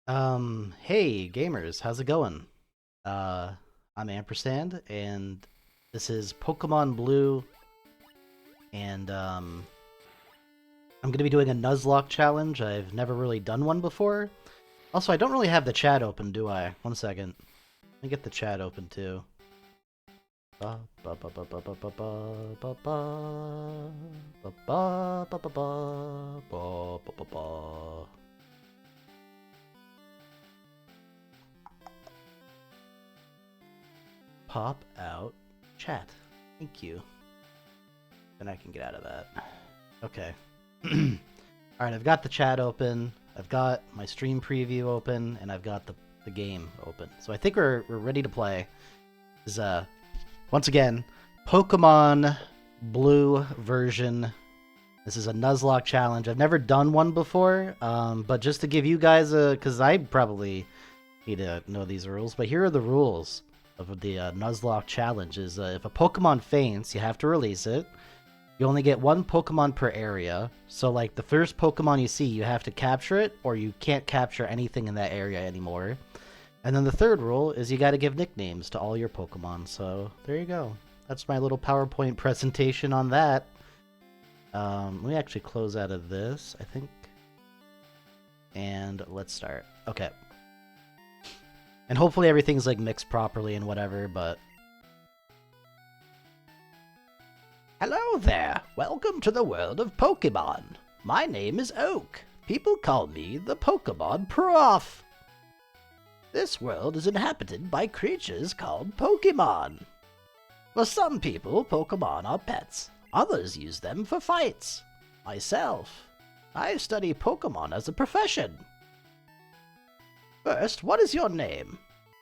Hey gamers, how's it going? Uh, I'm Ampersand, and this is Pokemon Blue, and I'm gonna be doing a Nuzlocke challenge. I've never really done one before. Also, I don't really have the chat open, do I? One second. Let me get the chat open too. Ba ba ba ba ba ba ba ba ba ba ba ba ba ba ba ba ba ba. Pop out chat. Thank you. Then I can get out of that. Okay. Alright, I've got the chat open, I've got my stream preview open, and I've got the game open. So I think we're ready to play. This is, once again, Pokemon Blue version. This is a Nuzlocke challenge. I've never done one before, but just to give you guys a... Because I probably need to know these rules, but here are the rules of the Nuzlocke challenge. Is if a Pokemon faints, you have to release it. You only get one Pokemon per area, so like the first Pokemon you see, you have to capture it, or you can't capture anything in that area anymore. And then the third rule is you gotta give nicknames to all your Pokemon, so there you go. That's my little PowerPoint presentation on that. Let me actually close out of this, I think. And let's start. Okay. And hopefully everything's like mixed properly and whatever, but... Hello there! Welcome to the world of Pokemon! My name is Oak. People call me the Pokemon Prof. This world is inhabited by creatures called Pokemon. For some people, Pokemon are pets. Others use them for fights. Myself, I study Pokemon as a profession. First, what is your name?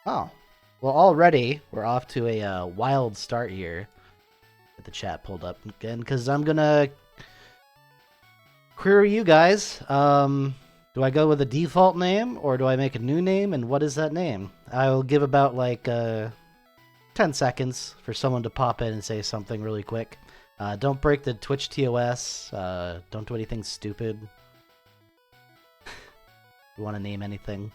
Oh, well already we're off to a wild start here. Get the chat pulled up again, because I'm gonna query you guys. Do I go with a default name, or do I make a new name, and what is that name? I'll give about like 10 seconds for someone to pop in and say something really quick. Don't break the Twitch TOS. Don't do anything stupid. You want to name anything?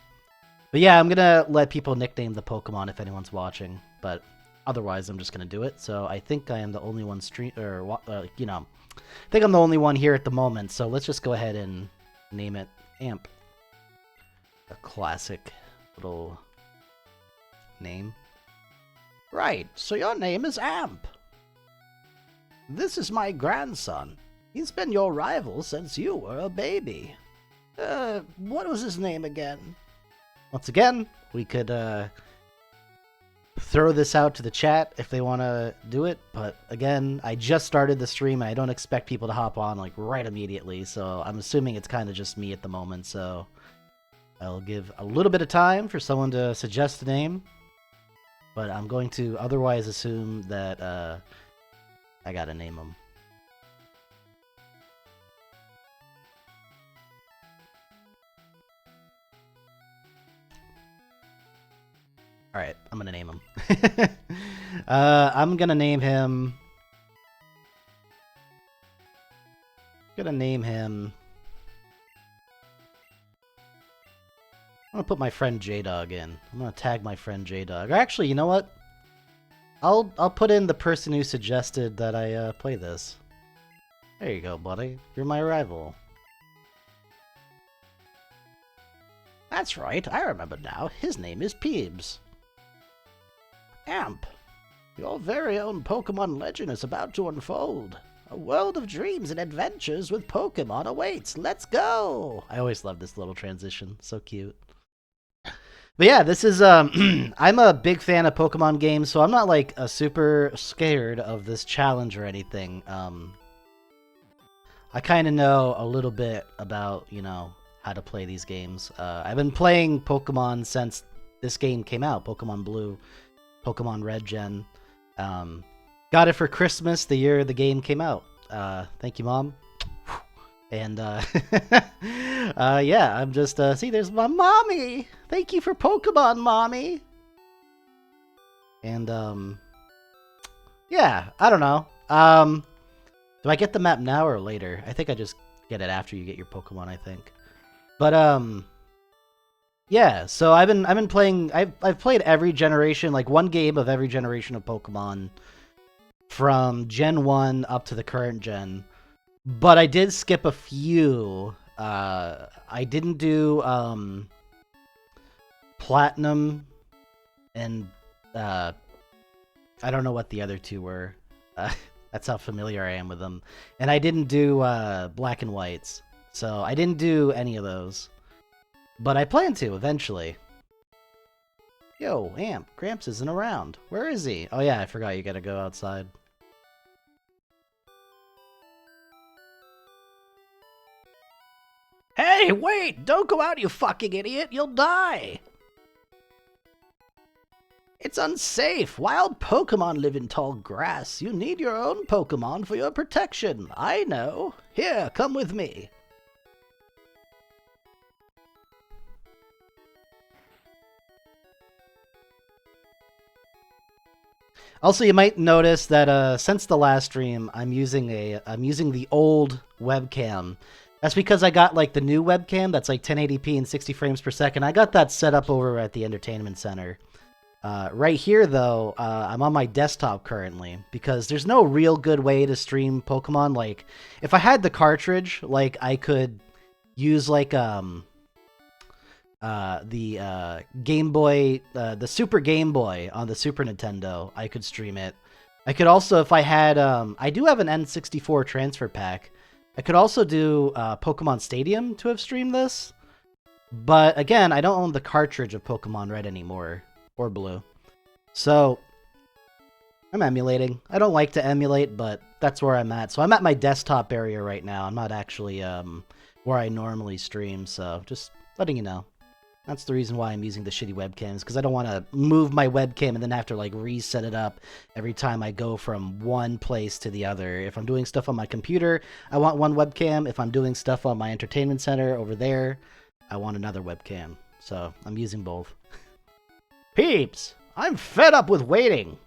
But yeah, I'm gonna let people nickname the Pokemon if anyone's watching, but otherwise, I'm just gonna do it. So I think I am the only one I think I'm the only one here at the moment. So let's just go ahead and name it Amp. A classic little name. Right. So your name is Amp. This is my grandson. He's been your rival since you were a baby. What was his name again? Once again, we could throw this out to the chat if they want to do it, but again, I just started the stream and I don't expect people to hop on like right immediately, so I'm assuming it's kind of just me at the moment, so I'll give a little bit of time for someone to suggest a name, but I'm going to otherwise assume that I gotta name them. Alright, I'm gonna name him. I'm gonna name him... I'm gonna put my friend J-Dog in. I'm gonna tag my friend J-Dog. Or actually, you know what? I'll put in the person who suggested that I play this. There you go, buddy. You're my rival. That's right, I remember now. His name is Peebs. Amp, your very own Pokemon legend is about to unfold. A world of dreams and adventures with Pokemon awaits. Let's go! I always love this little transition. So cute. But yeah, this is, I'm a big fan of Pokemon games, so I'm not, like, super scared of this challenge or anything. I kind of know a little bit about, you know, how to play these games. I've been playing Pokemon since this game came out, Pokemon Blue, Pokemon Red Gen. Got it for Christmas the year the game came out. Thank you, Mom. And, yeah, I'm just, see, there's my mommy! Thank you for Pokemon, Mommy! And, yeah, I don't know. Do I get the map now or later? I think I just get it after you get your Pokemon, I think. But, Yeah, so I've been playing. I've played every generation, like one game of every generation of Pokemon from Gen 1 up to the current gen. But I did skip a few. I didn't do Platinum and I don't know what the other two were. That's how familiar I am with them. And I didn't do Black and Whites. So I didn't do any of those. But I plan to eventually. Yo, Amp, Gramps isn't around. Where is he? Oh yeah, I forgot you gotta go outside. Hey, wait! Don't go out, you fucking idiot! You'll die! It's unsafe! Wild Pokemon live in tall grass. You need your own Pokemon for your protection. I know. Here, come with me. Also, you might notice that since the last stream, I'm using the old webcam. That's because I got like the new webcam that's like 1080p and 60 frames per second. I got that set up over at the entertainment center. Right here, though, I'm on my desktop currently because there's no real good way to stream Pokemon. Like, if I had the cartridge, like I could use like the Game Boy, the Super Game Boy on the Super Nintendo. I could stream it. I could also, if I had, I do have an N64 transfer pack. I could also do Pokemon Stadium to have streamed this. But again, I don't own the cartridge of Pokemon Red anymore, or Blue. So, I'm emulating. I don't like to emulate, but that's where I'm at. So I'm at my desktop area right now. I'm not actually where I normally stream, so just letting you know. That's the reason why I'm using the shitty webcams, because I don't want to move my webcam and then have to like reset it up every time I go from one place to the other. If I'm doing stuff on my computer, I want one webcam. If I'm doing stuff on my entertainment center over there, I want another webcam. So I'm using both. Peeps, I'm fed up with waiting.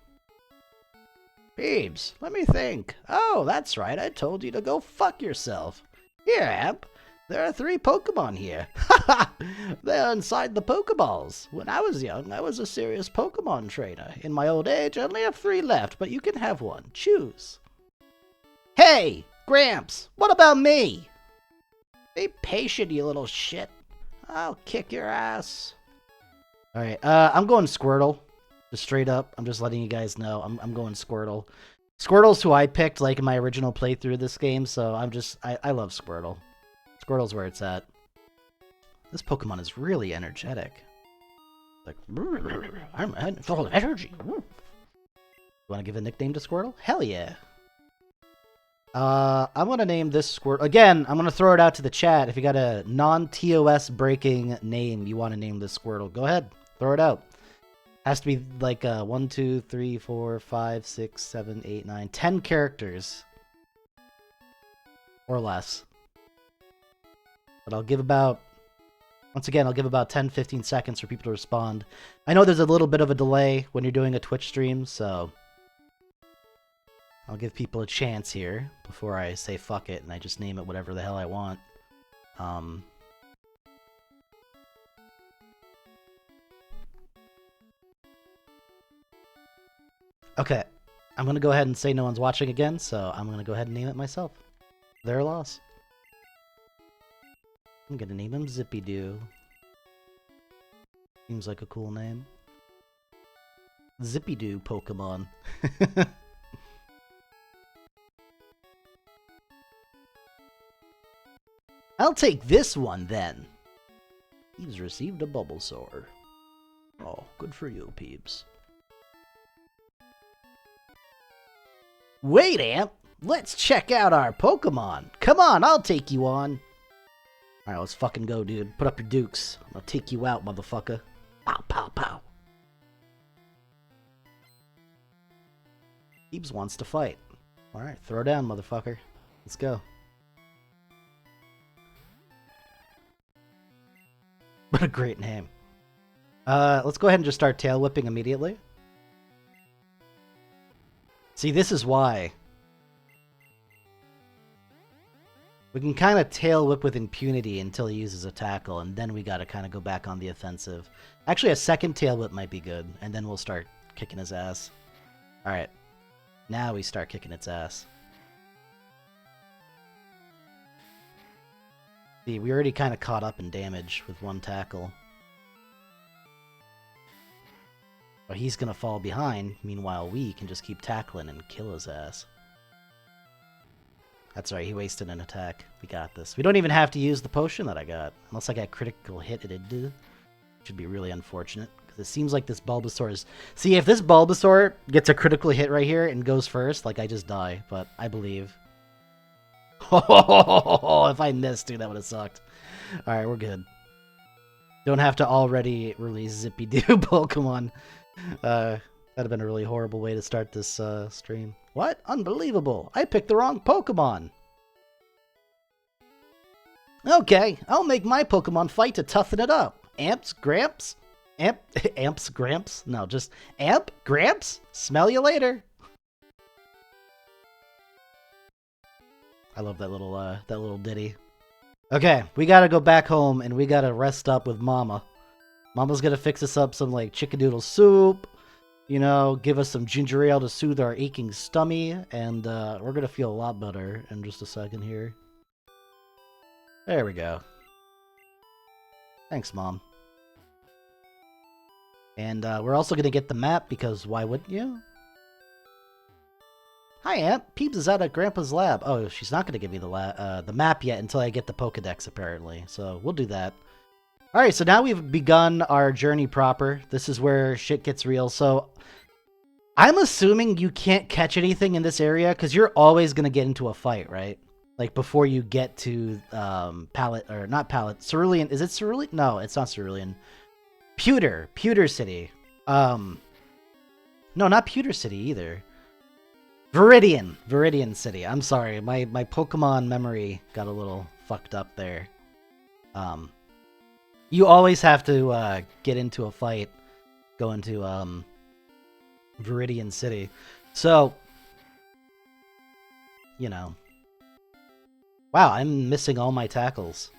Peeps, let me think. Oh, that's right. I told you to go fuck yourself. Here, Amp. There are 3 Pokemon here. Haha! They're inside the Pokeballs. When I was young, I was a serious Pokemon trainer. In my old age, I only have 3 left, but you can have one. Choose. Hey! Gramps! What about me? Be patient, you little shit. I'll kick your ass. Alright, I'm going Squirtle. Just straight up. I'm just letting you guys know. I'm going Squirtle. Squirtle's who I picked, like, in my original playthrough of this game, so I love Squirtle. Squirtle's where it's at. This Pokemon is really energetic. Like, I'm full of energy. You want to give a nickname to Squirtle? Hell yeah. I'm going to name this Squirtle. Again, I'm going to throw it out to the chat. If you got a non-TOS breaking name you want to name this Squirtle, go ahead. Throw it out. Has to be like 1, 2, 3, 4, 5, 6, 7, 8, 9, 10 characters. Or less. But I'll give about, once again, I'll give about 10-15 seconds for people to respond. I know there's a little bit of a delay when you're doing a Twitch stream, so I'll give people a chance here before I say fuck it and I just name it whatever the hell I want. Okay, I'm going to go ahead and say no one's watching again, so I'm going to go ahead and name it myself. Their loss. I'm gonna name him Zippy-Doo. Seems like a cool name. Zippy-Doo Pokemon. I'll take this one then. He's received a Bulbasaur. Oh, good for you, Peeps. Wait, Amp! Let's check out our Pokemon! Come on, I'll take you on! Alright, let's fucking go, dude. Put up your dukes. I'll take you out, motherfucker. Pow, pow, pow. Eebs wants to fight. Alright, throw down, motherfucker. Let's go. What a great name. Let's go ahead and just start tail whipping immediately. See, this is why. We can kind of tail whip with impunity until he uses a tackle, and then we gotta kind of go back on the offensive. Actually, a second tail whip might be good, and then we'll start kicking his ass. Alright. Now we start kicking its ass. See, we already kind of caught up in damage with one tackle. But he's gonna fall behind, meanwhile we can just keep tackling and kill his ass. That's right, he wasted an attack. We got this. We don't even have to use the potion that I got. Unless I got critical hit, it did. Which would be really unfortunate. Because it seems like this Bulbasaur is... See, if this Bulbasaur gets a critical hit right here and goes first, like, I just die. But I believe. Oh, if I missed, dude, that would have sucked. Alright, we're good. Don't have to already release Zippy-Doo Pokemon. That'd have been a really horrible way to start this stream. What? Unbelievable! I picked the wrong Pokemon! Okay, I'll make my Pokemon fight to toughen it up. Amps? Gramps? Amps? Gramps? No, just Amp? Gramps? Smell you later! I love that little ditty. Okay, we gotta go back home and we gotta rest up with Mama. Mama's gonna fix us up some, like, chickadoodle soup. You know, give us some ginger ale to soothe our aching stomach, and we're gonna feel a lot better in just a second here. There we go. Thanks, Mom. And we're also gonna get the map, because why wouldn't you? Hi, Aunt. Peeps is out at Grandpa's lab. Oh, she's not gonna give me the map yet until I get the Pokedex, apparently. So we'll do that. Alright, so now we've begun our journey proper. This is where shit gets real. So, I'm assuming you can't catch anything in this area, because you're always going to get into a fight, right? Like, before you get to, Cerulean. Is it Cerulean? No, it's not Cerulean. Pewter City. No, not Pewter City either. Viridian City. I'm sorry, my Pokemon memory got a little fucked up there. You always have to get into a fight going to Viridian City. So, you know. Wow, I'm missing all my tackles.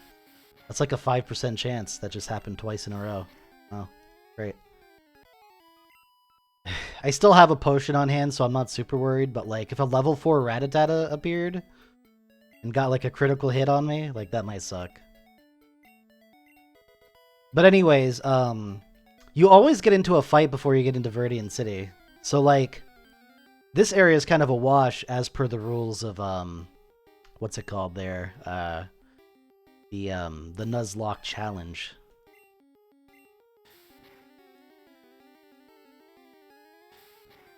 That's like a 5% chance that just happened twice in a row. Oh, great. I still have a potion on hand, so I'm not super worried, but like if a level 4 Rattata appeared and got like a critical hit on me, like that might suck. But anyways, you always get into a fight before you get into Viridian City. So, like, this area is kind of a wash as per the rules of, what's it called there? The Nuzlocke challenge.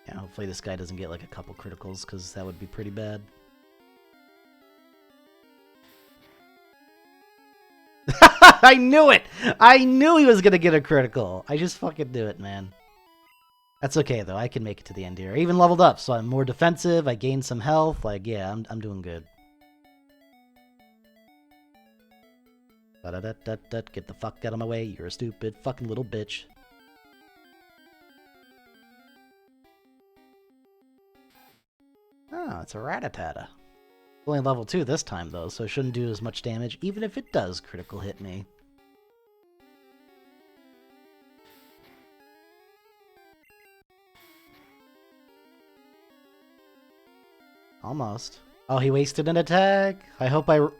Yeah, hopefully this guy doesn't get, like, a couple criticals, because that would be pretty bad. I knew it! I knew he was gonna get a critical! I just fucking knew it, man. That's okay, though. I can make it to the end here. I even leveled up, so I'm more defensive. I gained some health. Like, yeah, I'm doing good. Get the fuck out of my way. You're a stupid fucking little bitch. Oh, it's a Rattata. Only level 2 this time, though, so it shouldn't do as much damage, even if it does critical hit me. Almost. Oh, he wasted an attack? I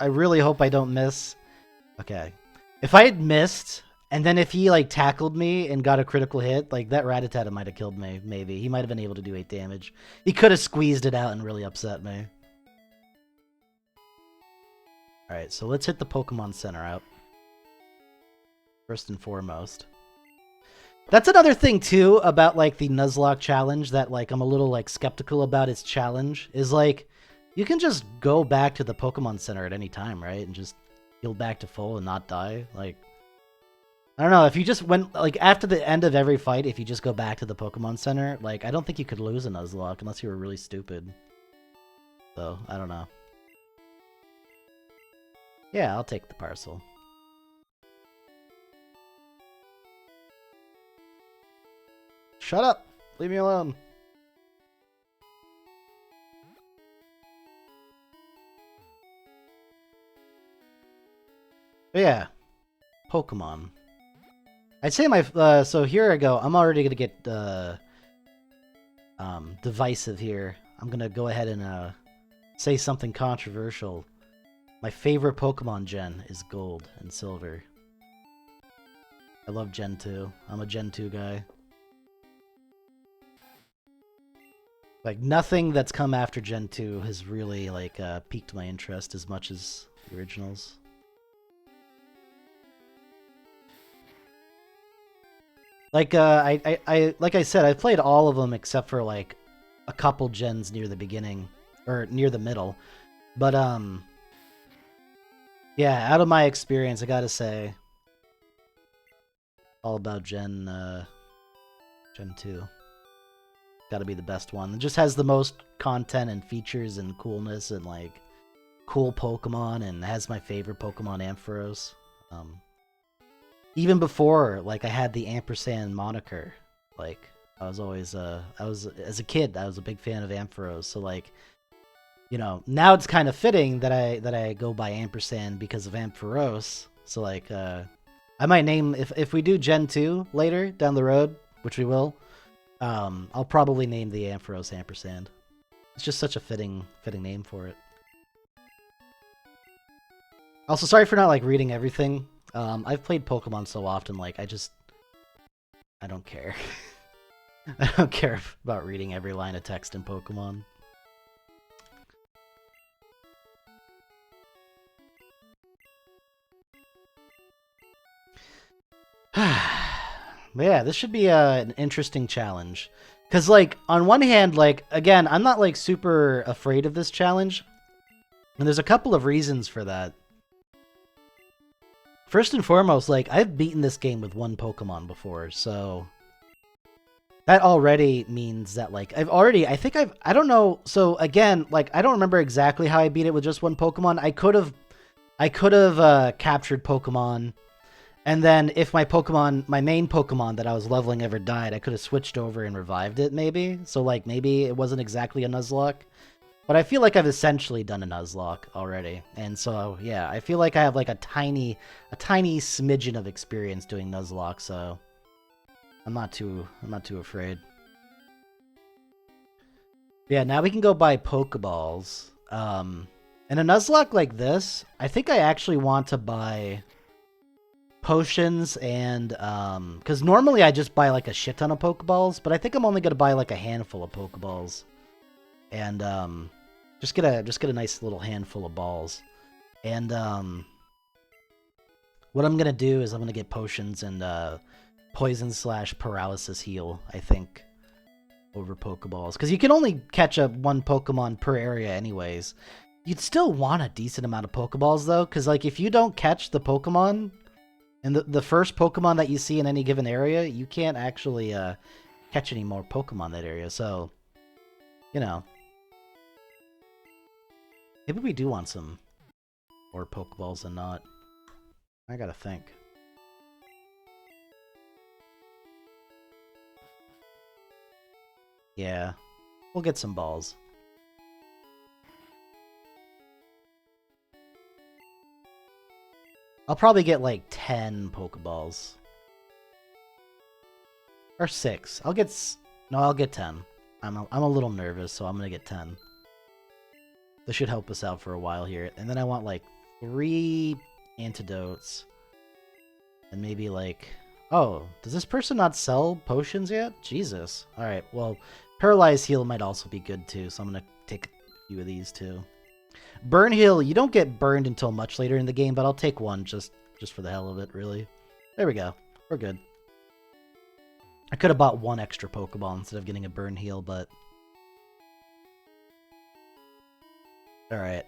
really hope I don't miss. Okay. If I had missed, and then if he, like, tackled me and got a critical hit, like, that Rattata might have killed me, maybe. He might have been able to do 8 damage. He could have squeezed it out and really upset me. Alright, so let's hit the Pokemon Center out. First and foremost. That's another thing, too, about, like, the Nuzlocke challenge that, like, I'm a little, like, skeptical about its challenge. Is, like, you can just go back to the Pokemon Center at any time, right? And just heal back to full and not die. Like, I don't know, if you just went, like, after the end of every fight, if you just go back to the Pokemon Center, like, I don't think you could lose a Nuzlocke unless you were really stupid. So, I don't know. Yeah, I'll take the parcel. Shut up! Leave me alone. But yeah, Pokemon. I'd say my so here I go. I'm already gonna get divisive here. I'm gonna go ahead and say something controversial. My favorite Pokemon gen is Gold and Silver. I love Gen 2. I'm a Gen 2 guy. Like, nothing that's come after Gen 2 has really, like, piqued my interest as much as the originals. Like, like I said, I played all of them except for, like, a couple gens near the beginning, or near the middle. But, yeah, out of my experience, I gotta say, all about Gen 2. Gotta be the best one. It just has the most content and features and coolness and, like, cool Pokemon, and has my favorite Pokemon, Ampharos. Even before, like, I had the ampersand moniker. Like, I was always, as a kid, I was a big fan of Ampharos, so, like, you know, now it's kind of fitting that I go by ampersand because of Ampharos. So, like, I might name, if we do Gen 2 later down the road, which we will, I'll probably name the Ampharos ampersand. It's just such a fitting name for it. Also, sorry for not, like, reading everything. I've played Pokemon so often, like, I don't care. I don't care about reading every line of text in Pokemon. But yeah, this should be an interesting challenge. Because, like, on one hand, like, again, I'm not, like, super afraid of this challenge. And there's a couple of reasons for that. First and foremost, like, I've beaten this game with one Pokemon before, so that already means that, like, I don't know, so again, like, I don't remember exactly how I beat it with just one Pokemon. I could have captured Pokemon, and then if my main Pokemon that I was leveling ever died, I could have switched over and revived it, maybe. So, like, maybe it wasn't exactly a Nuzlocke. But I feel like I've essentially done a Nuzlocke already. And so, yeah, I feel like I have, like, a tiny smidgen of experience doing Nuzlocke, so I'm not too afraid. Yeah, now we can go buy Pokeballs. And a Nuzlocke like this, I think I actually want to buy potions and, because normally I just buy, like, a shit ton of Pokeballs, but I think I'm only going to buy, like, a handful of Pokeballs. And, just get a nice little handful of balls. And, what I'm gonna do is I'm gonna get potions and, poison/paralysis heal, I think, over Pokeballs. Because you can only catch one Pokemon per area anyways. You'd still want a decent amount of Pokeballs, though, because, like, if you don't catch the Pokemon, and the first Pokemon that you see in any given area, you can't actually, catch any more Pokemon in that area, so, you know. Maybe we do want some more Pokeballs than not. I gotta think. Yeah, we'll get some balls. I'll probably get like 10 Pokeballs. Or 6. I'll get 10. I'm a little nervous, so I'm gonna get 10. This should help us out for a while here. And then I want, like, 3 antidotes. And maybe, like... Oh, does this person not sell potions yet? Jesus. Alright, well, Paralyze Heal might also be good, too. So I'm going to take a few of these, too. Burn Heal, you don't get burned until much later in the game, but I'll take one just for the hell of it, really. There we go. We're good. I could have bought one extra Pokeball instead of getting a Burn Heal, but... Alright,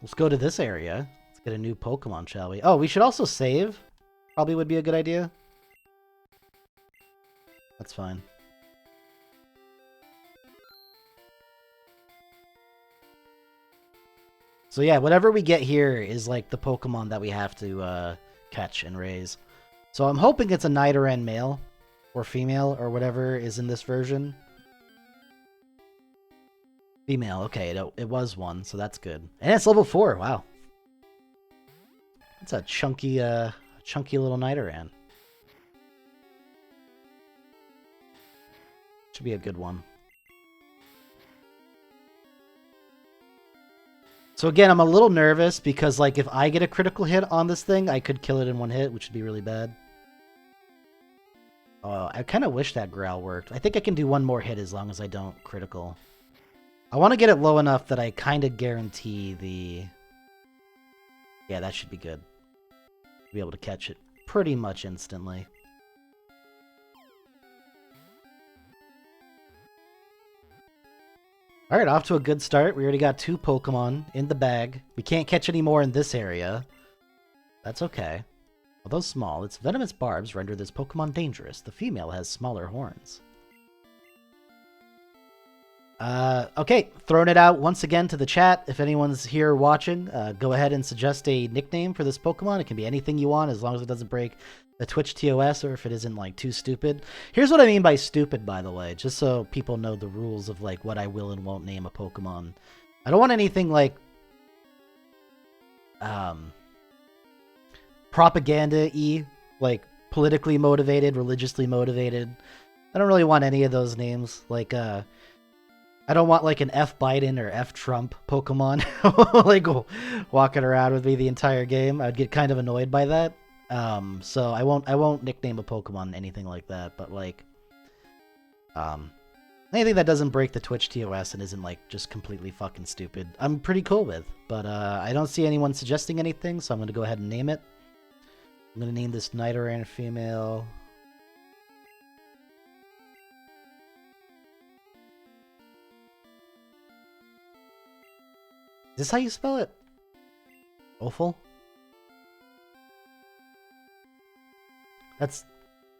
let's go to this area. Let's get a new Pokemon, shall we? Oh, we should also save. Probably would be a good idea. That's fine. So yeah, whatever we get here is like the Pokemon that we have to catch and raise. So I'm hoping it's a Nidoran male or female or whatever is in this version. Female, okay, it was one, so that's good. And it's level 4, wow. It's a chunky little Nidoran. Should be a good one. So again, I'm a little nervous because, like, if I get a critical hit on this thing, I could kill it in one hit, which would be really bad. I kind of wish that growl worked. I think I can do one more hit as long as I don't critical. I want to get it low enough that I kind of guarantee the... Yeah, that should be good. Be able to catch it pretty much instantly. Alright, off to a good start. We already got 2 Pokemon in the bag. We can't catch any more in this area. That's okay. Although small, its venomous barbs render this Pokemon dangerous. The female has smaller horns. Okay, throwing it out once again to the chat. If anyone's here watching, go ahead and suggest a nickname for this Pokemon. It can be anything you want, as long as it doesn't break the Twitch TOS, or if it isn't, like, too stupid. Here's what I mean by stupid, by the way, just so people know the rules of, like, what I will and won't name a Pokemon. I don't want anything, like, propaganda-y, like, politically motivated, religiously motivated. I don't really want any of those names. Like, I don't want, like, an F Biden or F Trump Pokemon, like, walking around with me the entire game. I'd get kind of annoyed by that. So I won't nickname a Pokemon anything like that, but, like, anything that doesn't break the Twitch TOS and isn't, like, just completely fucking stupid, I'm pretty cool with. But, I don't see anyone suggesting anything, so I'm gonna go ahead and name it. I'm gonna name this Nidoran female. Is this how you spell it? Awful? That's...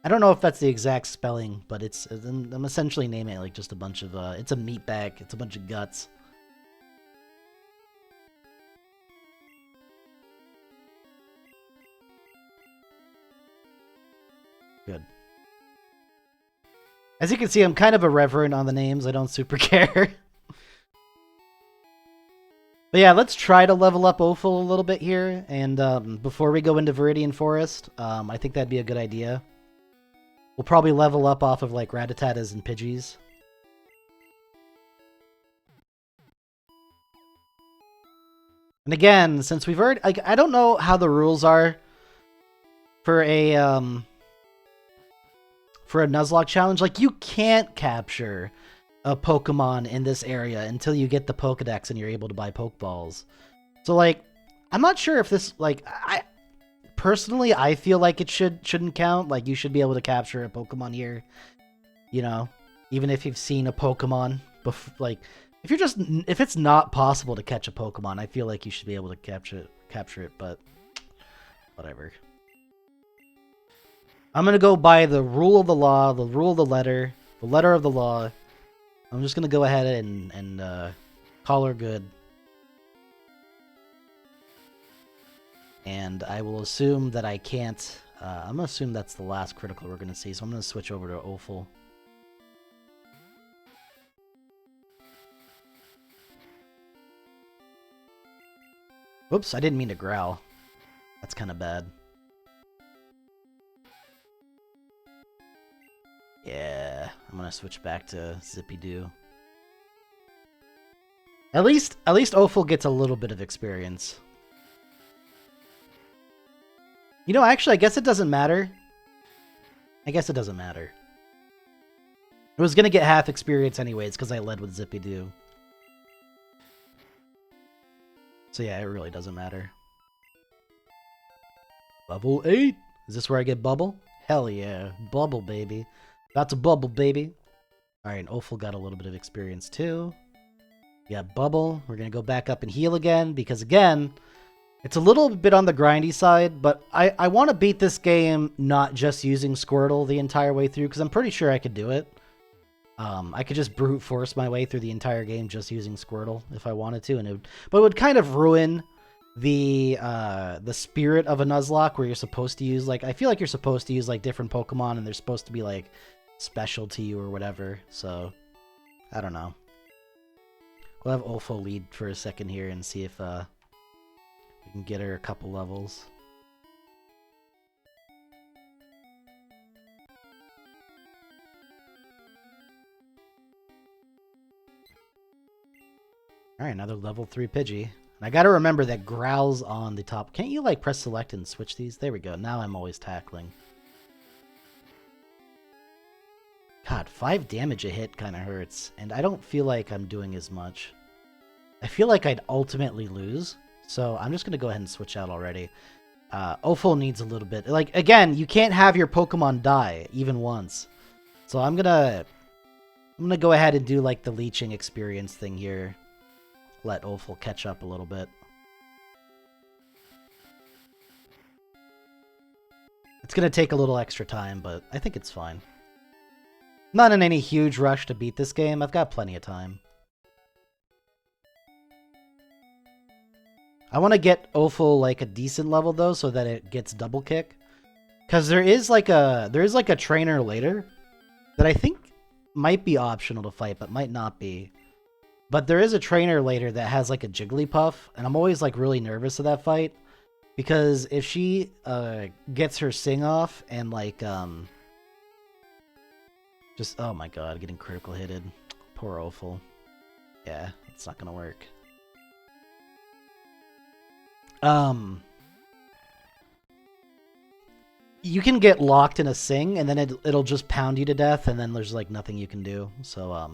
I don't know if that's the exact spelling, but it's... I'm essentially naming it like just a bunch of... it's a meat bag. It's a bunch of guts. Good. As you can see, I'm kind of irreverent on the names. I don't super care. But yeah, let's try to level up Opal a little bit here, and before we go into Viridian Forest, I think that'd be a good idea. We'll probably level up off of, like, Rattatas and Pidgeys. And again, since we've already... Like, I don't know how the rules are for a Nuzlocke challenge. Like, you can't capture a Pokemon in this area until you get the Pokedex and you're able to buy Pokeballs. So, like, I'm not sure if this, like, personally, I feel like it shouldn't count. Like, you should be able to capture a Pokemon here, you know, even if you've seen a Pokemon like, if it's not possible to catch a Pokemon, I feel like you should be able to capture it, but whatever. I'm gonna go by the rule of the law, the rule of the letter of the law. I'm just gonna go ahead and call her good. And I will assume that I can't... I'm gonna assume that's the last critical we're gonna see, so I'm gonna switch over to Opal. Whoops, I didn't mean to growl. That's kind of bad. Yeah, I'm gonna switch back to Zippy-Doo. At least Opal gets a little bit of experience. You know, actually, I guess it doesn't matter. I guess it doesn't matter. I was gonna get half experience anyways, because I led with Zippy-Doo. So yeah, it really doesn't matter. Level 8! Is this where I get Bubble? Hell yeah. Bubble, baby. About to bubble, baby. Alright, Opal got a little bit of experience too. Yeah, Bubble. We're gonna go back up and heal again, because again, it's a little bit on the grindy side, but I want to beat this game not just using Squirtle the entire way through, because I'm pretty sure I could do it. I could just brute force my way through the entire game just using Squirtle if I wanted to, and but it would kind of ruin the spirit of a Nuzlocke where you're supposed to use, like, I feel like you're supposed to use, like, different Pokemon, and they're supposed to be, like, special to you or whatever, so I don't know. We'll have Opal lead for a second here and see if we can get her a couple levels. Alright, another level 3 Pidgey. And I gotta remember that Growl's on the top. Can't you, like, press select and switch these? There we go. Now I'm always tackling. God, 5 damage a hit kind of hurts. And I don't feel like I'm doing as much. I feel like I'd ultimately lose. So I'm just gonna go ahead and switch out already. Opal needs a little bit. Like, again, you can't have your Pokemon die, even once. So I'm gonna go ahead and do, like, the leeching experience thing here. Let Opal catch up a little bit. It's gonna take a little extra time, but I think it's fine. I'm not in any huge rush to beat this game. I've got plenty of time. I want to get Opal like a decent level though, so that it gets double kick. Because there is like a trainer later that I think might be optional to fight, but might not be. But there is a trainer later that has like a Jigglypuff, and I'm always like really nervous of that fight. Because if she gets her Sing off and like just, oh my god, getting critical hitted. Poor Opal. Yeah, it's not gonna work. You can get locked in a Sing, and then it'll just pound you to death, and then there's like nothing you can do. So,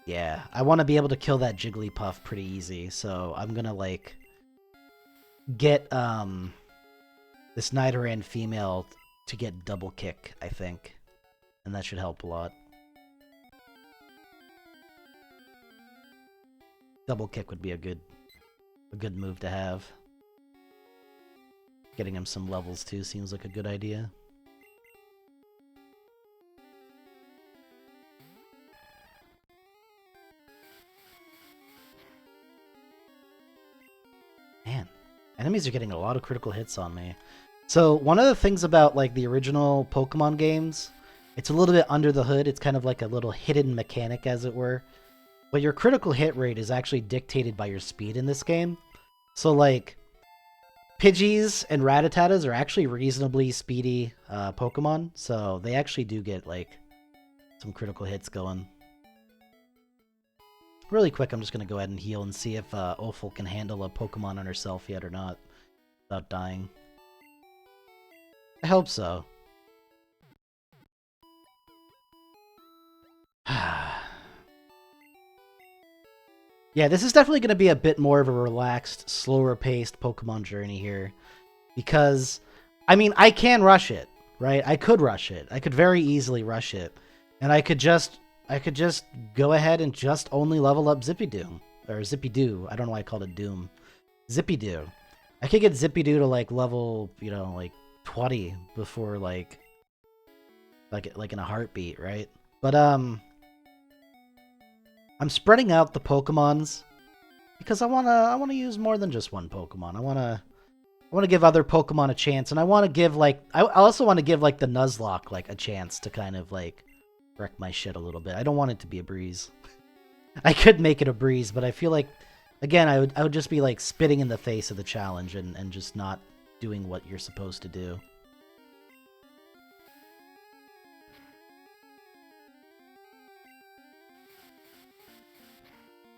yeah, I want to be able to kill that Jigglypuff pretty easy, so I'm gonna like get this Nidoran female to get double kick, I think, and that should help a lot. Double kick would be a good move to have. Getting him some levels too seems like a good idea. Man, enemies are getting a lot of critical hits on me. So one of the things about like the original Pokemon games, it's a little bit under the hood. It's kind of like a little hidden mechanic, as it were. But your critical hit rate is actually dictated by your speed in this game. So like, Pidgeys and Rattatas are actually reasonably speedy Pokemon, so they actually do get like some critical hits going. Really quick, I'm just going to go ahead and heal and see if Opal can handle a Pokemon on herself yet or not without dying. I hope so. Yeah, this is definitely going to be a bit more of a relaxed, slower-paced Pokemon journey here. Because, I mean, I can rush it, right? I could rush it. I could very easily rush it. And I could just go ahead and just only level up Zippy-Doom. Or Zippy-Doo. I don't know why I called it Doom. Zippy-Doo. I could get Zippy-Doo to, like, level, you know, like, 20 before, like in a heartbeat, right? But, I'm spreading out the Pokemons because I wanna use more than just one Pokemon. I wanna give other Pokemon a chance, and I wanna give like I also wanna give like the Nuzlocke like a chance to kind of like wreck my shit a little bit. I don't want it to be a breeze. I could make it a breeze, but I feel like again I would just be like spitting in the face of the challenge and just not doing what you're supposed to do.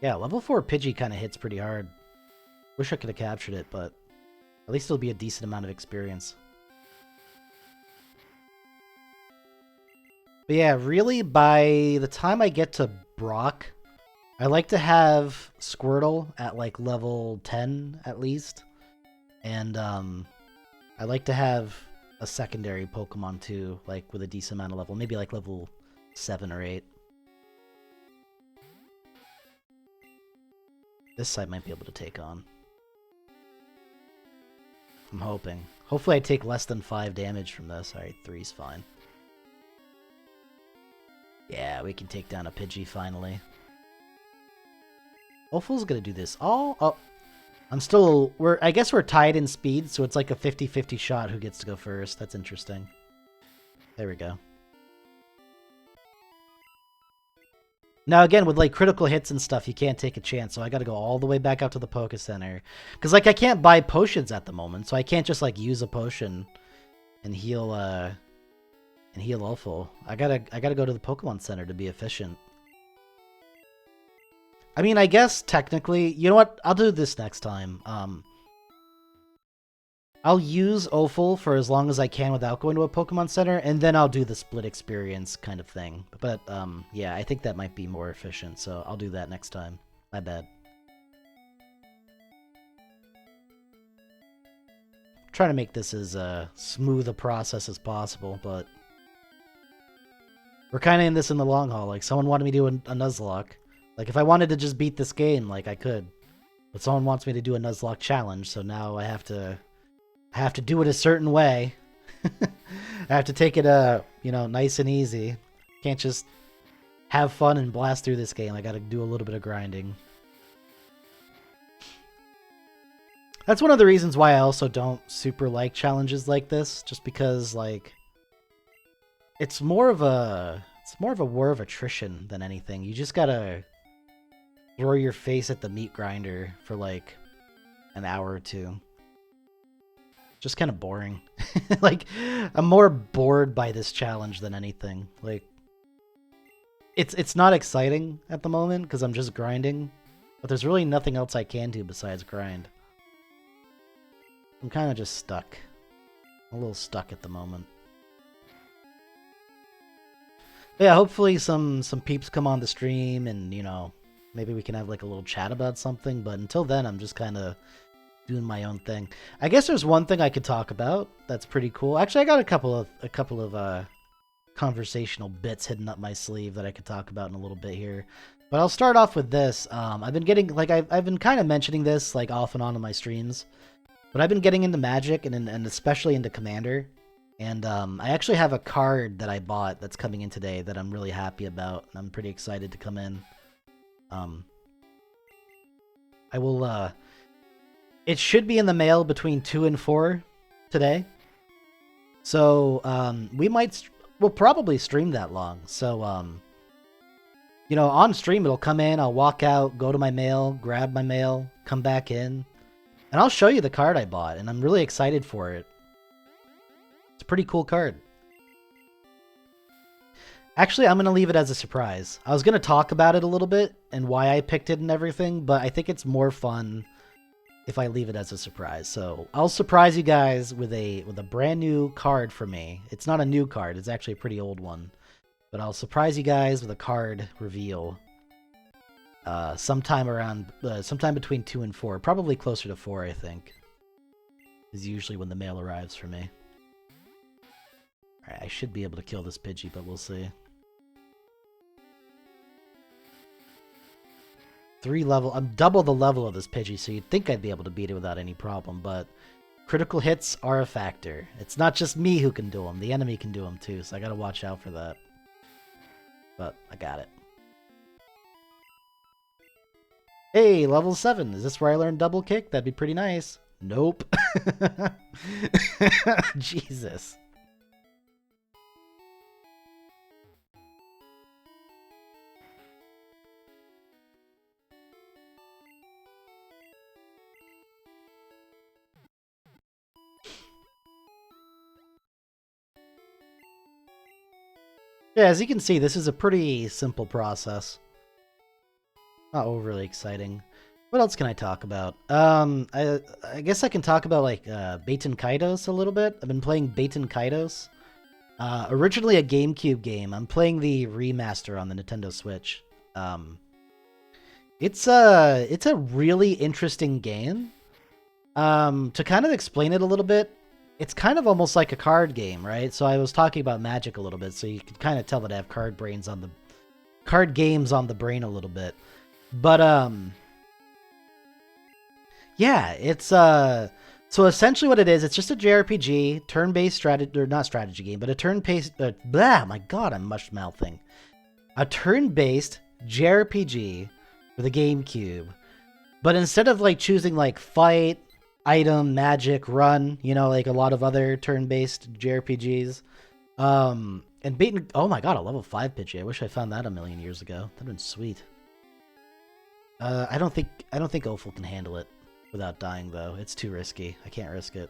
Yeah, level 4 Pidgey kind of hits pretty hard. Wish I could have captured it, but at least it'll be a decent amount of experience. But yeah, really, by the time I get to Brock, I like to have Squirtle at like level 10 at least. And I like to have a secondary Pokemon too, like with a decent amount of level, maybe like level 7 or 8. This side might be able to take on. I'm hoping. Hopefully I take less than 5 damage from this. Alright, 3's fine. Yeah, we can take down a Pidgey finally. Opal's gonna do this. Oh, I'm still... I guess we're tied in speed, so it's like a 50-50 shot who gets to go first. That's interesting. There we go. Now, again, with, like, critical hits and stuff, you can't take a chance, so I gotta go all the way back out to the Poké Center. Because, like, I can't buy potions at the moment, so I can't just, like, use a potion and heal Opal. I gotta go to the Pokemon Center to be efficient. I mean, I guess technically, you know what? I'll do this next time. I'll use Opal for as long as I can without going to a Pokemon Center, and then I'll do the split experience kind of thing. But, yeah, I think that might be more efficient, so I'll do that next time. My bad. Trying to make this as smooth a process as possible, but we're kind of in this in the long haul. Like, someone wanted me to do a nuzlocke. Like, if I wanted to just beat this game, like, I could. But someone wants me to do a nuzlocke challenge, so now I have to do it a certain way. I have to take it, you know, nice and easy. Can't just have fun and blast through this game. I gotta do a little bit of grinding. That's one of the reasons why I also don't super like challenges like this, just because, like, it's more of a war of attrition than anything. You just gotta throw your face at the meat grinder for like an hour or two. Just kind of boring. Like, I'm more bored by this challenge than anything. Like, it's not exciting at the moment because I'm just grinding, but there's really nothing else I can do besides grind. I'm kind of just stuck. I'm a little stuck at the moment. But yeah, hopefully some peeps come on the stream and, you know, maybe we can have like a little chat about something, but until then I'm just kind of doing my own thing. I guess there's one thing I could talk about that's pretty cool. Actually, I got a couple of conversational bits hidden up my sleeve that I could talk about in a little bit here. But I'll start off with this. I've been getting, like, I've been kind of mentioning this like off and on in my streams, but I've been getting into Magic and especially into Commander. And I actually have a card that I bought that's coming in today that I'm really happy about, and I'm pretty excited to come in. I will, it should be in the mail between 2 and 4 today. So, we'll probably stream that long. So, you know, on stream it'll come in, I'll walk out, go to my mail, grab my mail, come back in, and I'll show you the card I bought, and I'm really excited for it. It's a pretty cool card. Actually, I'm going to leave it as a surprise. I was going to talk about it a little bit and why I picked it and everything, but I think it's more fun if I leave it as a surprise. So I'll surprise you guys with a brand new card for me. It's not a new card. It's actually a pretty old one. But I'll surprise you guys with a card reveal sometime between 2 and 4. Probably closer to 4, I think, is usually when the mail arrives for me. Alright, I should be able to kill this Pidgey, but we'll see. 3 level. I'm double the level of this Pidgey, so you'd think I'd be able to beat it without any problem, but critical hits are a factor. It's not just me who can do them. The enemy can do them too, so I gotta watch out for that. But I got it. Hey, level 7. Is this where I learned double kick? That'd be pretty nice. Nope. Jesus. Yeah, as you can see, this is a pretty simple process. Not overly exciting. What else can I talk about? I guess I can talk about, like, Baten Kaitos a little bit. I've been playing Baten Kaitos. Originally a GameCube game. I'm playing the remaster on the Nintendo Switch. It's a really interesting game. To kind of explain it a little bit, it's kind of almost like a card game, right? So I was talking about Magic a little bit, so you can kind of tell that I have card games on the brain a little bit. But yeah, it's so essentially what it is, it's just a JRPG, turn-based strategy, or not strategy game, but a turn-based my god, I'm mush-mouthing. A turn-based JRPG for the GameCube. But instead of like choosing like fight, item, magic, run, you know, like a lot of other turn-based JRPGs. And Baten, oh my god, a level 5 Pidgey. I wish I found that a million years ago. That'd been sweet. I don't think Opal can handle it without dying though. It's too risky. I can't risk it.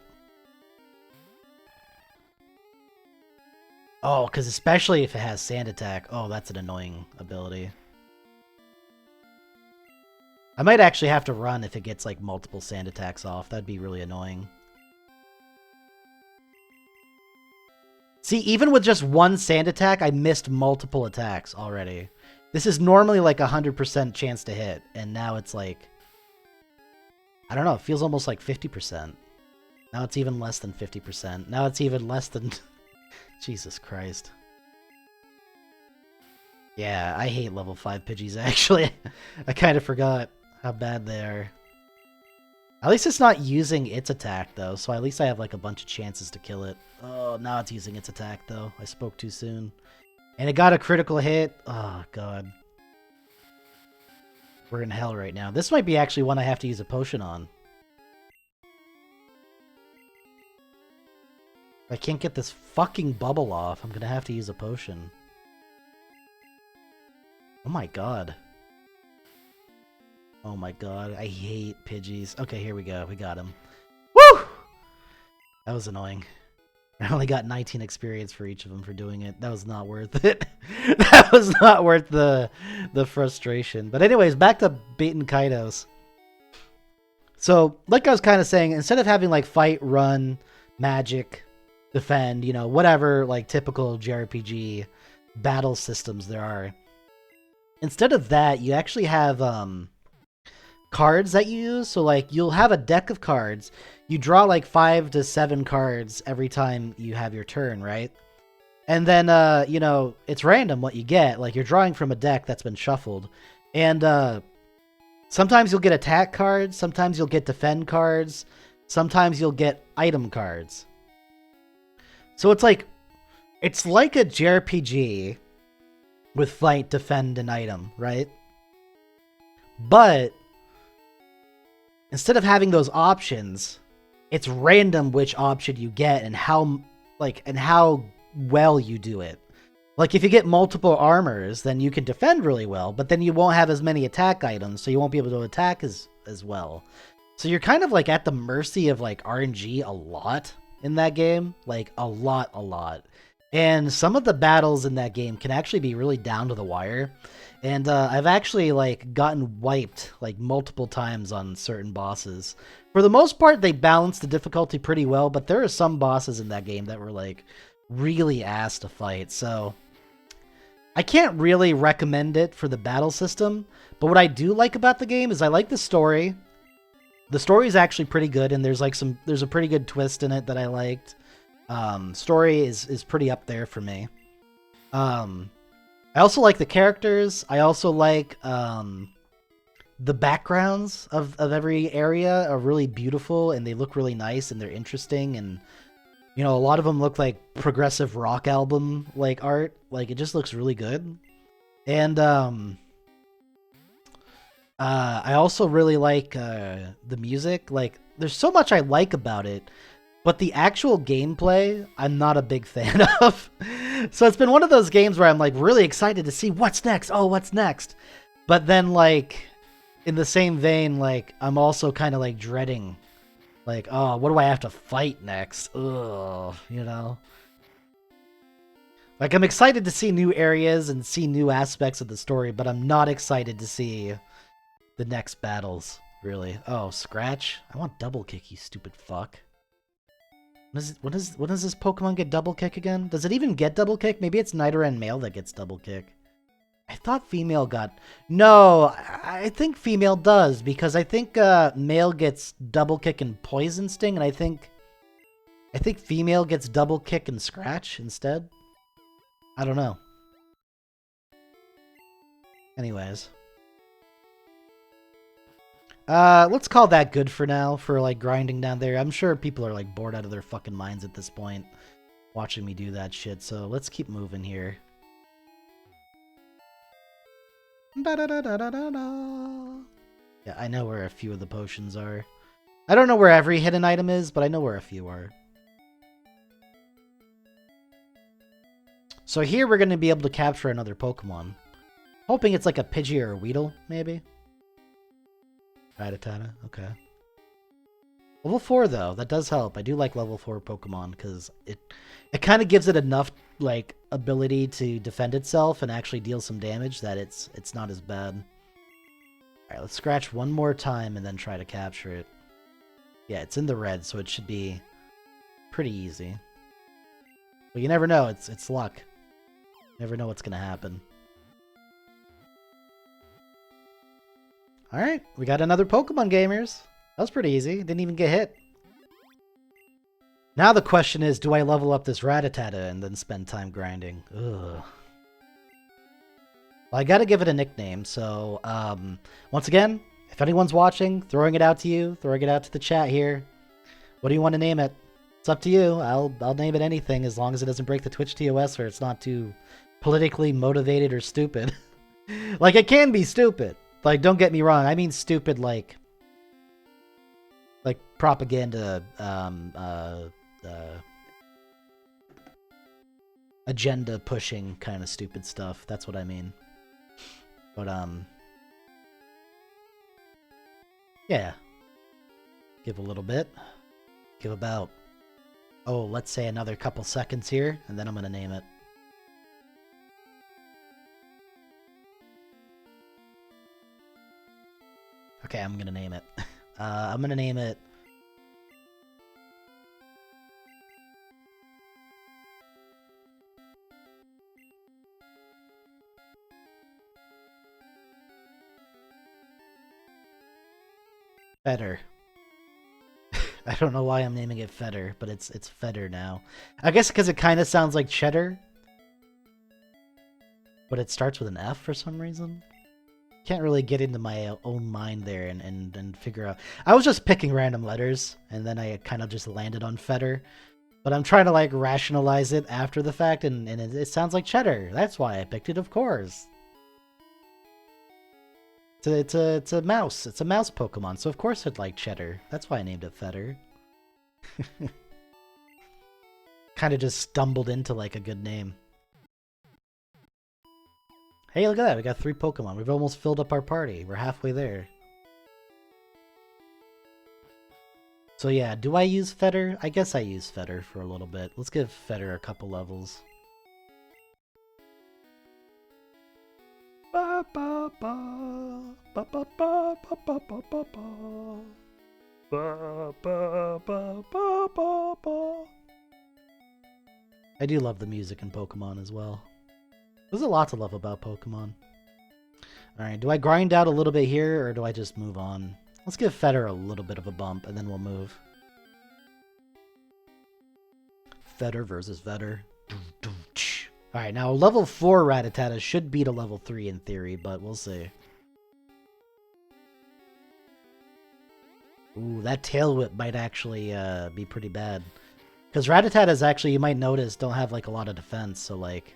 Oh, because especially if it has Sand Attack. Oh, that's an annoying ability. I might actually have to run if it gets, like, multiple sand attacks off. That'd be really annoying. See, even with just one sand attack, I missed multiple attacks already. This is normally like 100% chance to hit, and now it's like... I don't know, it feels almost like 50%. Now it's even less than 50%. Now it's even less than... Jesus Christ. Yeah, I hate level 5 Pidgeys, actually. I kind of forgot how bad they are. At least it's not using its attack, though, so at least I have, like, a bunch of chances to kill it. Oh, now it's using its attack, though. I spoke too soon. And it got a critical hit. Oh, God. We're in hell right now. This might be actually one I have to use a potion on. If I can't get this fucking bubble off, I'm gonna have to use a potion. Oh my god. Oh my god, I hate Pidgeys. Okay, here we go. We got him. Woo! That was annoying. I only got 19 experience for each of them for doing it. That was not worth it. That was not worth the frustration. But anyways, back to beating Kaidos. So, like I was kind of saying, instead of having like fight, run, magic, defend, you know, whatever like typical JRPG battle systems there are, instead of that, you actually have cards that you use. So like you'll have a deck of cards. You draw like 5 to 7 cards every time you have your turn, right? And then, you know, it's random what you get. Like, you're drawing from a deck that's been shuffled. And sometimes you'll get attack cards. Sometimes you'll get defend cards. Sometimes you'll get item cards. So it's like a JRPG with fight, defend, and item, right? But instead of having those options, it's random which option you get and how well you do it. Like, if you get multiple armors, then you can defend really well, but then you won't have as many attack items, so you won't be able to attack as well. So you're kind of like at the mercy of like RNG a lot in that game. Like, a lot. And some of the battles in that game can actually be really down to the wire. And I've actually like gotten wiped like multiple times on certain bosses. For the most part, they balance the difficulty pretty well, but there are some bosses in that game that were like really ass to fight. So I can't really recommend it for the battle system, but what I do like about the game is I like the story. The story is actually pretty good, and there's a pretty good twist in it that I liked. Story is pretty up there for me. I also like the characters. I also like the backgrounds of every area are really beautiful, and they look really nice, and they're interesting, and you know, a lot of them look like progressive rock album like art. Like, it just looks really good. And I also really like the music. Like, there's so much I like about it, but the actual gameplay, I'm not a big fan of. So it's been one of those games where I'm like really excited to see what's next. Oh, what's next? But then, like, in the same vein, like, I'm also kind of like dreading, like, oh, what do I have to fight next? Ugh, you know? Like, I'm excited to see new areas and see new aspects of the story, but I'm not excited to see the next battles, really. Oh, Scratch? I want double kick, you stupid fuck. When does this Pokemon get double kick again? Does it even get double kick? Maybe it's Nidoran male that gets double kick. I thought female got... No, I think female does, because I think male gets double kick and poison sting, and I think female gets double kick and scratch instead. I don't know. Anyways. Let's call that good for now, for like grinding down there. I'm sure people are like bored out of their fucking minds at this point, watching me do that shit, so let's keep moving here. Yeah, I know where a few of the potions are. I don't know where every hidden item is, but I know where a few are. So here we're going to be able to capture another Pokemon. Hoping it's like a Pidgey or a Weedle, maybe. Rattata, okay. Level 4 though, that does help. I do like level 4 Pokemon because it kind of gives it enough like ability to defend itself and actually deal some damage that it's not as bad. Alright, let's scratch one more time and then try to capture it. Yeah, it's in the red, so it should be pretty easy. But you never know, it's luck. Never know what's gonna happen. Alright, we got another Pokemon gamers. That was pretty easy. Didn't even get hit. Now the question is, do I level up this Rattata and then spend time grinding? Ugh. Well, I gotta give it a nickname, so, once again, if anyone's watching, throwing it out to you, throwing it out to the chat here. What do you want to name it? It's up to you. I'll name it anything as long as it doesn't break the Twitch TOS or it's not too politically motivated or stupid. Like, it can be stupid. Like, don't get me wrong. I mean stupid like propaganda, agenda pushing kind of stupid stuff. That's what I mean. But, yeah. Give a little bit. Give about, oh, let's say another couple seconds here, and then I'm gonna name it. Okay, I'm gonna name it. I'm gonna name it... Feder. I don't know why I'm naming it Feder, but it's Feder now. I guess because it kind of sounds like cheddar. But it starts with an F for some reason. Can't really get into my own mind there and figure out. I was just picking random letters, and then I kind of just landed on Feder. But I'm trying to like rationalize it after the fact, and it sounds like cheddar. That's why I picked it, of course. It's a mouse. It's a mouse Pokemon, so of course I'd like cheddar. That's why I named it Feder. Kind of just stumbled into like a good name. Hey, look at that. We got 3 Pokemon. We've almost filled up our party. We're halfway there. So yeah, do I use Feder? I guess I use Feder for a little bit. Let's give Feder a couple levels. Ba ba ba ba ba ba ba ba ba ba ba ba ba ba ba. I do love the music in Pokemon as well. There's a lot to love about Pokemon. Alright, do I grind out a little bit here, or do I just move on? Let's give Feder a little bit of a bump, and then we'll move. Feder versus Feder. Alright, now level 4 Rattata should beat a level 3 in theory, but we'll see. Ooh, that Tail Whip might actually be pretty bad. Because Rattatatas actually, you might notice, don't have like a lot of defense, so like...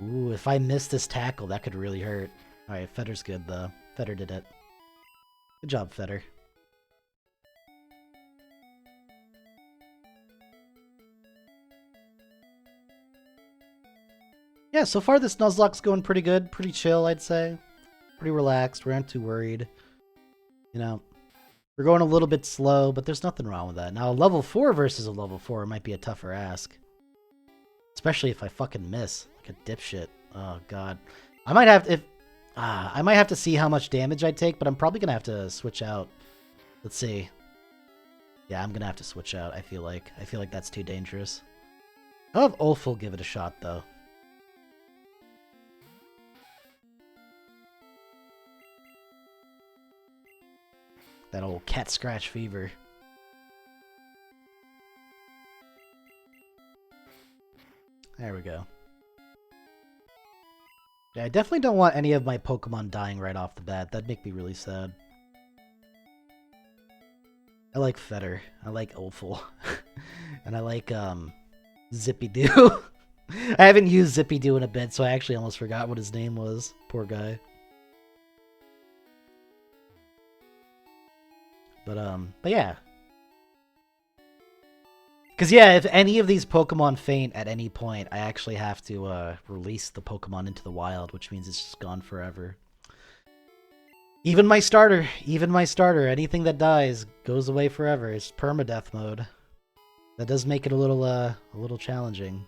Ooh, if I miss this tackle, that could really hurt. Alright, Feder's good though. Feder did it. Good job, Feder. Yeah, so far this Nuzlocke's going pretty good. Pretty chill, I'd say. Pretty relaxed. We aren't too worried. You know, we're going a little bit slow, but there's nothing wrong with that. Now, a level 4 versus a level 4 might be a tougher ask. Especially if I fucking miss. Like a dipshit. Oh, God. I might have to see how much damage I take, but I'm probably going to have to switch out. Let's see. Yeah, I'm going to have to switch out, I feel like. I feel like that's too dangerous. I'll have Ulfil give it a shot, though. That old cat scratch fever. There we go. Yeah, I definitely don't want any of my Pokemon dying right off the bat. That'd make me really sad. I like Feder. I like Ulfil. And I like, Zippy-Doo. I haven't used Zippy-Doo in a bit, so I actually almost forgot what his name was. Poor guy. But yeah. Because yeah, if any of these Pokemon faint at any point, I actually have to release the Pokemon into the wild, which means it's just gone forever. Even my starter, anything that dies goes away forever. It's permadeath mode. That does make it a little challenging.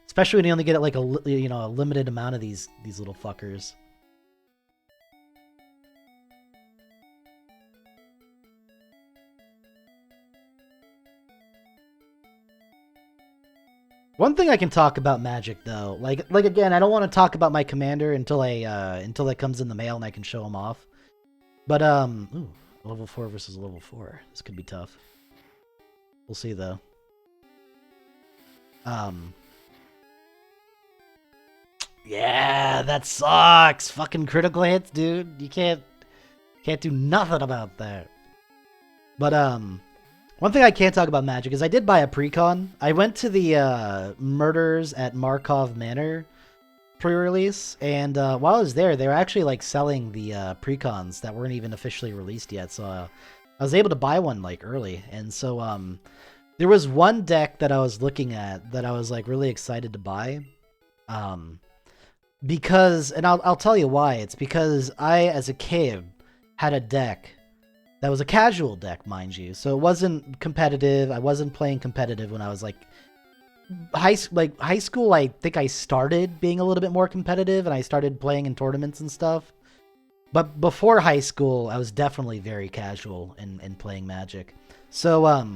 Especially when you only get like a limited amount of these little fuckers. One thing I can talk about Magic though, like again, I don't want to talk about my commander until until it comes in the mail and I can show him off. But ooh, level 4 versus level 4. This could be tough. We'll see though. Yeah, that sucks. Fucking critical hits, dude. You can't do nothing about that. But one thing I can't talk about Magic is I did buy a precon. I went to the Murders at Markov Manor pre-release, and while I was there, they were actually like selling the precons that weren't even officially released yet. So I was able to buy one like early, and so there was one deck that I was looking at that I was like really excited to buy. Because, and I'll tell you why. It's because I, as a kid, had a deck that was a casual deck, mind you. So it wasn't competitive. I wasn't playing competitive when I was like high school. I think I started being a little bit more competitive, and I started playing in tournaments and stuff. But before high school, I was definitely very casual in playing Magic. So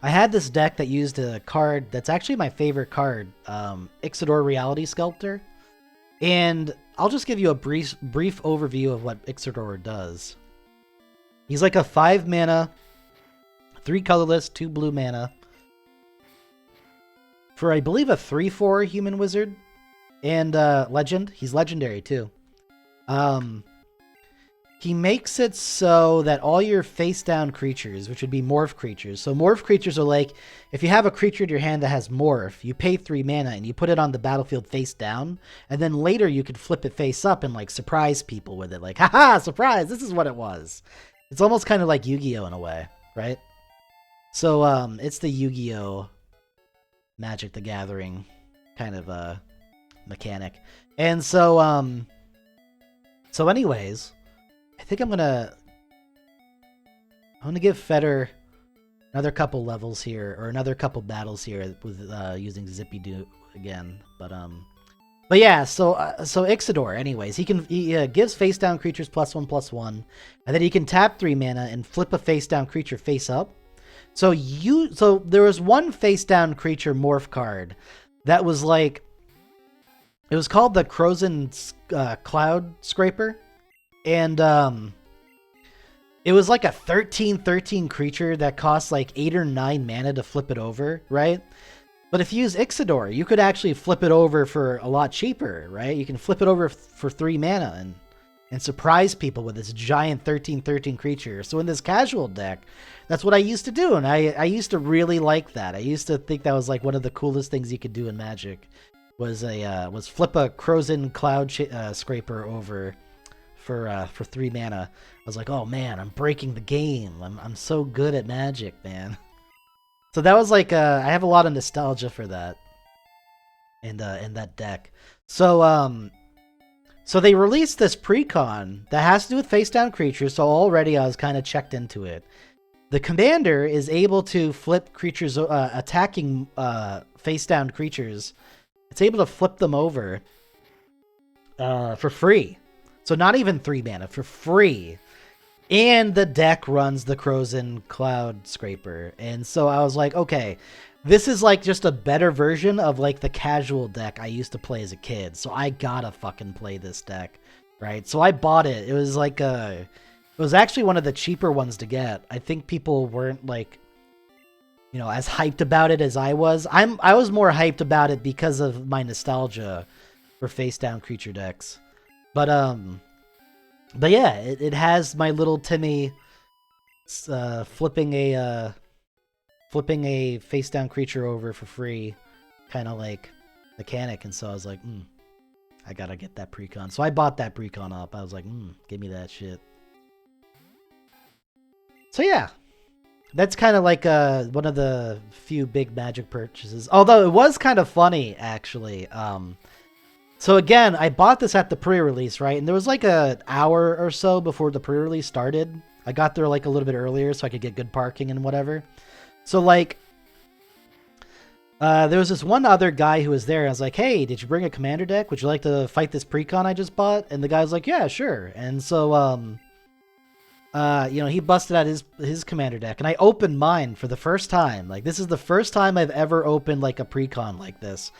I had this deck that used a card that's actually my favorite card, Ixidor Reality Sculptor. And I'll just give you a brief overview of what Ixidor does. He's like a 5 mana, 3 colorless, 2 blue mana, for I believe a 3/4 human wizard, and legend. He's legendary too. He makes it so that all your face-down creatures, which would be morph creatures. So morph creatures are like, if you have a creature in your hand that has morph, you pay 3 mana and you put it on the battlefield face down, and then later you could flip it face up and like surprise people with it. Like, haha, surprise, this is what it was. It's almost kind of like Yu-Gi-Oh! In a way, right? So it's the Yu-Gi-Oh! Magic the Gathering kind of mechanic. And so anyways, I think I'm gonna give Feder another couple levels here, or another couple battles here with using Zippy Doo again. But yeah, so Ixidor, anyways, he gives face down creatures +1/+1, and then he can tap 3 mana and flip a face down creature face up. So there was one face down creature morph card that was like, it was called the Crozen Cloud Scraper. And it was like a 13/13 creature that costs like 8 or 9 mana to flip it over, right? But if you use Ixidor, you could actually flip it over for a lot cheaper, right? You can flip it over for 3 mana and surprise people with this giant 13/13 creature. So in this casual deck, that's what I used to do, and I used to really like that. I used to think that was like one of the coolest things you could do in Magic, was flip a Crozen Cloud Scraper over for 3 mana. I was like, oh man, I'm breaking the game. I'm so good at Magic, man. So that was like I have a lot of nostalgia for that, and that deck. So they released this precon that has to do with face down creatures. So already I was kind of checked into it. The commander is able to flip creatures attacking face down creatures. It's able to flip them over for free. So not even 3 mana, for free. And the deck runs the Crozen Cloud Scraper. And so I was like, okay, this is like just a better version of like the casual deck I used to play as a kid. So I gotta fucking play this deck, right? So I bought it. It was like it was actually one of the cheaper ones to get. I think people weren't like, as hyped about it as I was. I was more hyped about it because of my nostalgia for face down creature decks. But yeah, it has my little Timmy flipping a face down creature over for free kind of like mechanic, and so I was like, I gotta get that precon. So I bought that precon up. I was like, give me that shit. So yeah, that's kind of like one of the few big Magic purchases. Although it was kind of funny actually. So again, I bought this at the pre-release, right? And there was like an hour or so before the pre-release started. I got there like a little bit earlier so I could get good parking and whatever. So like, there was this one other guy who was there. And I was like, hey, did you bring a commander deck? Would you like to fight this precon I just bought? And the guy was like, yeah, sure. And so you know, he busted out his commander deck, and I opened mine for the first time. Like, this is the first time I've ever opened like a precon like this.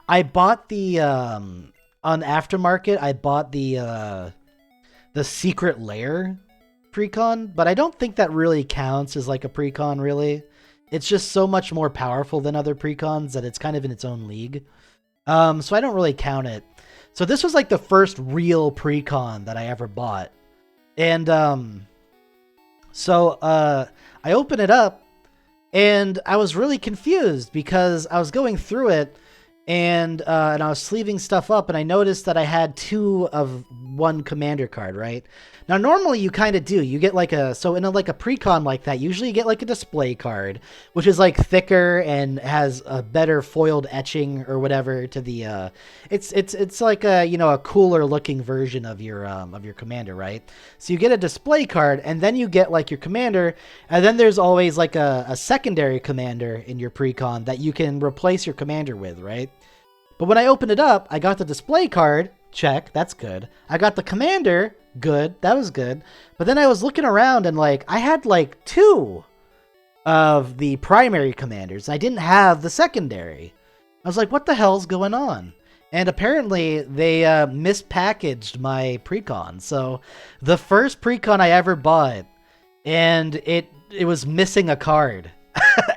I bought the on Aftermarket. I bought the Secret Lair precon, but I don't think that really counts as like a precon. Really, it's just so much more powerful than other precons that it's kind of in its own league. So I don't really count it. So this was like the first real precon that I ever bought, and So I open it up, and I was really confused because I was going through it, and I was sleeving stuff up, and I noticed that I had 2 of 1 commander card, right? Now, normally you kind of do. You get like so in like a precon like that, usually you get like a display card, which is like thicker and has a better foiled etching or whatever to the, it's like a, you know, a cooler looking version of your commander, right? So you get a display card, and then you get like your commander, and then there's always like a secondary commander in your precon that you can replace your commander with, right? But when I opened it up, I got the display card, check, that's good. I got the commander, good, that was good. But then I was looking around, and like I had like 2 of the primary commanders. I didn't have the secondary. I was like, what the hell's going on? And apparently they mispackaged my precon. So the first precon I ever bought, and it was missing a card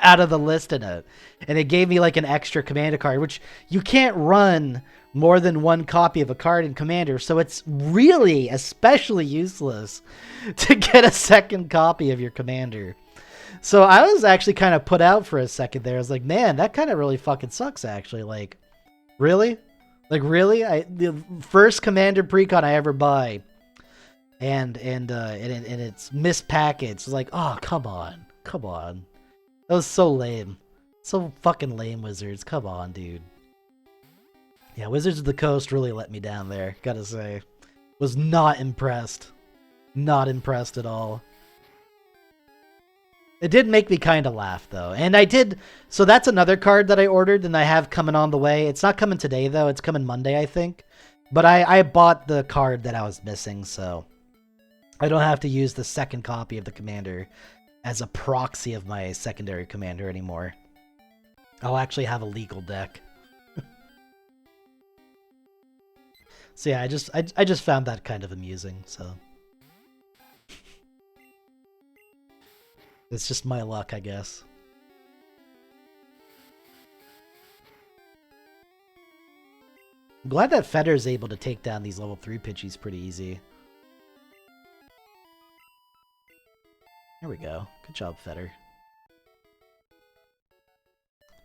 out of the list in it. And it gave me like an extra commander card, which you can't run more than 1 copy of a card in commander. So it's really especially useless to get a second copy of your commander. So I was actually kind of put out for a second there. I was like, man, that kind of really fucking sucks, actually. Like, really? Like, really? The first commander precon I ever buy, and it's mispackaged. It's like, oh, come on. That was so lame. So fucking lame, Wizards. Come on, dude. Yeah, Wizards of the Coast really let me down there, gotta say. Was not impressed. Not impressed at all. It did make me kind of laugh, though. And I did... So that's another card that I ordered and I have coming on the way. It's not coming today, though. It's coming Monday, I think. But I bought the card that I was missing, so... I don't have to use the second copy of the commander as a proxy of my secondary commander anymore. I'll actually have a legal deck. So yeah, I just found that kind of amusing, so... It's just my luck, I guess. I'm glad that Fetter's able to take down these level 3 Pidgeys pretty easy. There we go. Good job, Fetter.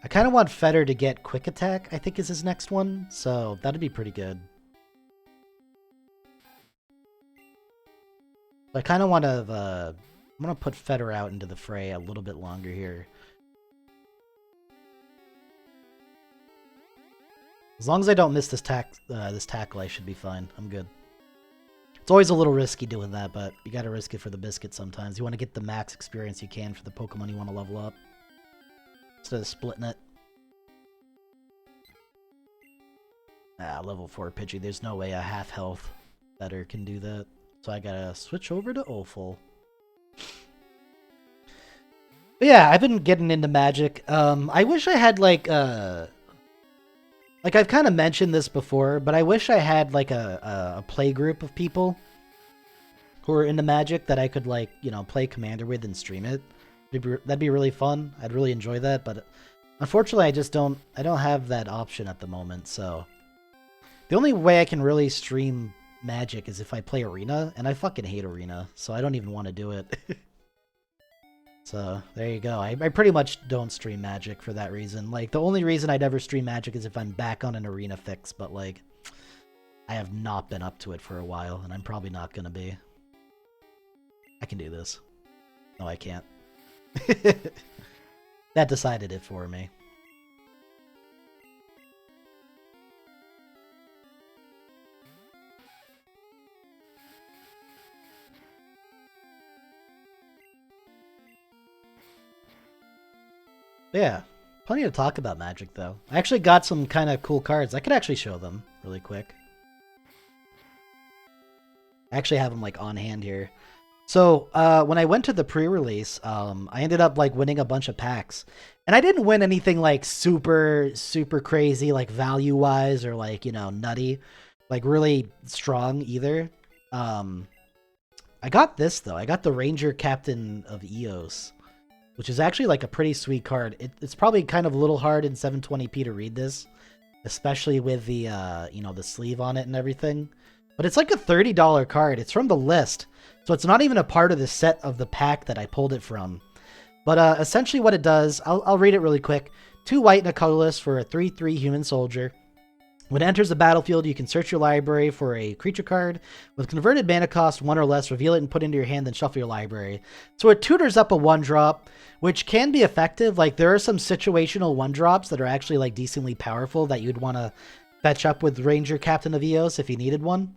I kind of want Fetter to get Quick Attack, I think is his next one, so that'd be pretty good. I kind of want to, I'm going to put Fetter out into the fray a little bit longer here. As long as I don't miss this tackle, I should be fine. I'm good. It's always a little risky doing that, but you gotta risk it for the biscuit sometimes. You want to get the max experience you can for the Pokemon you want to level up, instead of splitting it. Ah, level 4 Pidgey. There's no way a half health Fetter can do that. So I gotta switch over to Opal. But yeah, I've been getting into Magic. I wish I had like I've kind of mentioned this before, but I wish I had like a play group of people who are into Magic that I could like, you know, play Commander with and stream it. That'd be really fun. I'd really enjoy that, but unfortunately I don't have that option at the moment, so the only way I can really stream Magic is if I play Arena, and I fucking hate Arena, so I don't even want to do it. So, there you go. I pretty much don't stream Magic for that reason. Like, the only reason I'd ever stream Magic is if I'm back on an Arena fix, but, like, I have not been up to it for a while, and I'm probably not gonna be. I can do this. No, I can't. That decided it for me. But yeah, plenty to talk about Magic, though. I actually got some kind of cool cards. I could actually show them really quick. I actually have them, like, on hand here. So when I went to the pre-release, I ended up like winning a bunch of packs, and I didn't win anything like super crazy, like value wise or like nutty, like really strong either. Um, I got this though. I got the Ranger Captain of Eos, which is actually like a pretty sweet card. It's probably kind of a little hard in 720p to read this, especially with the the sleeve on it and everything. But it's like a $30 card. It's from the list, so it's not even a part of the set of the pack that I pulled it from. But essentially what it does, I'll read it really quick. 2 white and a colorless for a 3/3 human soldier. When it enters the battlefield, you can search your library for a creature card with converted mana cost 1 or less, reveal it and put it into your hand, then shuffle your library. So it tutors up a 1-drop, which can be effective. Like, there are some situational 1-drops that are actually like decently powerful that you'd want to fetch up with Ranger Captain of Eos if you needed one.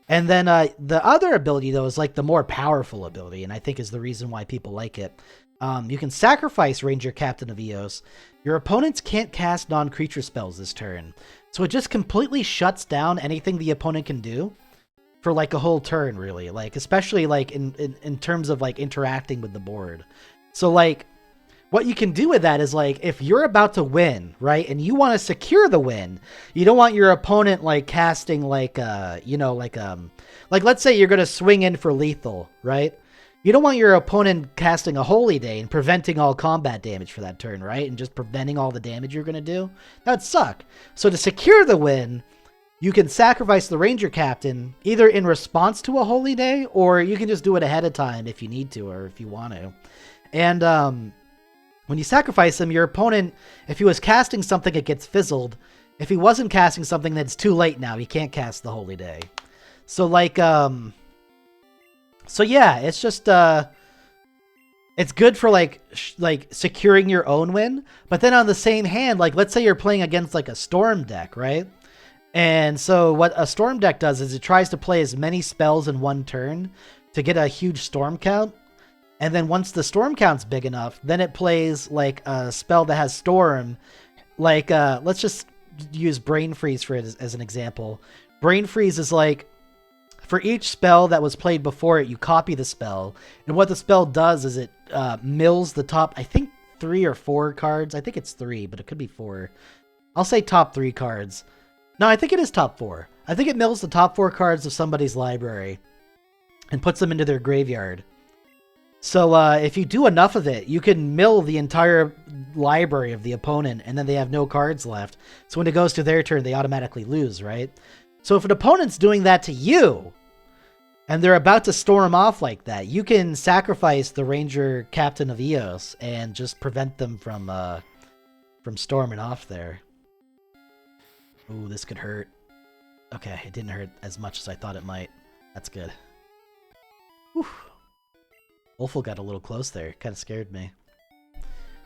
And then the other ability, though, is like the more powerful ability, and I think is the reason why people like it. You can sacrifice Ranger Captain of Eos. Your opponents can't cast non-creature spells this turn. So it just completely shuts down anything the opponent can do for like a whole turn, really. Like, especially like in terms of like interacting with the board. So like what you can do with that is like if you're about to win, right? And you want to secure the win, you don't want your opponent like casting like like let's say you're going to swing in for lethal, right? You don't want your opponent casting a Holy Day and preventing all combat damage for that turn, right? And just preventing all the damage you're going to do. That'd suck. So to secure the win, you can sacrifice the Ranger Captain either in response to a Holy Day, or you can just do it ahead of time if you need to or if you want to. And when you sacrifice him, your opponent, if he was casting something, it gets fizzled. If he wasn't casting something, then it's too late now. He can't cast the Holy Day. So like... So yeah, it's just it's good for like securing your own win. But then on the same hand, like let's say you're playing against like a Storm deck, right? And so what a Storm deck does is it tries to play as many spells in one turn to get a huge Storm count. And then once the Storm count's big enough, then it plays like a spell that has Storm. Like let's just use Brain Freeze for it as an example. Brain Freeze is like, for each spell that was played before it, you copy the spell. And what the spell does is it mills the top, I think 3 or 4 cards. I think it's 3, but it could be 4. I'll say top 3 cards. No, I think it is top 4. I think it mills the top 4 cards of somebody's library and puts them into their graveyard. So if you do enough of it, you can mill the entire library of the opponent, and then they have no cards left. So when it goes to their turn, they automatically lose, right? So if an opponent's doing that to you, and they're about to storm off like that, you can sacrifice the Ranger Captain of Eos and just prevent them from storming off there. Ooh, this could hurt. Okay, it didn't hurt as much as I thought it might. That's good. Whew. Wolfle got a little close there. Kind of scared me.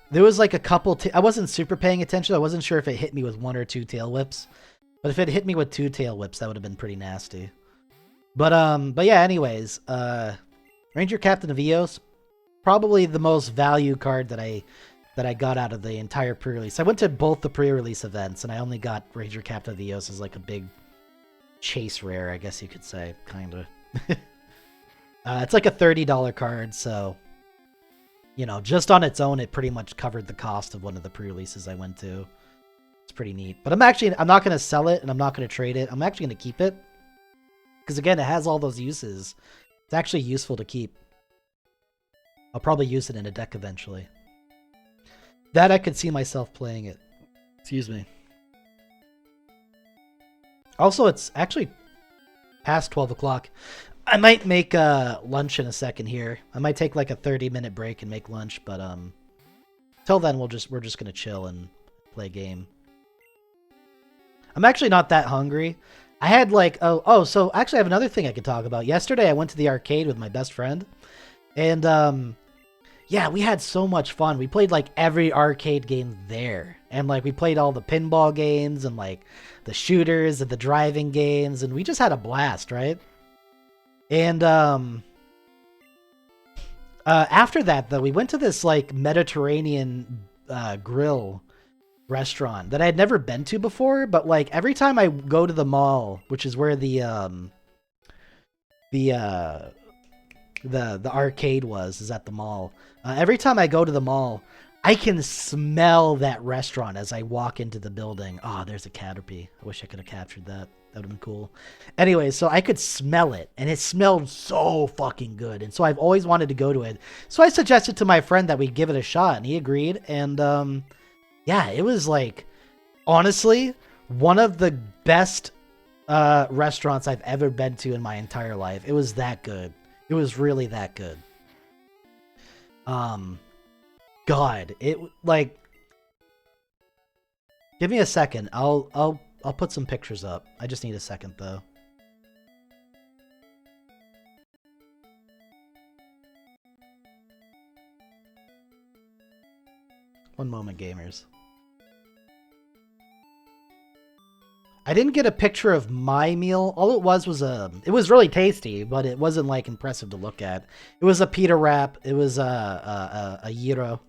There was like a couple... I wasn't super paying attention. I wasn't sure if it hit me with 1 or 2 tail whips. But if it hit me with 2 tail whips, that would have been pretty nasty. But yeah, anyways, Ranger Captain of Eos, probably the most value card that I got out of the entire pre-release. I went to both the pre-release events, and I only got Ranger Captain of Eos as like a big chase rare, I guess you could say, kind of. It's like a $30 card, so just on its own, it pretty much covered the cost of one of the pre-releases I went to. It's pretty neat. But I'm not going to sell it, and I'm not going to trade it. I'm actually going to keep it. Because again, it has all those uses. It's actually useful to keep. I'll probably use it in a deck eventually. That I could see myself playing it. Excuse me. Also, it's actually past 12 o'clock. I might make lunch in a second here. I might take like a 30-minute break and make lunch, but till then we're just going to chill and play a game. I'm actually not that hungry. I had like, so actually I have another thing I could talk about. Yesterday I went to the arcade with my best friend, and yeah, we had so much fun. We played like every arcade game there, and like we played all the pinball games and like the shooters and the driving games, and we just had a blast, right? And after that though, we went to this like Mediterranean grill restaurant that I had never been to before, but like every time I go to the mall, which is where the the arcade is at the mall. Every time I go to the mall, I can smell that restaurant as I walk into the building. Oh, there's a Caterpie. I wish I could have captured that. That would have been cool. Anyway, so I could smell it, and it smelled so fucking good. And so I've always wanted to go to it. So I suggested to my friend that we give it a shot, and he agreed. And yeah, it was like, honestly, one of the best restaurants I've ever been to in my entire life. It was that good. It was really that good. God, it like. Give me a second. I'll put some pictures up. I just need a second though. One moment, gamers. I didn't get a picture of my meal. All it was it was really tasty, but it wasn't like impressive to look at. It was a pita wrap. It was a gyro.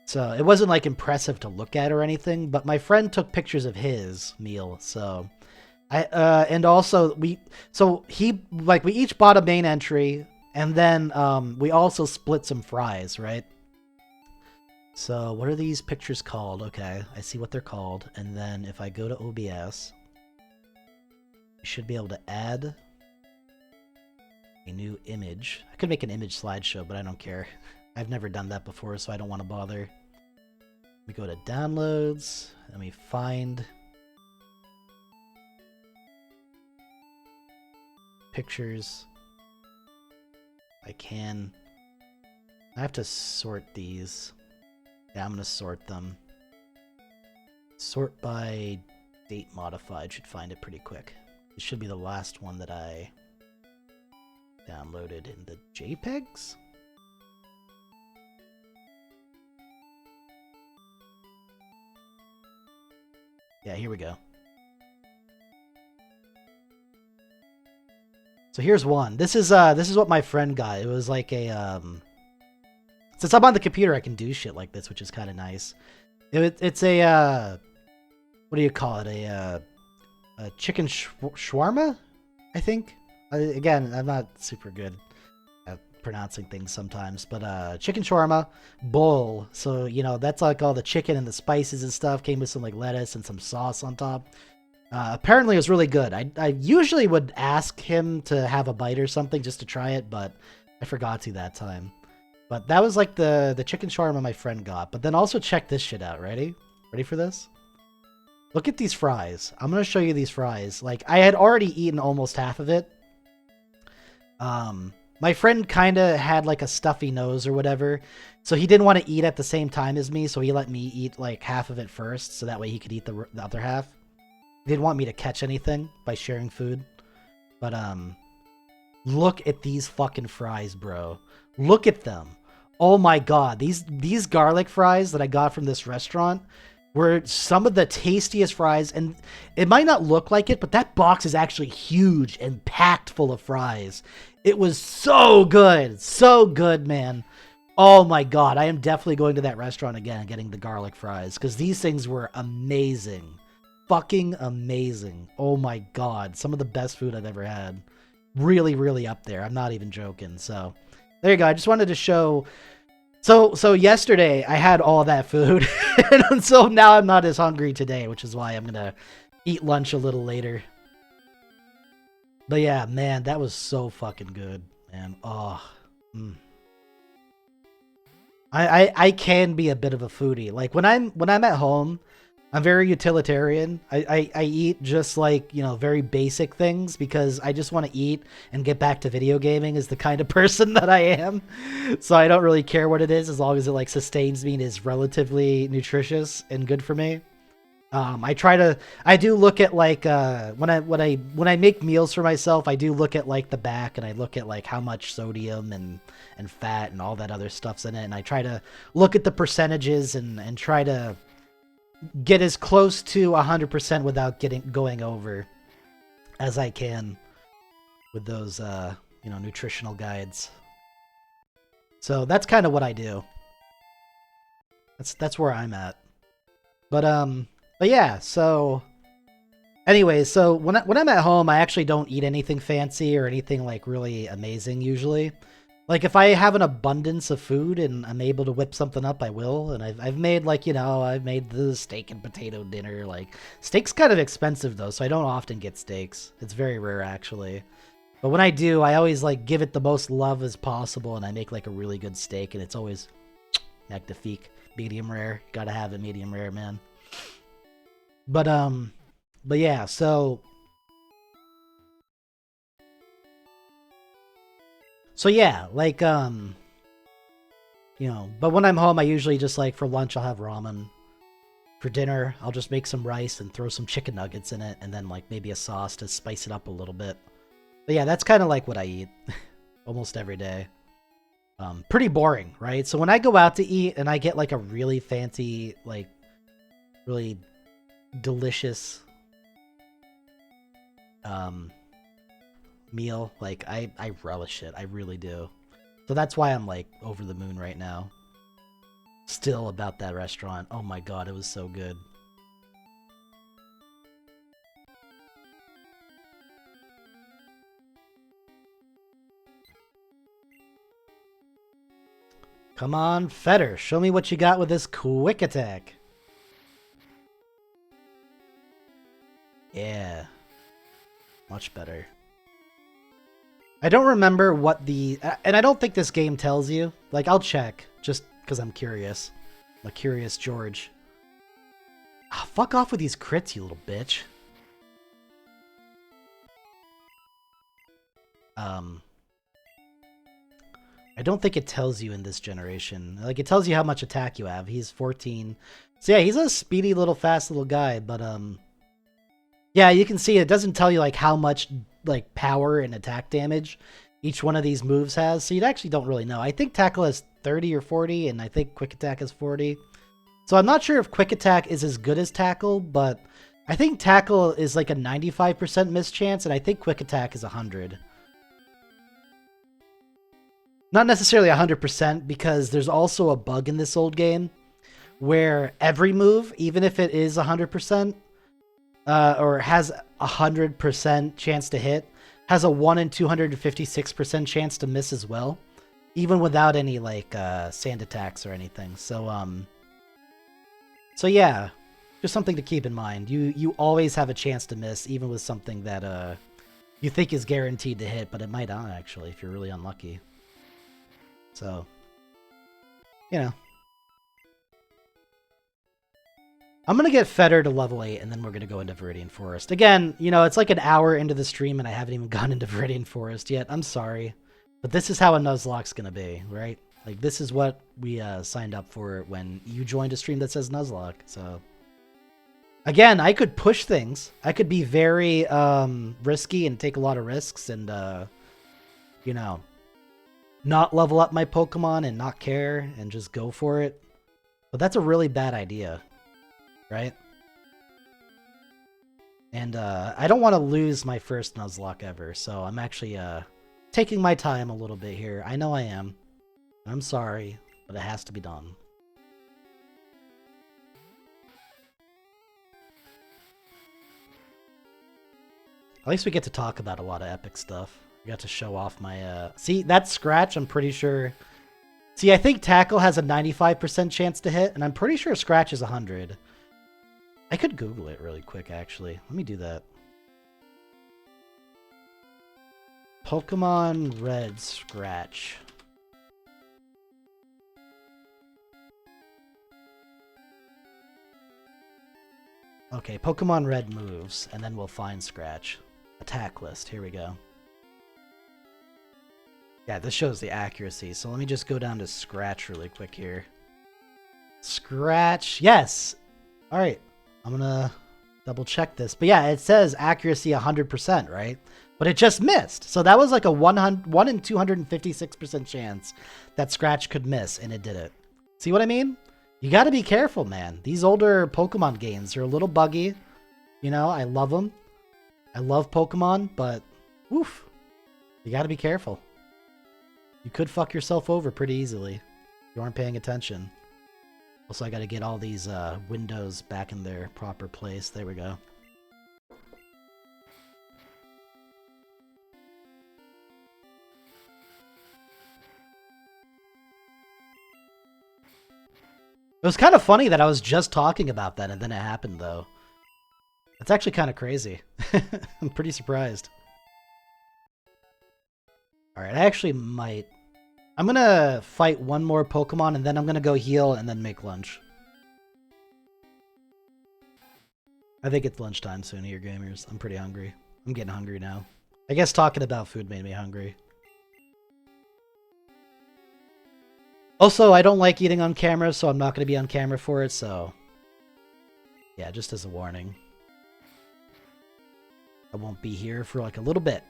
So it wasn't like impressive to look at or anything, but my friend took pictures of his meal. So and also we each bought a main entry, and then we also split some fries, right? So what are these pictures called? Okay, I see what they're called. And then if I go to OBS, I should be able to add a new image. I could make an image slideshow, but I don't care. I've never done that before, so I don't want to bother. We go to downloads, and we find pictures. I have to sort these. Yeah, I'm going to sort them. Sort by date modified. Should find it pretty quick. It should be the last one that I downloaded in the JPEGs. Yeah, here we go. So here's one. This is what my friend got. It was like a since I'm on the computer, I can do shit like this, which is kind of nice. It's a what do you call it? A chicken shawarma, I think. Again, I'm not super good at pronouncing things sometimes, but chicken shawarma bowl. So you know that's like all the chicken and the spices and stuff. Came with some like lettuce and some sauce on top. Apparently, it was really good. I usually would ask him to have a bite or something just to try it, but I forgot to that time. But that was like the chicken shawarma my friend got. But then also check this shit out. Ready? Ready for this? Look at these fries. I'm going to show you these fries. Like, I had already eaten almost half of it. My friend kind of had like a stuffy nose or whatever. So he didn't want to eat at the same time as me. So he let me eat like half of it first. So that way he could eat the other half. He didn't want me to catch anything by sharing food. But, look at these fucking fries, bro. Look at them. Oh my god, these garlic fries that I got from this restaurant were some of the tastiest fries, and it might not look like it, but that box is actually huge and packed full of fries. It was so good, man. Oh my god, I am definitely going to that restaurant again and getting the garlic fries, because these things were amazing. Fucking amazing. Oh my god, some of the best food I've ever had. Really, really up there. I'm not even joking, so... There you go. I just wanted to show. So yesterday I had all that food, and so now I'm not as hungry today, which is why I'm gonna eat lunch a little later. But yeah, man, that was so fucking good, man. Oh, I can be a bit of a foodie. Like when I'm at home, I'm very utilitarian. I eat just like, you know, very basic things because I just want to eat and get back to video gaming is the kind of person that I am. So I don't really care what it is as long as it like sustains me and is relatively nutritious and good for me. I do look at like, when I make meals for myself, I do look at like the back and I look at like how much sodium and fat and all that other stuff's in it. And I try to look at the percentages and try to get as close to 100% without going over as I can with those, you know, nutritional guides. So that's kind of what I do. That's where I'm at. But yeah, so Anyway, so when I'm at home, I actually don't eat anything fancy or anything like really amazing usually. Like if I have an abundance of food and I'm able to whip something up, I will. And I've made like, you know, I've made the steak and potato dinner. Like steak's kind of expensive though, so I don't often get steaks. It's very rare actually. But when I do, I always like give it the most love as possible, and I make like a really good steak, and it's always magnifique, medium rare. Gotta have it medium rare, man. But yeah, so yeah, like you know, but when I'm home, I usually just like for lunch I'll have ramen. For dinner, I'll just make some rice and throw some chicken nuggets in it, and then like maybe a sauce to spice it up a little bit. But yeah, that's kind of like what I eat almost every day. Pretty boring, right? So when I go out to eat and I get like a really fancy, like really delicious meal, like I relish it. I really do. So that's why I'm like over the moon right now. Still about that restaurant. Oh my god, it was so good. Come on, Feder, show me what you got with this quick attack. Yeah. Much better. I don't remember what the... And I don't think this game tells you. Like, I'll check, just because I'm curious. I'm a curious George. Oh, fuck off with these crits, you little bitch. I don't think it tells you in this generation. Like, it tells you how much attack you have. He's 14. So yeah, he's a speedy little fast little guy, but yeah, you can see it doesn't tell you like how much like power and attack damage each one of these moves has. So you actually don't really know. I think tackle has 30 or 40, and I think quick attack has 40. So I'm not sure if quick attack is as good as tackle, but I think tackle is like a 95% miss chance, and I think quick attack is 100. Not necessarily 100%, because there's also a bug in this old game where every move, even if it is 100%, or has 100% chance to hit, has a 1 in 256% chance to miss as well, even without any like sand attacks or anything. So yeah, just something to keep in mind. You always have a chance to miss, even with something that you think is guaranteed to hit, but it might not actually if you're really unlucky. So, you know. I'm going to get Feder to level 8, and then we're going to go into Viridian Forest. Again, you know, it's like an hour into the stream, and I haven't even gone into Viridian Forest yet. I'm sorry. But this is how a Nuzlocke's going to be, right? Like, this is what we signed up for when you joined a stream that says Nuzlocke. So, again, I could push things. I could be very risky and take a lot of risks and, you know, not level up my Pokemon and not care and just go for it. But that's a really bad idea. Right? And I don't want to lose my first Nuzlocke ever, so I'm actually taking my time a little bit here. I know I am. I'm sorry, but it has to be done. At least we get to talk about a lot of epic stuff. We got to show off my... See, that Scratch, I'm pretty sure... See, I think Tackle has a 95% chance to hit, and I'm pretty sure Scratch is 100. I could Google it really quick, actually. Let me do that. Pokemon Red Scratch. Okay, Pokemon Red moves, and then we'll find Scratch. Attack list, here we go. Yeah, this shows the accuracy, so let me just go down to Scratch really quick here. Scratch, yes! Alright. I'm gonna double check this. But yeah, it says accuracy 100%, right? But it just missed. So that was like a 1 in 256% chance that Scratch could miss, and it did it. See what I mean? You gotta be careful, man. These older Pokemon games are a little buggy. You know, I love them. I love Pokemon, but woof. You gotta be careful. You could fuck yourself over pretty easily if you aren't paying attention. Also, I gotta get all these windows back in their proper place. There we go. was kind of funny that I was just talking about that and then it happened, though. That's actually kind of crazy. I'm pretty surprised. Alright, I actually might... I'm gonna fight one more Pokemon and then I'm gonna go heal and then make lunch. I think it's lunchtime soon here, gamers. I'm pretty hungry. I'm getting hungry now. I guess talking about food made me hungry. Also, I don't like eating on camera, so I'm not going to be on camera for it, so... Yeah, just as a warning. I won't be here for like a little bit.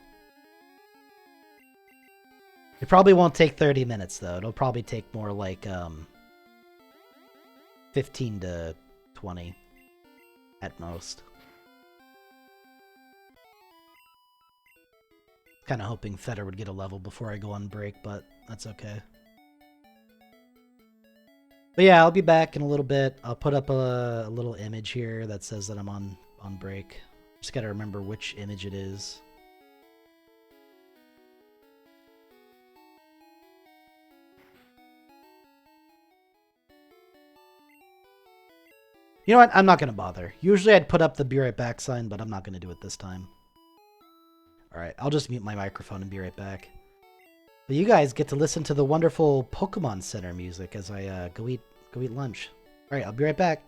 It probably won't take 30 minutes, though. It'll probably take more like 15 to 20 at most. Kind of hoping Feder would get a level before I go on break, but that's okay. But yeah, I'll be back in a little bit. I'll put up a little image here that says that I'm on break. Just gotta remember which image it is. You know what? I'm not gonna bother. Usually I'd put up the be right back sign, but I'm not gonna do it this time. Alright, I'll just mute my microphone and be right back. But you guys get to listen to the wonderful Pokemon Center music as I go eat lunch. Alright, I'll be right back.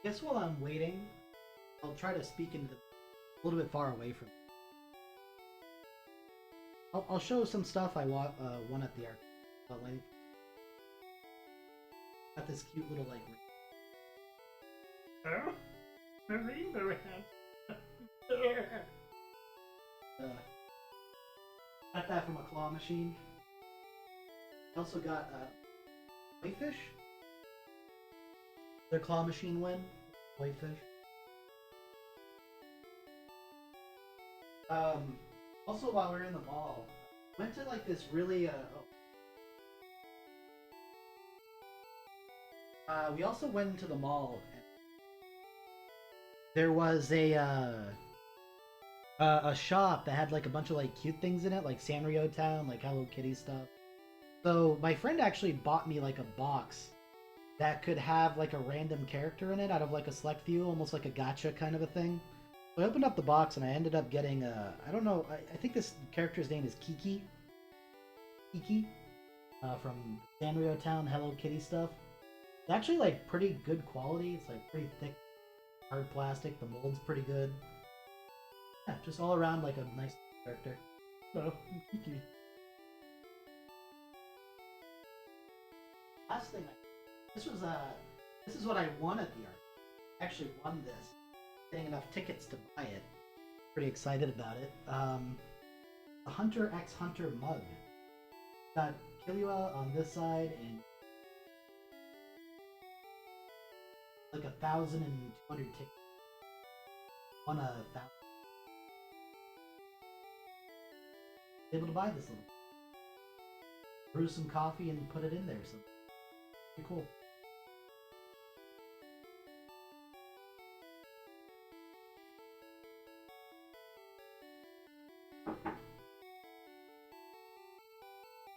guess while I'm waiting, I'll try to speak into a little bit far away from. I'll show some stuff I won at the art. Like, got this cute little like. Oh, the rainbow hat. Got that from a claw machine. Also got whitefish. Their claw machine win. Whitefish. Also, while we were in the mall, went to like this really we also went into the mall. And there was a shop that had like a bunch of like cute things in it, like Sanrio Town, like Hello Kitty stuff. So my friend actually bought me like a box that could have like a random character in it out of like a select few, almost like a gacha kind of a thing. So I opened up the box and I ended up getting I don't know, I think this character's name is Kiki. Kiki from Sanrio Town Hello Kitty stuff. It's actually like pretty good quality. It's like pretty thick, hard plastic. The mold's pretty good. Yeah, just all around like a nice character. So, Kiki. Last thing, this is what I won at the art. I actually won this. Getting enough tickets to buy it. Pretty excited about it. A Hunter x Hunter mug. Got Killua on this side and like 1,200 tickets. Won 1,000. Able to buy this little. Brew some coffee and put it in there. So pretty cool.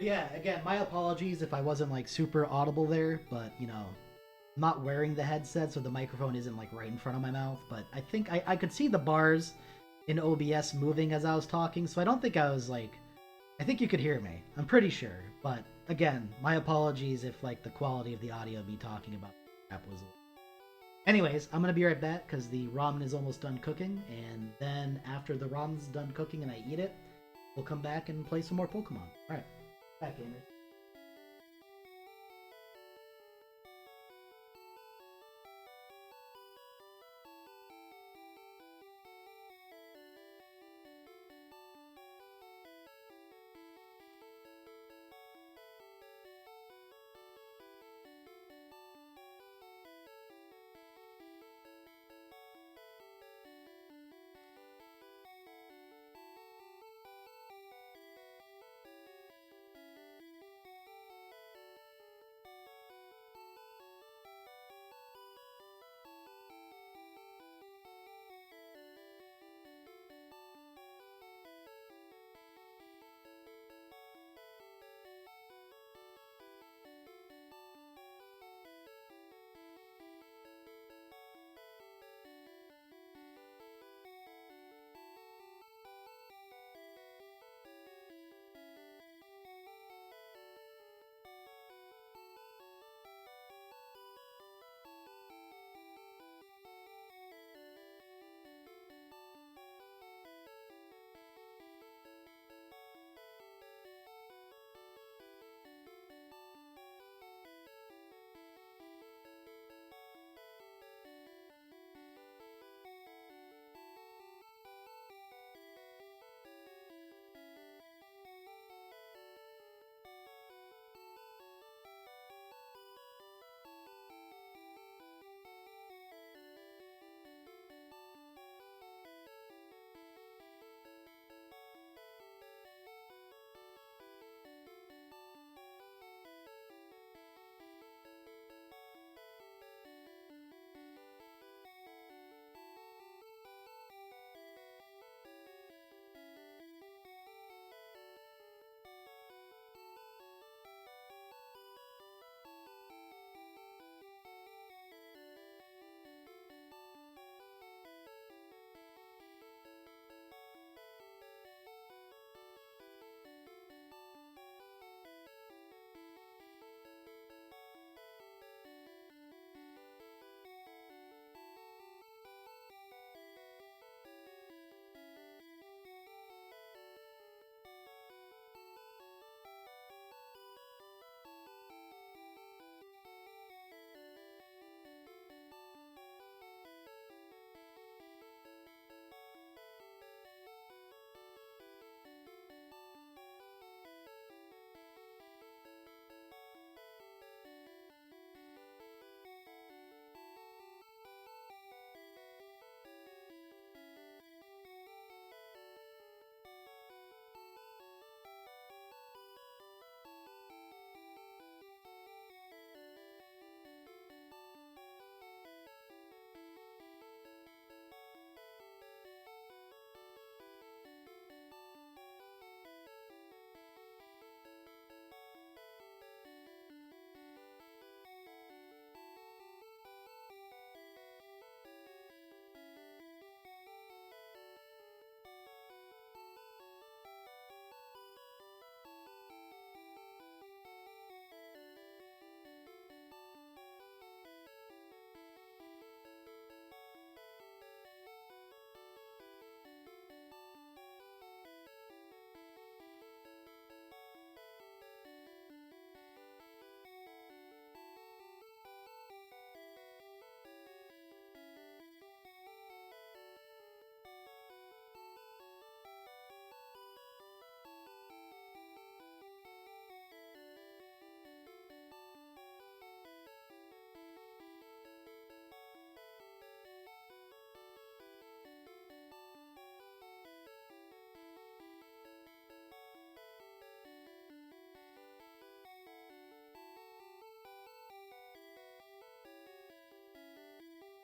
Yeah, again, my apologies if I wasn't like super audible there, but you know, I'm not wearing the headset, so the microphone isn't like right in front of my mouth. But I think I could see the bars in OBS moving as I was talking, so I don't think I was like. I think you could hear me. I'm pretty sure. But again, my apologies if like the quality of the audio of me talking about crap was. Anyways, I'm gonna be right back because the ramen is almost done cooking, and then after the ramen's done cooking and I eat it, we'll come back and play some more Pokemon. All right. Back, gamers.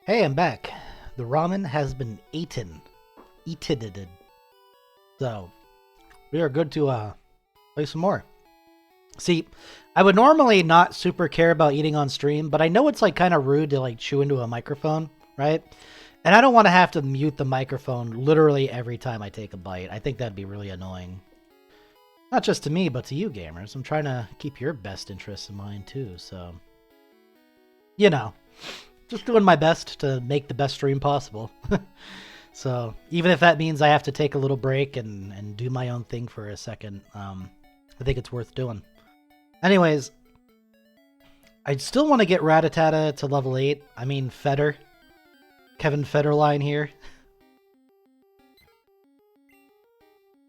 Hey, I'm back. The ramen has been eaten. Eaten. So, we are good to play some more. See, I would normally not super care about eating on stream, but I know it's like kind of rude to like chew into a microphone, right? And I don't want to have to mute the microphone literally every time I take a bite. I think that'd be really annoying. Not just to me, but to you gamers. I'm trying to keep your best interests in mind too, so... You know, just doing my best to make the best stream possible. So, even if that means I have to take a little break and do my own thing for a second, I think it's worth doing. Anyways, I still want to get Rattata to level 8. I mean, Feder. Kevin Federline here.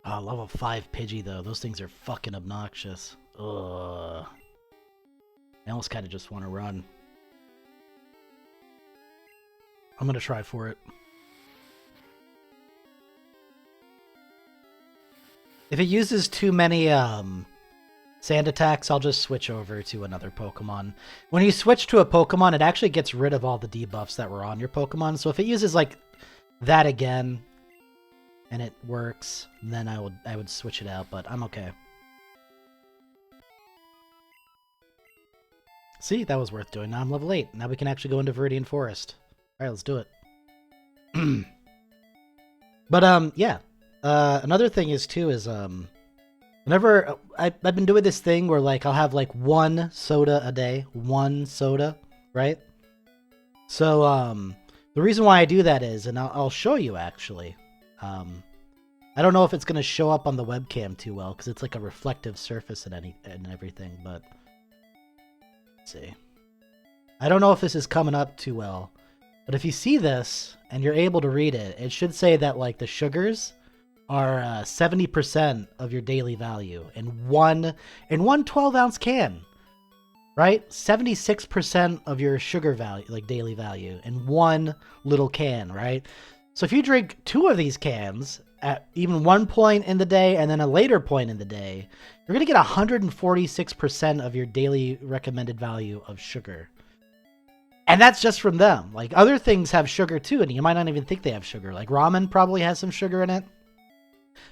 Oh, level 5 Pidgey, though. Those things are fucking obnoxious. Ugh. I almost kind of just want to run. I'm going to try for it. If it uses too many sand attacks, I'll just switch over to another Pokemon. When you switch to a Pokemon, it actually gets rid of all the debuffs that were on your Pokemon. So if it uses like that again and it works, then I would switch it out, but I'm okay. See, that was worth doing. Now I'm level 8. Now we can actually go into Viridian Forest. Alright, let's do it. But, yeah. Another thing is, too, is, whenever... I've been doing this thing where, like, I'll have, like, 1 soda a day. 1 soda, right? So, the reason why I do that is, and I'll show you, actually. I don't know if it's going to show up on the webcam too well, because it's, like, a reflective surface and everything, but... Let's see. I don't know if this is coming up too well. But if you see this, and you're able to read it, it should say that, like, the sugars are 70% of your daily value in one 12-ounce can, right? 76% of your sugar value, like, daily value in one little can, right? So if you drink 2 of these cans at even one point in the day and then a later point in the day, you're going to get 146% of your daily recommended value of sugar. And that's just from them. Like, other things have sugar too, and you might not even think they have sugar. Like, ramen probably has some sugar in it.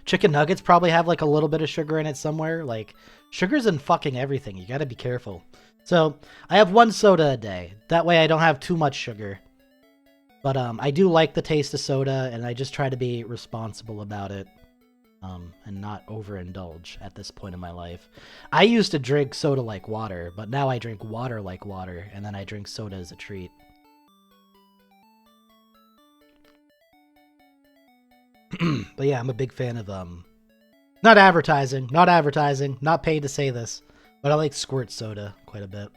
Chicken nuggets probably have, like, a little bit of sugar in it somewhere. Like, sugar's in fucking everything. You gotta be careful. So, I have 1 soda a day. That way I don't have too much sugar. But, I do like the taste of soda, and I just try to be responsible about it. And not overindulge at this point in my life. I used to drink soda like water, but now I drink water like water, and then I drink soda as a treat. But yeah, I'm a big fan of, not advertising, not paid to say this, but I like Squirt soda quite a bit.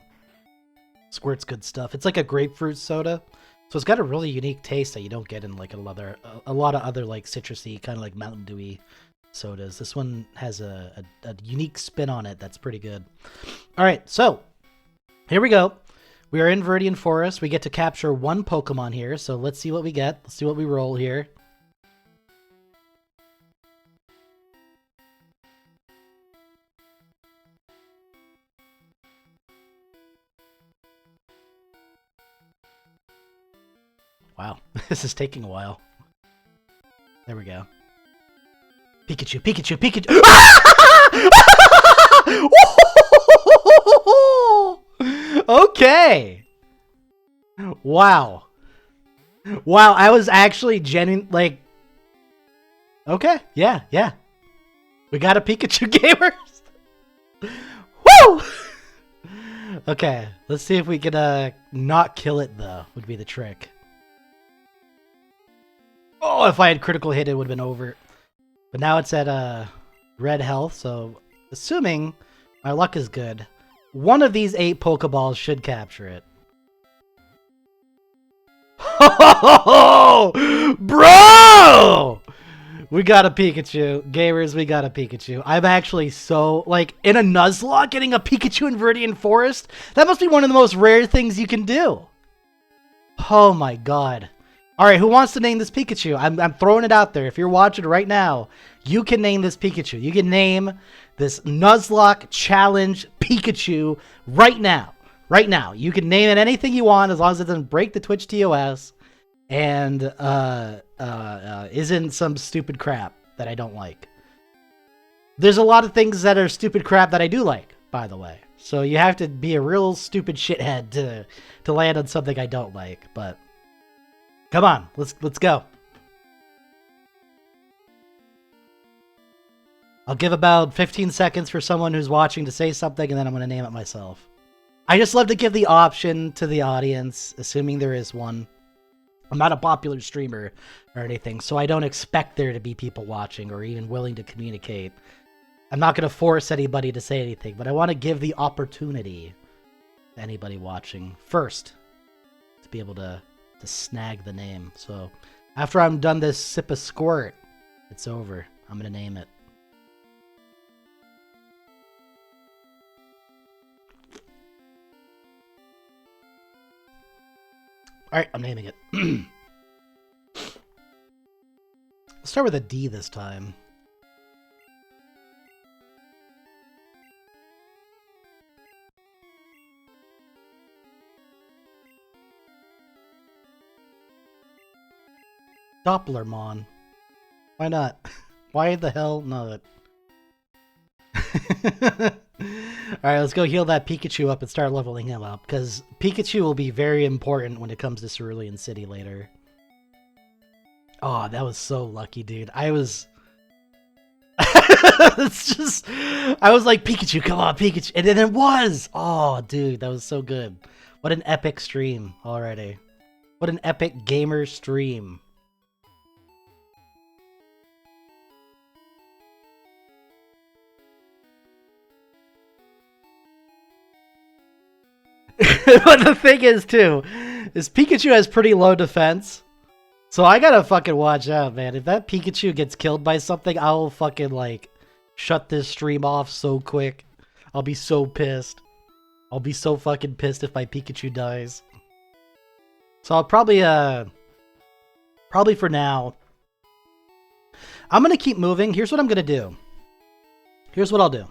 Squirt's good stuff. It's like a grapefruit soda, so it's got a really unique taste that you don't get in like a lot of other like citrusy, kind of like Mountain Dewy sodas. This one has a unique spin on it that's pretty good. Alright, so here we go. We are in Viridian Forest. We get to capture 1 Pokemon here, so let's see what we get. Let's see what we roll here. Wow, this is taking a while. There we go. Pikachu, Pikachu, Pikachu! Okay! Wow. Wow, I was actually genuine, like... Okay, yeah. We got a Pikachu gamers! Woo! Okay, let's see if we can, not kill it, though, would be the trick. Oh, if I had critical hit, it would have been over. But now it's at red health, so assuming my luck is good, 1 of these 8 Pokeballs should capture it. Oh, bro! We got a Pikachu. Gamers, we got a Pikachu. I'm actually so, like, in a Nuzlocke, getting a Pikachu in Viridian Forest? That must be one of the most rare things you can do. Oh my god. Alright, who wants to name this Pikachu? I'm throwing it out there. If you're watching right now, you can name this Pikachu. You can name this Nuzlocke Challenge Pikachu right now. Right now. You can name it anything you want as long as it doesn't break the Twitch TOS. and isn't some stupid crap that I don't like. There's a lot of things that are stupid crap that I do like, by the way. So you have to be a real stupid shithead to land on something I don't like. But come on, let's go. I'll give about 15 seconds for someone who's watching to say something, and then I'm going to name it myself. I just love to give the option to the audience, assuming there is one. I'm not a popular streamer or anything, so I don't expect there to be people watching or even willing to communicate. I'm not going to force anybody to say anything, but I want to give the opportunity to anybody watching first to be able to snag the name. So after I'm done this sip of squirt, it's over. I'm going to name it. Alright, I'm naming it. Let's start with a D this time. Dopplermon. Why not? Why the hell not? Alright, let's go heal that Pikachu up and start leveling him up, because Pikachu will be very important when it comes to Cerulean City later. Oh, that was so lucky, dude. I was... It's just... I was like, Pikachu, come on, Pikachu. And then it was! Oh, dude, that was so good. What an epic stream already. What an epic gamer stream. But the thing is, too, is Pikachu has pretty low defense. So I gotta fucking watch out, man. If that Pikachu gets killed by something, I'll fucking, like, shut this stream off so quick. I'll be so pissed. I'll be so fucking pissed if my Pikachu dies. So I'll probably for now, I'm gonna keep moving. Here's what I'm gonna do. Here's what I'll do.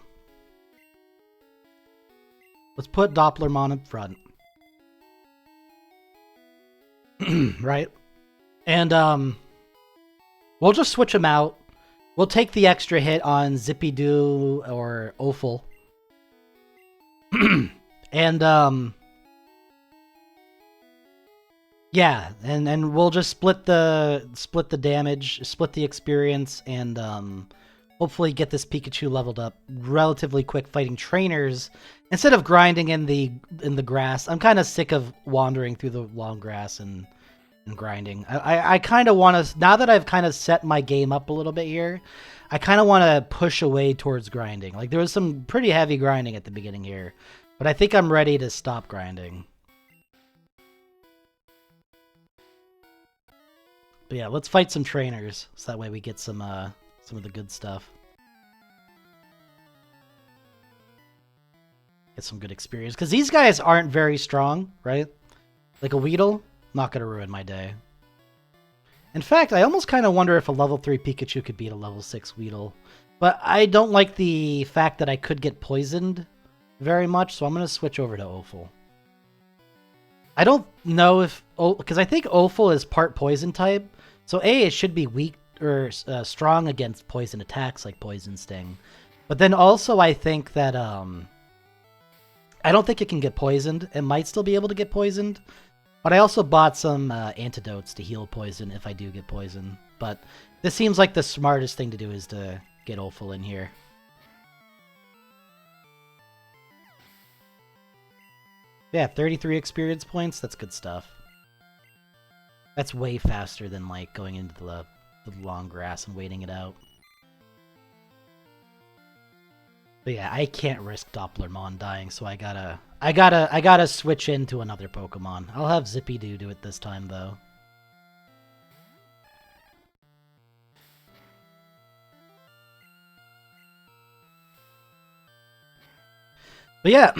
Let's put Dopplermon up front. Right? And, we'll just switch them out. We'll take the extra hit on Zippy-Doo or Opal. And, yeah, and we'll just split the damage, split the experience, and, hopefully get this Pikachu leveled up relatively quick fighting trainers instead of grinding in the grass. I'm kind of sick of wandering through the long grass and grinding. I kind of want to, now that I've kind of set my game up a little bit here, I kind of want to push away towards grinding. Like, there was some pretty heavy grinding at the beginning here, but I think I'm ready to stop grinding. But yeah, let's fight some trainers, so that way we get some of the good stuff. Get some good experience. Because these guys aren't very strong, right? Like a Weedle, not going to ruin my day. In fact, I almost kind of wonder if a level 3 Pikachu could beat a level 6 Weedle. But I don't like the fact that I could get poisoned very much, so I'm going to switch over to Opal. I don't know if... because I think Opal is part poison type. So A, it should be weak or strong against poison attacks like Poison Sting. But then also I think that... I don't think it can get poisoned. It might still be able to get poisoned. But I also bought some antidotes to heal poison if I do get poisoned. But this seems like the smartest thing to do is to get Opal in here. Yeah, 33 experience points. That's good stuff. That's way faster than like going into the long grass and waiting it out. But yeah, I can't risk Dopplermon dying, so I gotta switch into another Pokemon. I'll have Zippy-Doo do it this time, though. But yeah,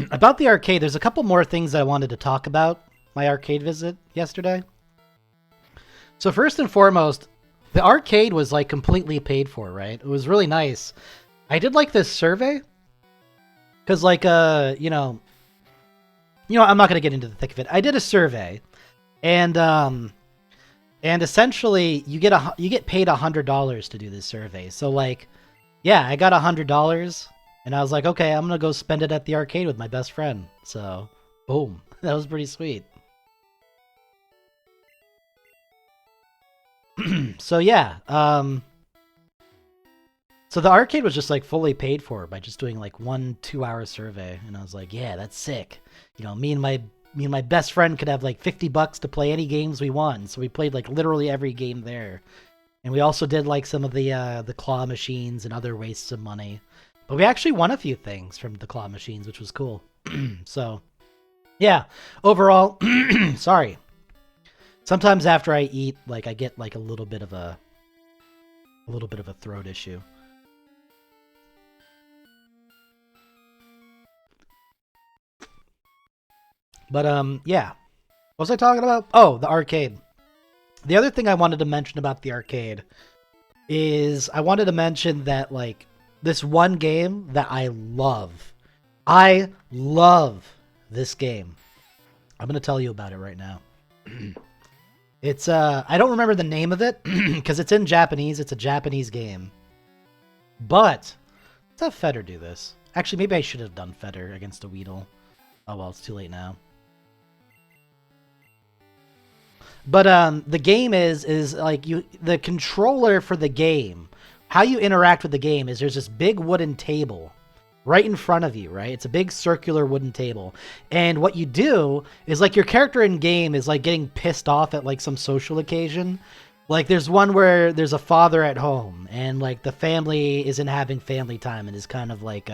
about the arcade, there's a couple more things I wanted to talk about my arcade visit yesterday. So first and foremost, the arcade was like completely paid for, right? It was really nice. I did like this survey, because like, you know, I'm not going to get into the thick of it. I did a survey, and And essentially, you get paid $100 to do this survey. So like, yeah, I got $100, and I was like, okay, I'm gonna go spend it at the arcade with my best friend. So, boom, that was pretty sweet. So yeah, so the arcade was just like fully paid for by just doing like 1-2 hour survey, and I was like, yeah, that's sick. You know, me and my best friend could have like $50 to play any games we want. So we played like literally every game there, and we also did like some of the claw machines and other wastes of money. But we actually won a few things from the claw machines, which was cool. So yeah, overall, sorry. Sometimes after I eat, like I get like a little bit of a throat issue. But yeah. What was I talking about? Oh, the arcade. The other thing I wanted to mention about the arcade is I wanted to mention that like this one game that I love. I love this game. I'm going to tell you about it right now. It's I don't remember the name of it because it's in Japanese. It's a Japanese game. But let's have Feder do this. Actually, maybe I should have done Feder against a Weedle. Oh well, it's too late now. But the game is like the controller for the game. How you interact with the game is there's this big wooden table right in front of you, right? It's a big circular wooden table. And what you do is like your character in game is like getting pissed off at like some social occasion. Like there's one where there's a father at home and like the family isn't having family time and is kind of like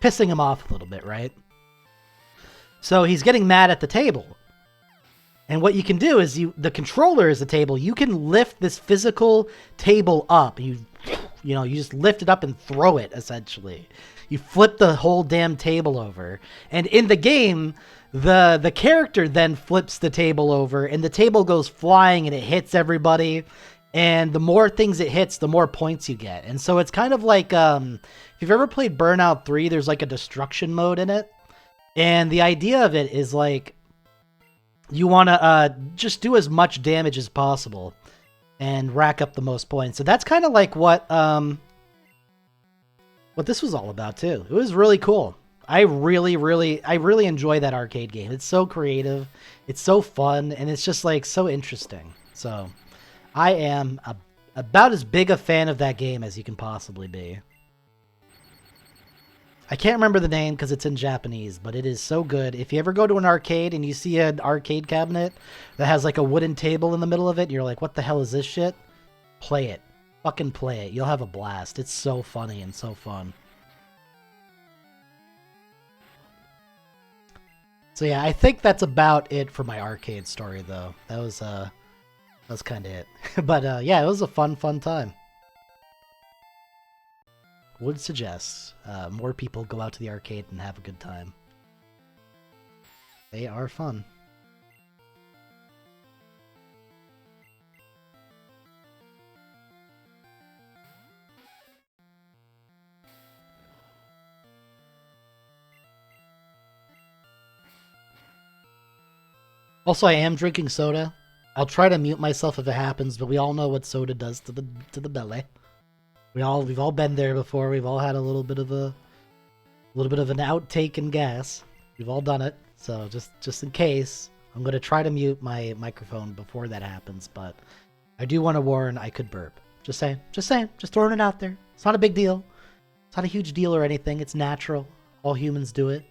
pissing him off a little bit, right? So he's getting mad at the table. And what you can do is the controller is the table. You can lift this physical table up. You just lift it up and throw it, essentially. You flip the whole damn table over. And in the game, the character then flips the table over, and the table goes flying, and it hits everybody. And the more things it hits, the more points you get. And so it's kind of like, if you've ever played Burnout 3, there's like a destruction mode in it. And the idea of it is like, you want to just do as much damage as possible and rack up the most points. So that's kind of like what this was all about too. It was really cool. I really enjoy that arcade game. It's so creative, it's so fun, and it's just like so interesting. So I am about as big a fan of that game as you can possibly be. I can't remember the name because it's in Japanese, but it is so good. If you ever go to an arcade and you see an arcade cabinet that has like a wooden table in the middle of it, and you're like, what the hell is this shit? Play it. Fucking play it. You'll have a blast. It's so funny and so fun. So yeah, I think that's about it for my arcade story though. That was kind of it. But yeah, it was a fun time. Would suggest more people go out to the arcade and have a good time. They are fun. Also, I am drinking soda. I'll try to mute myself if it happens, but we all know what soda does to the belly. We've all been there before. We've all had a little bit of an outtake in gas. We've all done it. So just in case, I'm gonna try to mute my microphone before that happens. But I do want to warn, I could burp. Just saying. Just throwing it out there. It's not a big deal. It's not a huge deal or anything. It's natural. All humans do it.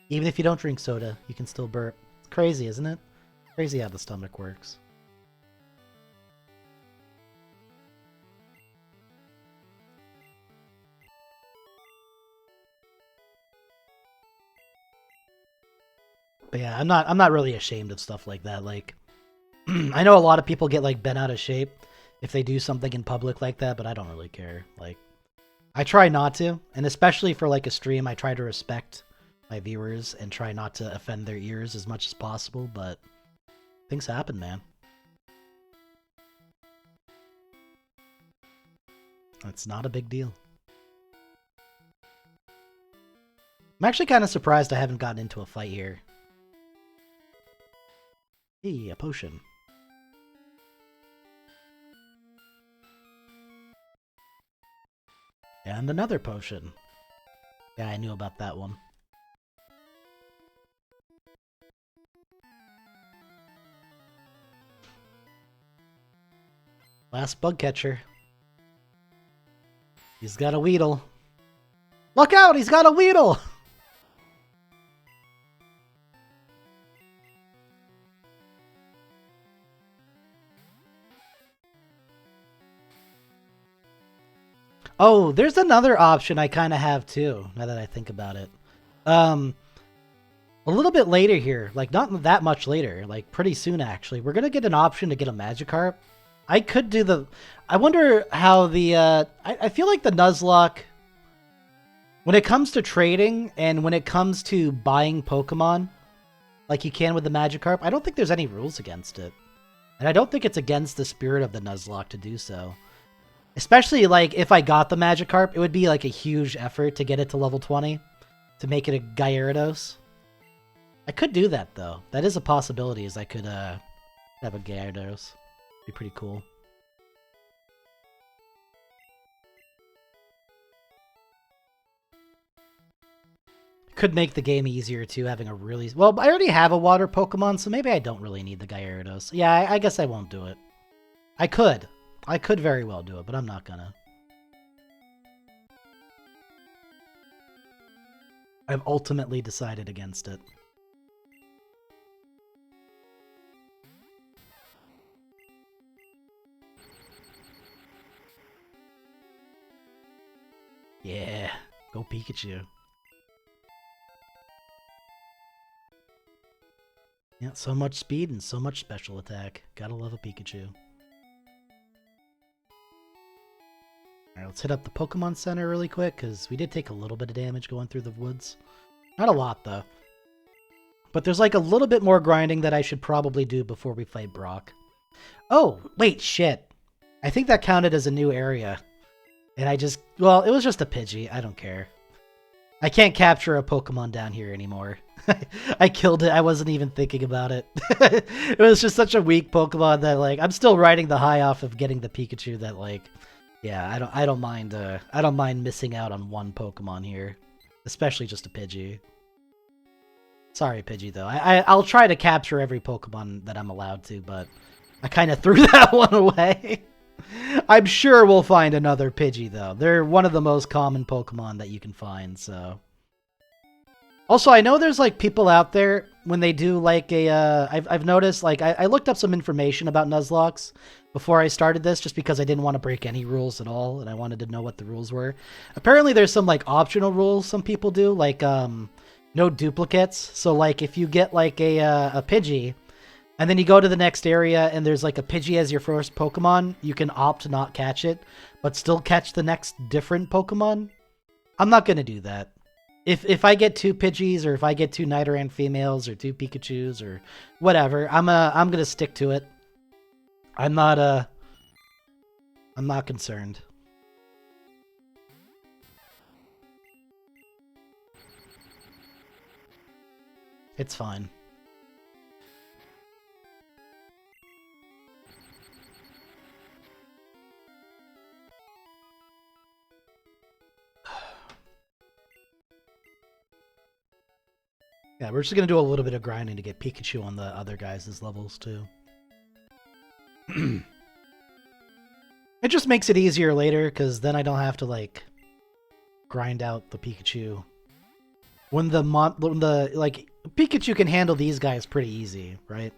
Even if you don't drink soda, you can still burp. It's crazy, isn't it? Crazy how the stomach works. But yeah, I'm not really ashamed of stuff like that. Like, I know a lot of people get like bent out of shape if they do something in public like that, but I don't really care. Like, I try not to, and especially for like a stream, I try to respect my viewers and try not to offend their ears as much as possible, but things happen, man. It's not a big deal. I'm actually kind of surprised I haven't gotten into a fight here. Hey, a potion. And another potion. Yeah, I knew about that one. Last bug catcher. He's got a Weedle. Look out! He's got a Weedle! Oh, there's another option I kind of have too, now that I think about it. A little bit later here, like not that much later, like pretty soon actually, we're going to get an option to get a Magikarp. I could do the... I wonder how the... I feel like the Nuzlocke, when it comes to trading and when it comes to buying Pokemon, like you can with the Magikarp, I don't think there's any rules against it. And I don't think it's against the spirit of the Nuzlocke to do so. Especially, like, if I got the Magikarp, it would be, like, a huge effort to get it to level 20. To make it a Gyarados. I could do that, though. That is a possibility, is I could, have a Gyarados. Be pretty cool. Could make the game easier, too, having a really... Well, I already have a water Pokemon, so maybe I don't really need the Gyarados. Yeah, I guess I won't do it. I could. I could very well do it, but I'm not gonna. I've ultimately decided against it. Yeah, go Pikachu. Yeah, so much speed and so much special attack. Gotta love a Pikachu. Alright, let's hit up the Pokemon Center really quick, because we did take a little bit of damage going through the woods. Not a lot, though. But there's like a little bit more grinding that I should probably do before we fight Brock. Oh, wait, shit. I think that counted as a new area. And I just... Well, it was just a Pidgey. I don't care. I can't capture a Pokemon down here anymore. I killed it. I wasn't even thinking about it. It was just such a weak Pokemon that, like, I'm still riding the high off of getting the Pikachu that, like... Yeah, I don't mind missing out on one Pokemon here, especially just a Pidgey. Sorry, Pidgey, though. I'll try to capture every Pokemon that I'm allowed to, but I kind of threw that one away. I'm sure we'll find another Pidgey, though. They're one of the most common Pokemon that you can find, so... Also, I know there's, like, people out there, when they do, like, I've noticed, like, I looked up some information about Nuzlocks before I started this, just because I didn't want to break any rules at all, and I wanted to know what the rules were. Apparently, there's some, like, optional rules some people do, like, no duplicates. So, like, if you get, like, a Pidgey, and then you go to the next area, and there's, like, a Pidgey as your first Pokemon, you can opt to not catch it, but still catch the next different Pokemon. I'm not gonna do that. If I get 2 Pidgeys, or if I get 2 Nidoran females, or 2 Pikachus, or whatever, I'm gonna stick to it. I'm not concerned. It's fine. Yeah, we're just gonna do a little bit of grinding to get Pikachu on the other guys' levels, too. It just makes it easier later, because then I don't have to, like, grind out the Pikachu. When the, like, Pikachu can handle these guys pretty easy, right?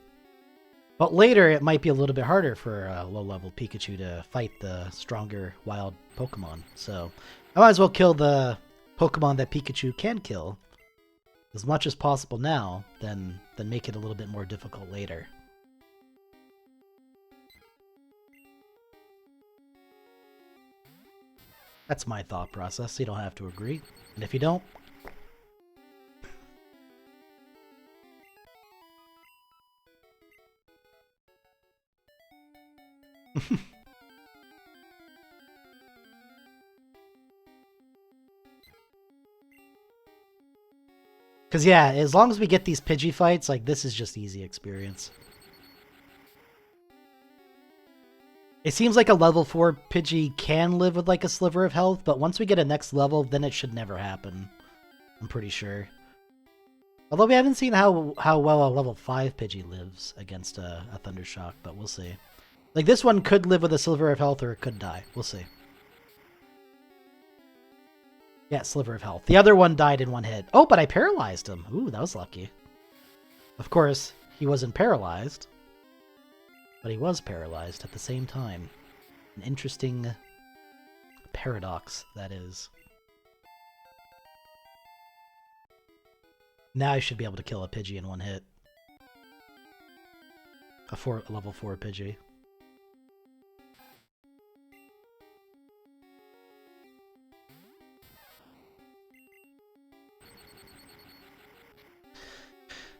But later, it might be a little bit harder for a low-level Pikachu to fight the stronger wild Pokemon. So, I might as well kill the Pokemon that Pikachu can kill as much as possible now, then make it a little bit more difficult later. That's my thought process. You don't have to agree. And if you don't... Because, yeah, as long as we get these Pidgey fights, like, this is just easy experience. It seems like a level 4 Pidgey can live with like a sliver of health, but once we get a next level, then it should never happen. I'm pretty sure. Although we haven't seen how well a level 5 Pidgey lives against a Thundershock, but we'll see. Like, this one could live with a sliver of health, or it could die. We'll see. Yeah, sliver of health. The other one died in one hit. Oh, but I paralyzed him. Ooh, that was lucky. Of course, he wasn't paralyzed. But he was paralyzed at the same time. An interesting paradox, that is. Now I should be able to kill a Pidgey in one hit. A level 4 Pidgey.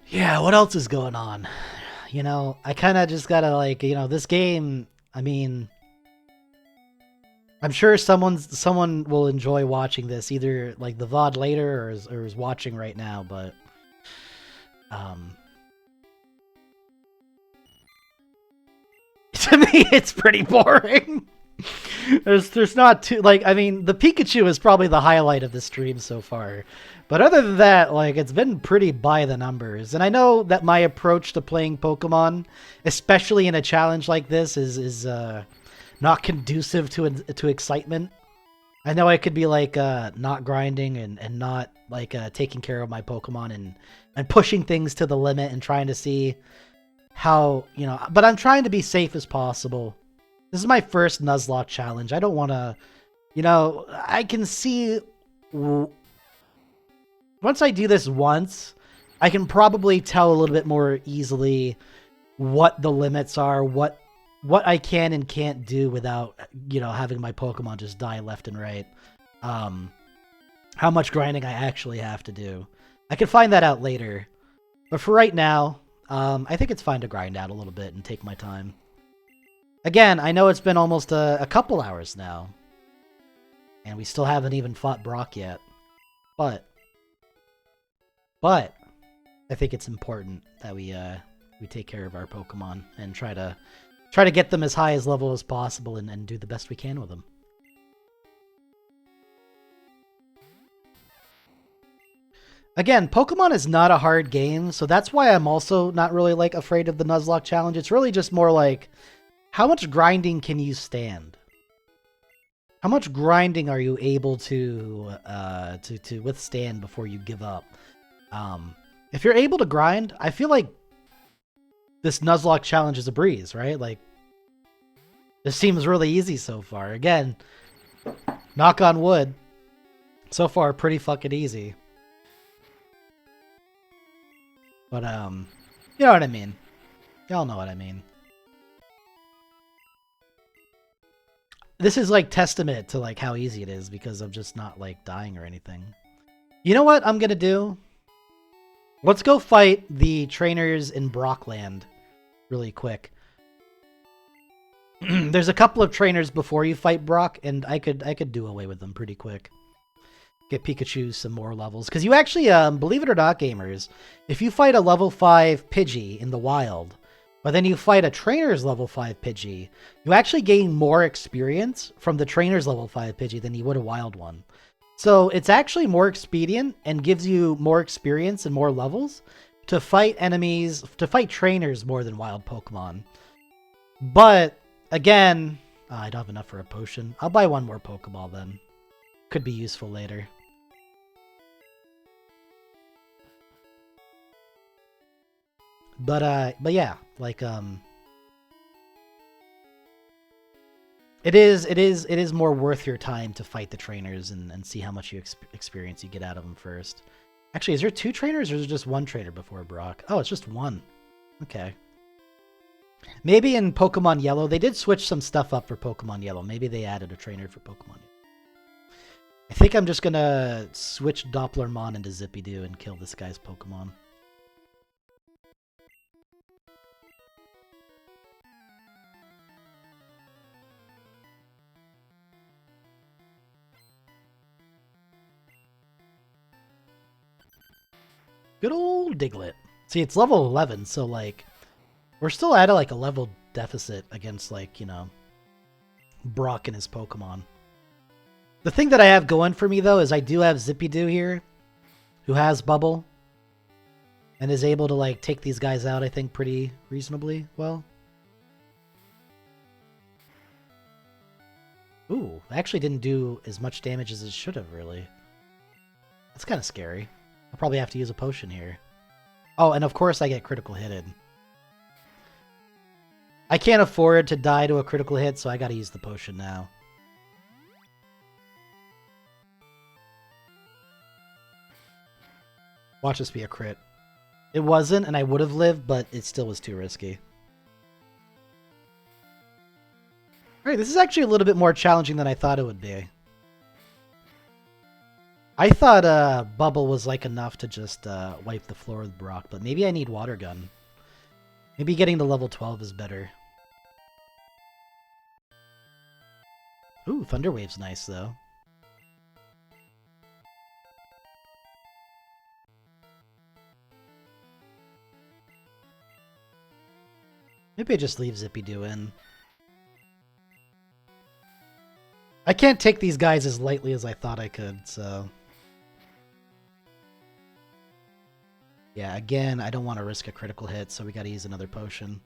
Yeah, what else is going on? You know, I kind of just gotta, like, you know, this game, I mean, I'm sure someone will enjoy watching this, either, like, the VOD later or is watching right now, but, to me, it's pretty boring. There's not too, like, I mean, the Pikachu is probably the highlight of the stream so far. But other than that, like, it's been pretty by the numbers. And I know that my approach to playing Pokemon, especially in a challenge like this, is not conducive to excitement. I know I could be, like, not grinding and not, like, taking care of my Pokemon and pushing things to the limit and trying to see how, you know, but I'm trying to be safe as possible. This is my first Nuzlocke challenge. I don't want to, you know, I can see, once I do this once, I can probably tell a little bit more easily what the limits are, what I can and can't do without, you know, having my Pokemon just die left and right. How much grinding I actually have to do. I can find that out later. But for right now, I think it's fine to grind out a little bit and take my time. Again, I know it's been almost a couple hours now. And we still haven't even fought Brock yet. But I think it's important that we take care of our Pokemon and try to get them as high as level as possible and do the best we can with them. Again, Pokemon is not a hard game, so that's why I'm also not really, like, afraid of the Nuzlocke challenge. It's really just more like, how much grinding can you stand? How much grinding are you able to withstand before you give up? If you're able to grind, I feel like this Nuzlocke challenge is a breeze, right? Like, this seems really easy so far. Again, knock on wood. So far, pretty fucking easy. But, you know what I mean. Y'all know what I mean. This is, like, testament to, like, how easy it is because I'm just not, like, dying or anything. You know what I'm gonna do? Let's go fight the trainers in Brockland really quick. There's a couple of trainers before you fight Brock, and I could do away with them pretty quick. Get Pikachu some more levels. Because you actually, believe it or not, gamers, if you fight a level 5 Pidgey in the wild, but then you fight a trainer's level 5 Pidgey, you actually gain more experience from the trainer's level 5 Pidgey than you would a wild one. So it's actually more expedient and gives you more experience and more levels to fight enemies, to fight trainers more than wild Pokemon. But, again, I don't have enough for a potion. I'll buy one more Pokeball then. Could be useful later. But yeah, like, it is more worth your time to fight the trainers and see how much experience you get out of them first. Actually, is there 2 trainers or is there just 1 trainer before Brock? Oh, it's just 1. Okay. Maybe in Pokemon Yellow, they did switch some stuff up for Pokemon Yellow. Maybe they added a trainer for Pokemon Yellow. I think I'm just gonna switch Dopplermon into Zippy-Doo and kill this guy's Pokemon. Good old Diglett. See, it's level 11, so, like, we're still at, like, a level deficit against, like, you know, Brock and his Pokemon. The thing that I have going for me, though, is I do have Zippy-Doo here, who has Bubble, and is able to, like, take these guys out, I think, pretty reasonably well. Ooh, I actually didn't do as much damage as it should have, really. That's kind of scary. I'll probably have to use a potion here. Oh, and of course I get critical hitted. I can't afford to die to a critical hit, so I gotta use the potion now. Watch this be a crit. It wasn't, and I would have lived, but it still was too risky. Alright, this is actually a little bit more challenging than I thought it would be. I thought Bubble was like enough to just wipe the floor with Brock, but maybe I need Water Gun. Maybe getting to level 12 is better. Ooh, Thunder Wave's nice, though. Maybe I just leave Zippy-Doo in. I can't take these guys as lightly as I thought I could, so... Yeah, again, I don't want to risk a critical hit, so we gotta use another potion.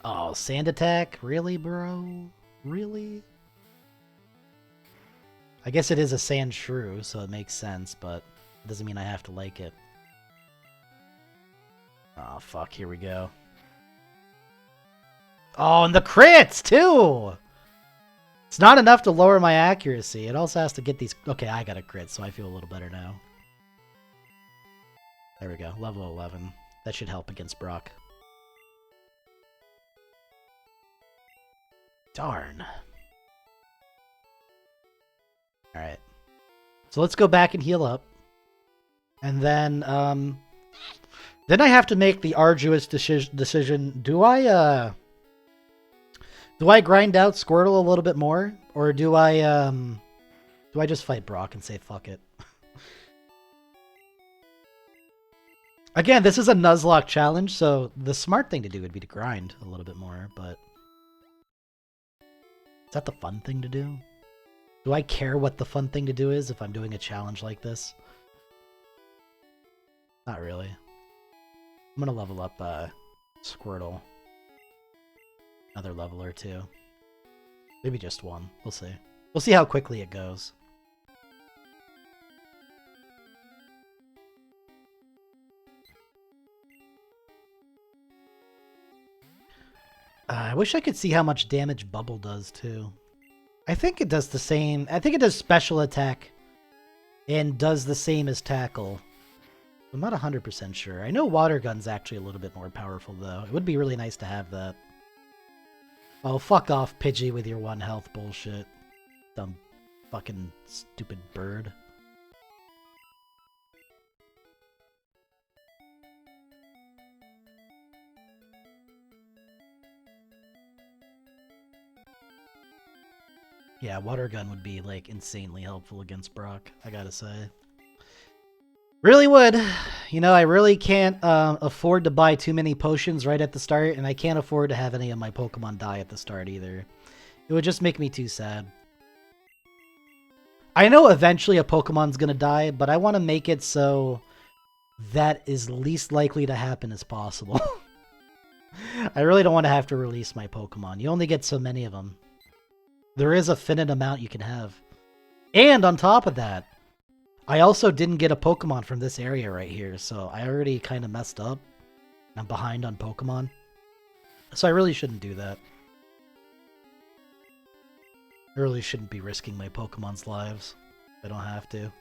Oh, Sand Attack? Really, bro? Really? I guess it is a Sand Shrew, so it makes sense, but it doesn't mean I have to like it. Oh, fuck, here we go. Oh, and the crits, too! It's not enough to lower my accuracy. It also has to get these... Okay, I got a crit, so I feel a little better now. There we go. Level 11. That should help against Brock. Darn. Alright. So let's go back and heal up. And then, then I have to make the arduous decision. Do I grind out Squirtle a little bit more? Or do I just fight Brock and say fuck it? Again, this is a Nuzlocke challenge, so the smart thing to do would be to grind a little bit more, but... Is that the fun thing to do? Do I care what the fun thing to do is if I'm doing a challenge like this? Not really. I'm gonna level up Squirtle. Another level or two. Maybe just one. We'll see. We'll see how quickly it goes. I wish I could see how much damage Bubble does, too. I think it does the same. I think it does special attack and does the same as tackle. I'm not 100% sure. I know Water Gun's actually a little bit more powerful, though. It would be really nice to have that. Oh, fuck off, Pidgey, with your 1 health bullshit. Dumb fucking stupid bird. Yeah, Water Gun would be, like, insanely helpful against Brock, I gotta say. Really would. You know, I really can't afford to buy too many potions right at the start, and I can't afford to have any of my Pokemon die at the start either. It would just make me too sad. I know eventually a Pokemon's gonna die, but I want to make it so that is least likely to happen as possible. I really don't want to have to release my Pokemon. You only get so many of them. There is a finite amount you can have. And on top of that, I also didn't get a Pokemon from this area right here, so I already kind of messed up. I'm behind on Pokemon. So I really shouldn't do that. I really shouldn't be risking my Pokemon's lives. I don't have to.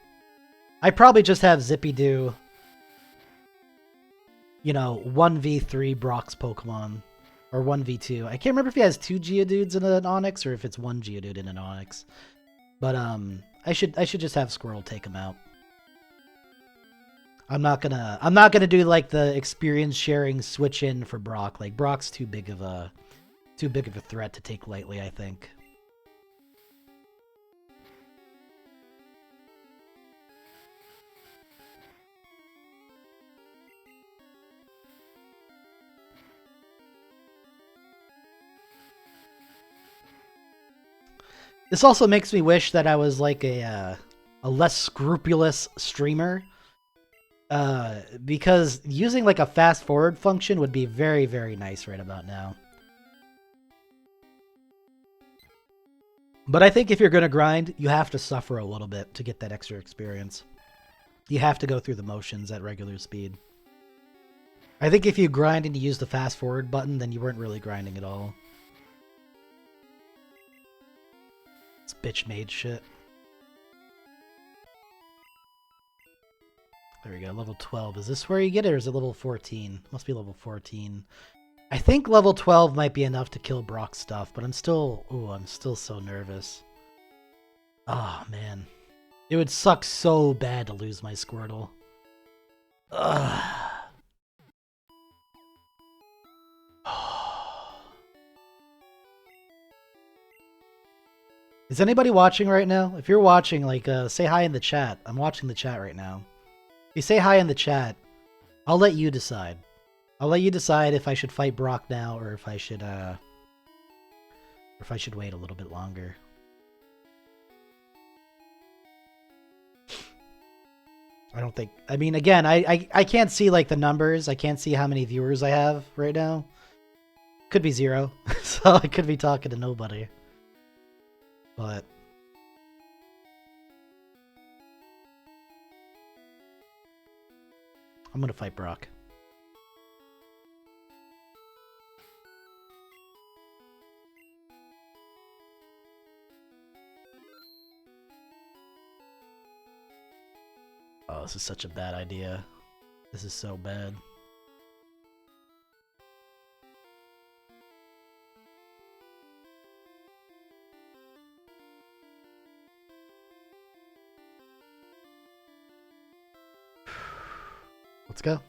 I probably just have Zippy-Doo, you know, 1v3 Brock's Pokemon. Or 1v2. I can't remember if he has 2 Geodudes in an Onix or if it's 1 Geodude in an Onix. But I should just have Squirrel take him out. I'm not gonna do like the experience sharing switch in for Brock. Like Brock's too big of a threat to take lightly, I think. This also makes me wish that I was like a less scrupulous streamer. Because using like a fast forward function would be very, very nice right about now. But I think if you're going to grind, you have to suffer a little bit to get that extra experience. You have to go through the motions at regular speed. I think if you grind and you use the fast forward button, then you weren't really grinding at all. It's bitch made shit. There we go, level 12. Is this where you get it, or is it level 14? Must be level 14. I think level 12 might be enough to kill Brock's stuff, but I'm still so nervous. Oh, man. It would suck so bad to lose my Squirtle. Ugh. Is anybody watching right now? If you're watching, like, say hi in the chat. I'm watching the chat right now. If you say hi in the chat, I'll let you decide. I'll let you decide if I should fight Brock now or if I should wait a little bit longer. I don't think... I mean, again, I can't see, like, the numbers. I can't see how many viewers I have right now. Could be 0. So I could be talking to nobody. But... I'm gonna fight Brock. Oh, this is such a bad idea. This is so bad. Let's go.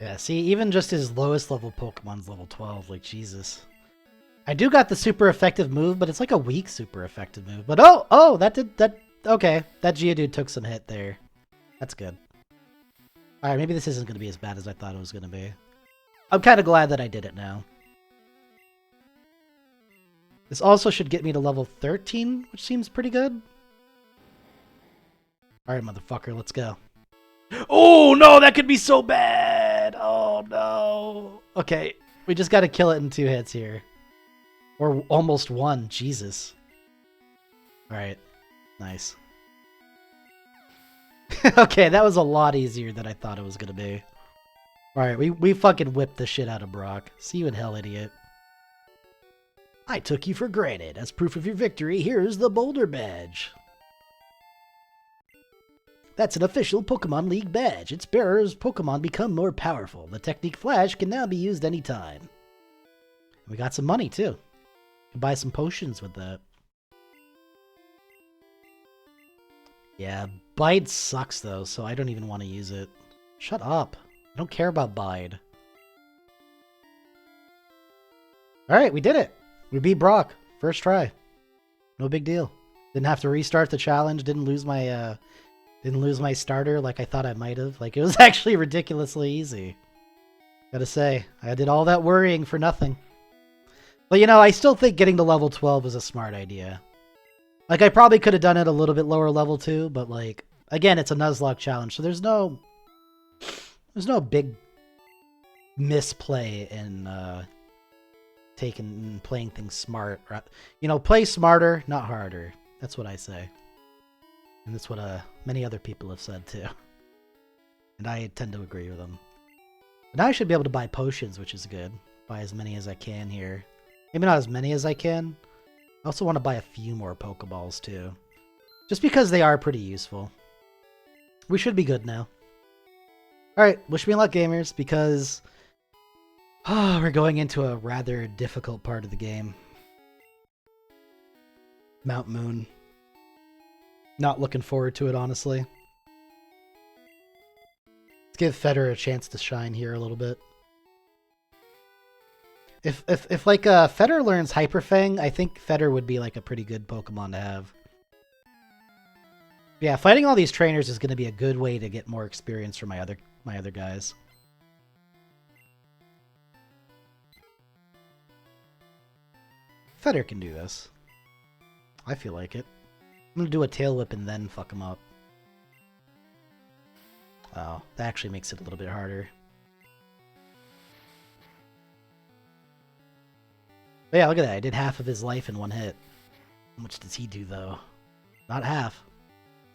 Yeah, see, even just his lowest level Pokemon's level 12, like, Jesus. I do got the super effective move, but it's like a weak super effective move. But oh, okay. That Geodude took some hit there. That's good. Alright, maybe this isn't going to be as bad as I thought it was going to be. I'm kind of glad that I did it now. This also should get me to level 13, which seems pretty good. Alright, motherfucker, let's go. Oh, no, that could be so bad! Oh, no. Okay, we just got to kill it in 2 hits here. Or almost 1, Jesus. Alright, nice. Okay, that was a lot easier than I thought it was gonna be. Alright, we fucking whipped the shit out of Brock. See you in hell, idiot. I took you for granted. As proof of your victory, here's the Boulder Badge. That's an official Pokemon League badge. Its bearer's Pokemon become more powerful. The technique Flash can now be used anytime. We got some money, too. Can buy some potions with that. Yeah, Bide sucks, though, so I don't even want to use it. Shut up. I don't care about Bide. Alright, we did it. We beat Brock. First try. No big deal. Didn't have to restart the challenge. Didn't lose my starter like I thought I might have. Like, it was actually ridiculously easy. Gotta say, I did all that worrying for nothing. But, you know, I still think getting to level 12 is a smart idea. Like, I probably could have done it a little bit lower level too, but, like, again, it's a Nuzlocke challenge, so there's no big misplay in playing things smart. You know, play smarter, not harder. That's what I say. And that's what many other people have said too. And I tend to agree with them. But now I should be able to buy potions, which is good. Buy as many as I can here. Maybe not as many as I can. I also want to buy a few more Pokeballs too. Just because they are pretty useful. We should be good now. Alright, wish me luck, gamers, because we're going into a rather difficult part of the game. Mount Moon. Not looking forward to it, honestly. Let's give Feder a chance to shine here a little bit. If like Feder learns Hyper Fang, I think Feder would be like a pretty good Pokemon to have. Yeah, fighting all these trainers is going to be a good way to get more experience for my other guys. Feder can do this. I feel like it. I'm going to do a Tail Whip and then fuck him up. Oh, that actually makes it a little bit harder. But yeah, look at that. I did half of his life in one hit. How much does he do, though? Not half.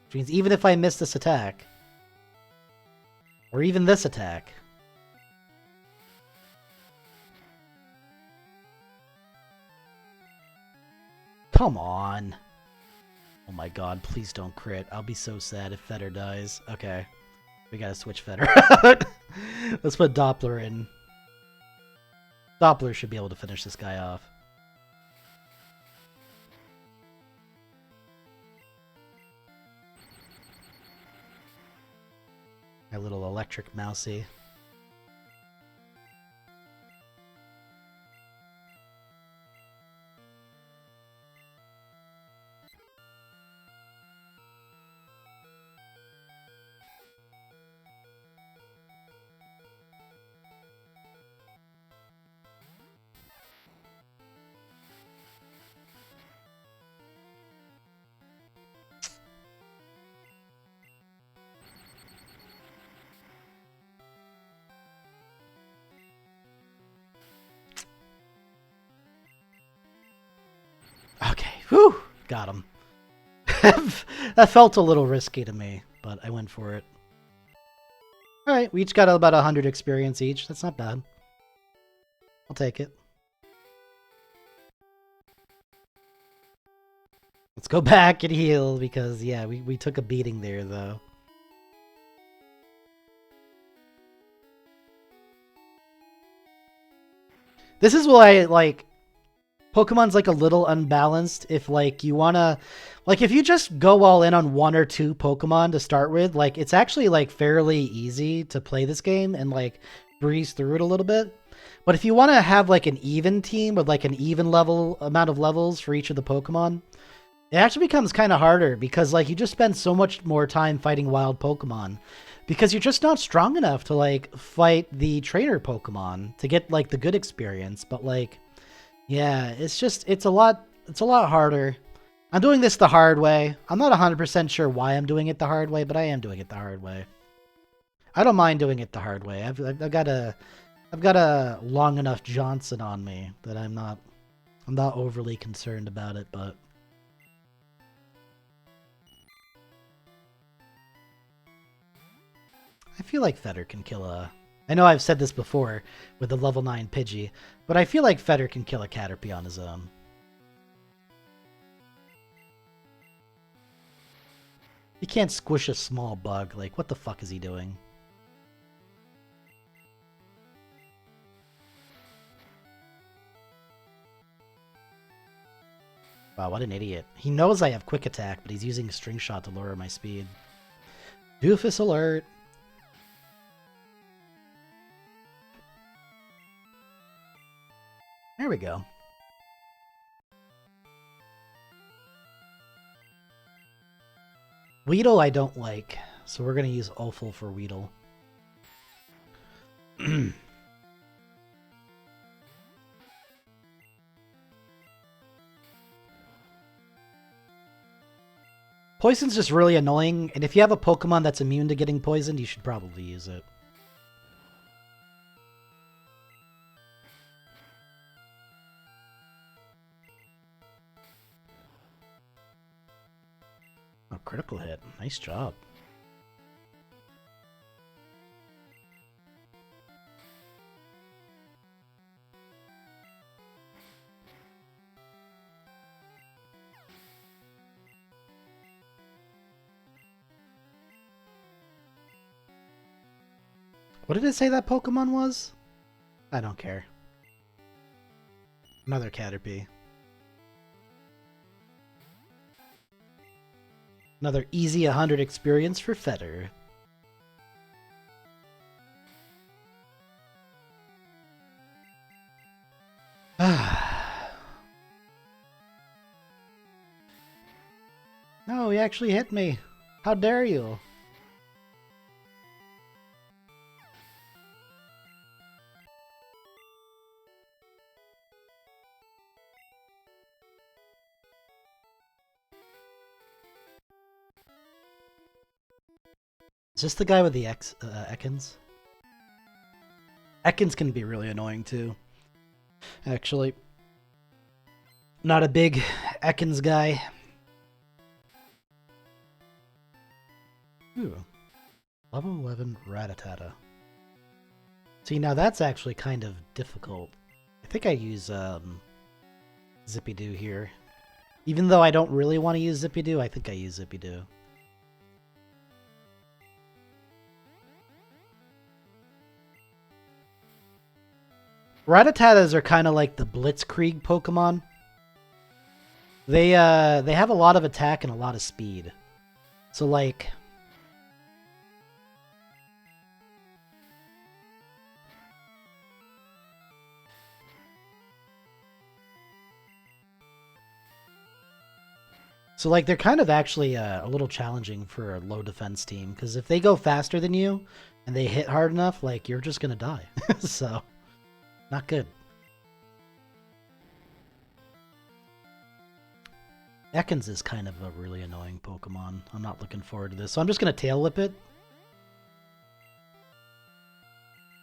Which means even if I miss this attack, or even this attack, come on. Oh my god, please don't crit. I'll be so sad if Feder dies. Okay. We gotta switch Feder out. Let's put Doppler in. Doppler should be able to finish this guy off. My little electric mousey. Okay, whew, got him. That felt a little risky to me, but I went for it. Alright, we each got about 100 experience each. That's not bad. I'll take it. Let's go back and heal, because, yeah, we took a beating there, though. This is why, like, Pokemon's like a little unbalanced. If like you wanna, like if you just go all in on one or two Pokemon to start with, like it's actually like fairly easy to play this game and like breeze through it a little bit. But if you want to have like an even team with like an even level amount of levels for each of the Pokemon, it actually becomes kind of harder because like you just spend so much more time fighting wild Pokemon because you're just not strong enough to like fight the trainer Pokemon to get like the good experience. But like, yeah, it's a lot harder. I'm doing this the hard way. I'm not 100% sure why I'm doing it the hard way, but I am doing it the hard way. I don't mind doing it the hard way. I've got a long enough Johnson on me that I'm not overly concerned about it, but I feel like Feder can kill a... I know I've said this before with the level 9 Pidgey, but I feel like Feder can kill a Caterpie on his own. He can't squish a small bug. Like, what the fuck is he doing? Wow, what an idiot. He knows I have Quick Attack, but he's using String Shot to lower my speed. Doofus alert! There we go. Weedle I don't like, so we're going to use Ulful for Weedle. Poison's just really annoying, and if you have a Pokemon that's immune to getting poisoned, you should probably use it. Oh, critical hit. Nice job. What did it say that Pokemon was? I don't care. Another Caterpie. Another easy 100 experience for Feder. No, he actually hit me. How dare you? Is this the guy with the Ekans? Ekans can be really annoying too. Actually. Not a big Ekans guy. Ooh. Level 11 Rattata. See, now that's actually kind of difficult. I think I use Zippy-Doo here. Even though I don't really want to use Zippy-Doo, I think I use Zippy-Doo. Rattatas are kind of like the Blitzkrieg Pokemon. They have a lot of attack and a lot of speed. So like they're kind of actually a little challenging for a low defense team, because if they go faster than you and they hit hard enough, like, you're just gonna die. So not good. Ekans is kind of a really annoying Pokemon. I'm not looking forward to this. So I'm just going to Tail Whip it.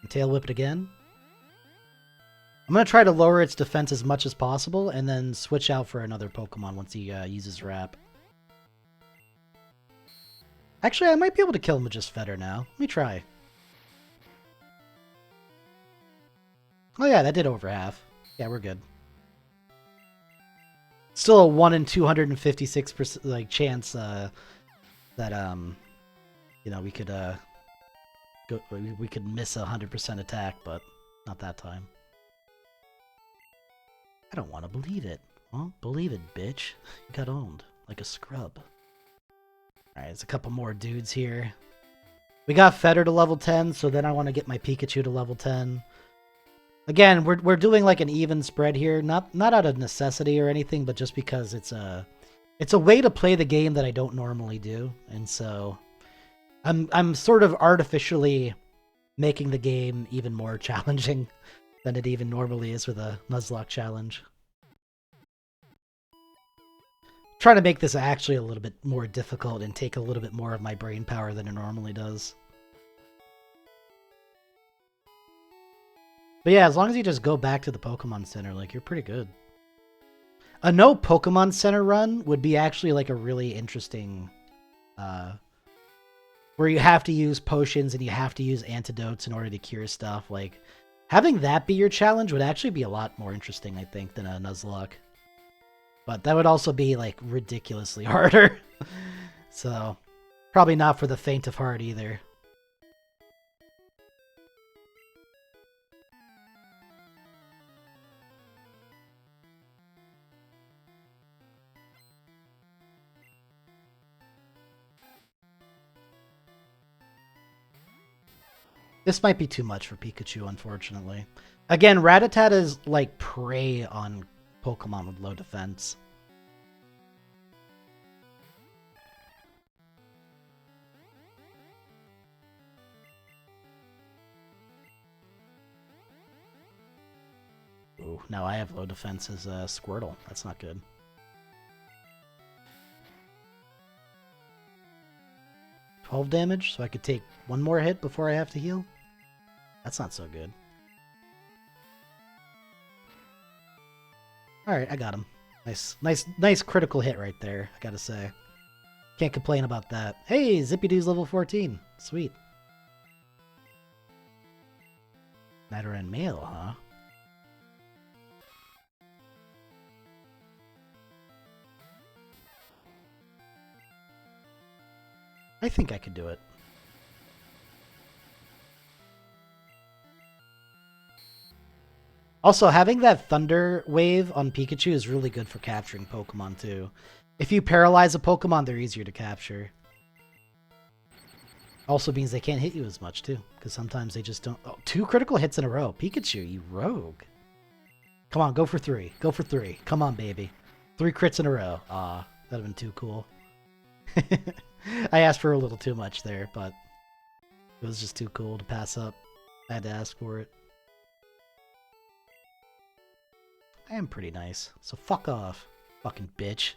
And Tail Whip it again. I'm going to try to lower its defense as much as possible and then switch out for another Pokemon once he uses Wrap. Actually, I might be able to kill him with just Feather now. Let me try. Oh yeah, that did over half. Yeah, we're good. Still a 1 in 256% like chance that you know, we could miss 100% attack, but not that time. I don't want to believe it. Well, believe it, bitch. You got owned like a scrub. Alright, there's a couple more dudes here. We got Feather to level 10, so then I want to get my Pikachu to level 10. Again, we're doing like an even spread here, not out of necessity or anything, but just because it's a way to play the game that I don't normally do, and so I'm sort of artificially making the game even more challenging than it even normally is with a Nuzlocke challenge. Trying to make this actually a little bit more difficult and take a little bit more of my brain power than it normally does. But yeah, as long as you just go back to the Pokemon Center, like, you're pretty good. A no Pokemon Center run would be actually like a really interesting, where you have to use potions and you have to use antidotes in order to cure stuff. Like, having that be your challenge would actually be a lot more interesting, I think, than a Nuzlocke. But that would also be, like, ridiculously harder. So, probably not for the faint of heart either. This might be too much for Pikachu, unfortunately. Again, Rattata is like prey on Pokemon with low defense. Ooh, now I have low defense as a Squirtle. That's not good. $12 damage, so I could take one more hit before I have to heal? That's not so good. Alright, I got him. Nice critical hit right there, I gotta say. Can't complain about that. Hey, Zippy-Doo's level 14. Sweet. Nidoran male, huh? I think I could do it. Also, having that Thunder Wave on Pikachu is really good for capturing Pokemon, too. If you paralyze a Pokemon, they're easier to capture. Also means they can't hit you as much, too, because sometimes they just don't... Oh, 2 critical hits in a row. Pikachu, you rogue. Come on, go for 3. Go for 3. Come on, baby. 3 crits in a row. Aw, that'd have been too cool. I asked for a little too much there, but it was just too cool to pass up. I had to ask for it. I am pretty nice, so fuck off, fucking bitch.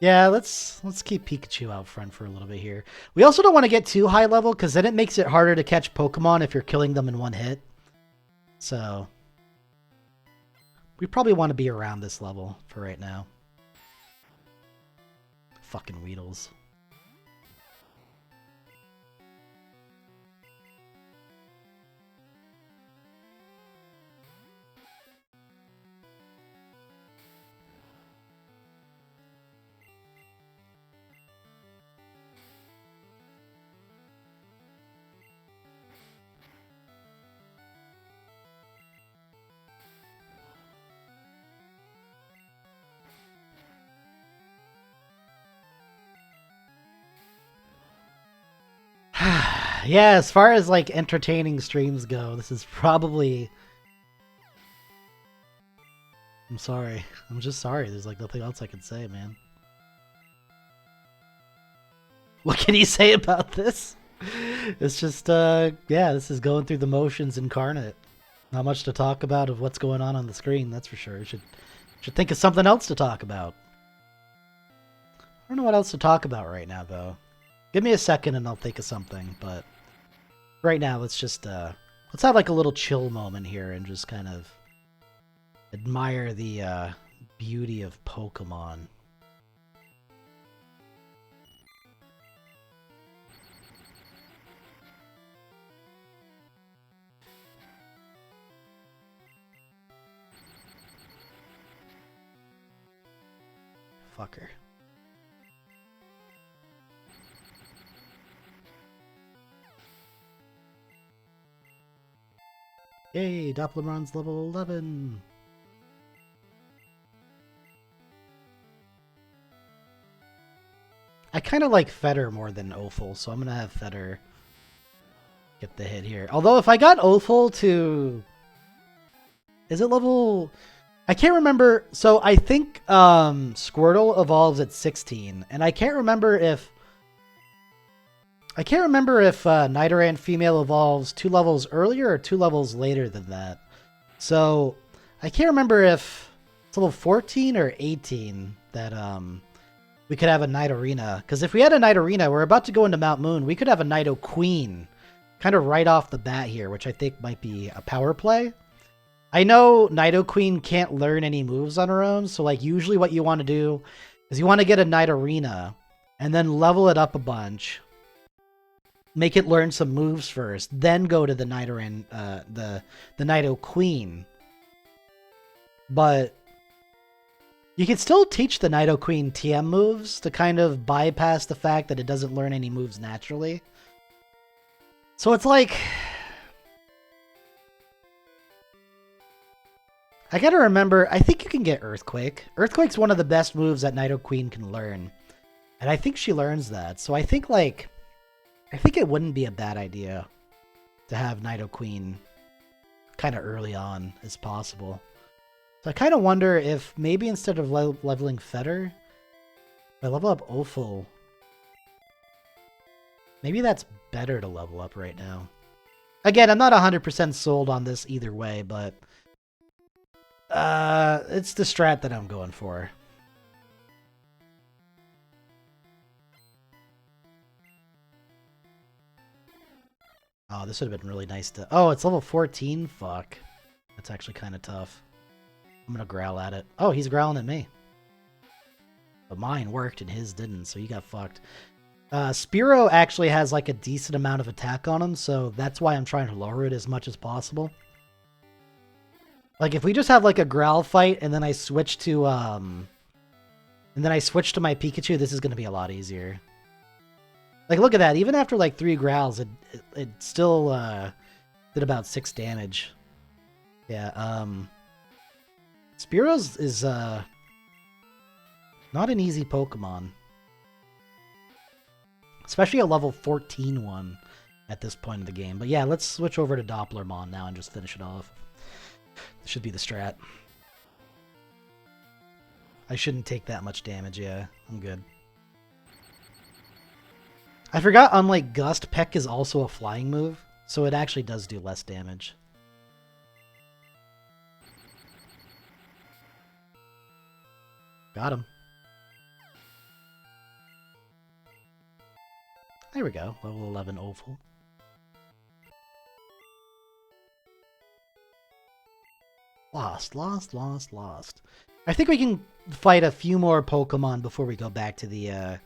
Yeah, let's keep Pikachu out front for a little bit here. We also don't want to get too high level, because then it makes it harder to catch Pokemon if you're killing them in one hit. So we probably want to be around this level for right now. Fucking Weedles. Yeah, as far as like entertaining streams go, this is probably... I'm sorry. I'm just sorry. There's like nothing else I can say, man. What can you say about this? It's just, yeah, this is going through the motions incarnate. Not much to talk about of what's going on the screen, that's for sure. Should think of something else to talk about. I don't know what else to talk about right now, though. Give me a second and I'll think of something, but right now let's just, let's have like a little chill moment here and just kind of admire the beauty of Pokemon. Fucker. Yay, Dopplermon's level 11! I kind of like Feder more than Ophel, so I'm gonna have Feder get the hit here. Although if I got Ophel to... Is it level... I can't remember... So I think Squirtle evolves at 16, and I can't remember if... Nidoran female evolves 2 levels earlier or 2 levels later than that. So I can't remember if it's level 14 or 18 that we could have a Nidorina. Because if we had a Nidorina, we're about to go into Mount Moon, we could have a Nidoqueen kind of right off the bat here, which I think might be a power play. I know Nidoqueen can't learn any moves on her own, so like usually what you want to do is you want to get a Nidorina and then level it up a bunch. Make it learn some moves first, then go to the Nidoran, the Nidoqueen. But you can still teach the Nidoqueen TM moves to kind of bypass the fact that it doesn't learn any moves naturally. So it's like... I gotta remember, I think you can get Earthquake. Earthquake's one of the best moves that Nidoqueen can learn. And I think she learns that. So I think like... I think it wouldn't be a bad idea to have Nidoqueen kind of early on as possible. So I kind of wonder if maybe instead of leveling Feder, if I level up Ophel, maybe that's better to level up right now. Again, I'm not 100% sold on this either way, but it's the strat that I'm going for. Oh, this would have been really nice to... Oh, it's level 14? Fuck. That's actually kind of tough. I'm gonna growl at it. Oh, he's growling at me. But mine worked and his didn't, so you got fucked. Spearow actually has like a decent amount of attack on him, so that's why I'm trying to lower it as much as possible. Like, if we just have like a growl fight and then I switch to, my Pikachu, this is gonna be a lot easier. Like, look at that. Even after, like, 3 growls, it still, did about 6 damage. Yeah, Spearow's is, not an easy Pokemon. Especially a level 14 one at this point in the game. But yeah, let's switch over to Dopplermon now and just finish it off. This should be the strat. I shouldn't take that much damage, yeah. I'm good. I forgot, unlike Gust, Peck is also a flying move, so it actually does do less damage. Got him. There we go, level 11 Oval. Lost. I think we can fight a few more Pokemon before we go back to the,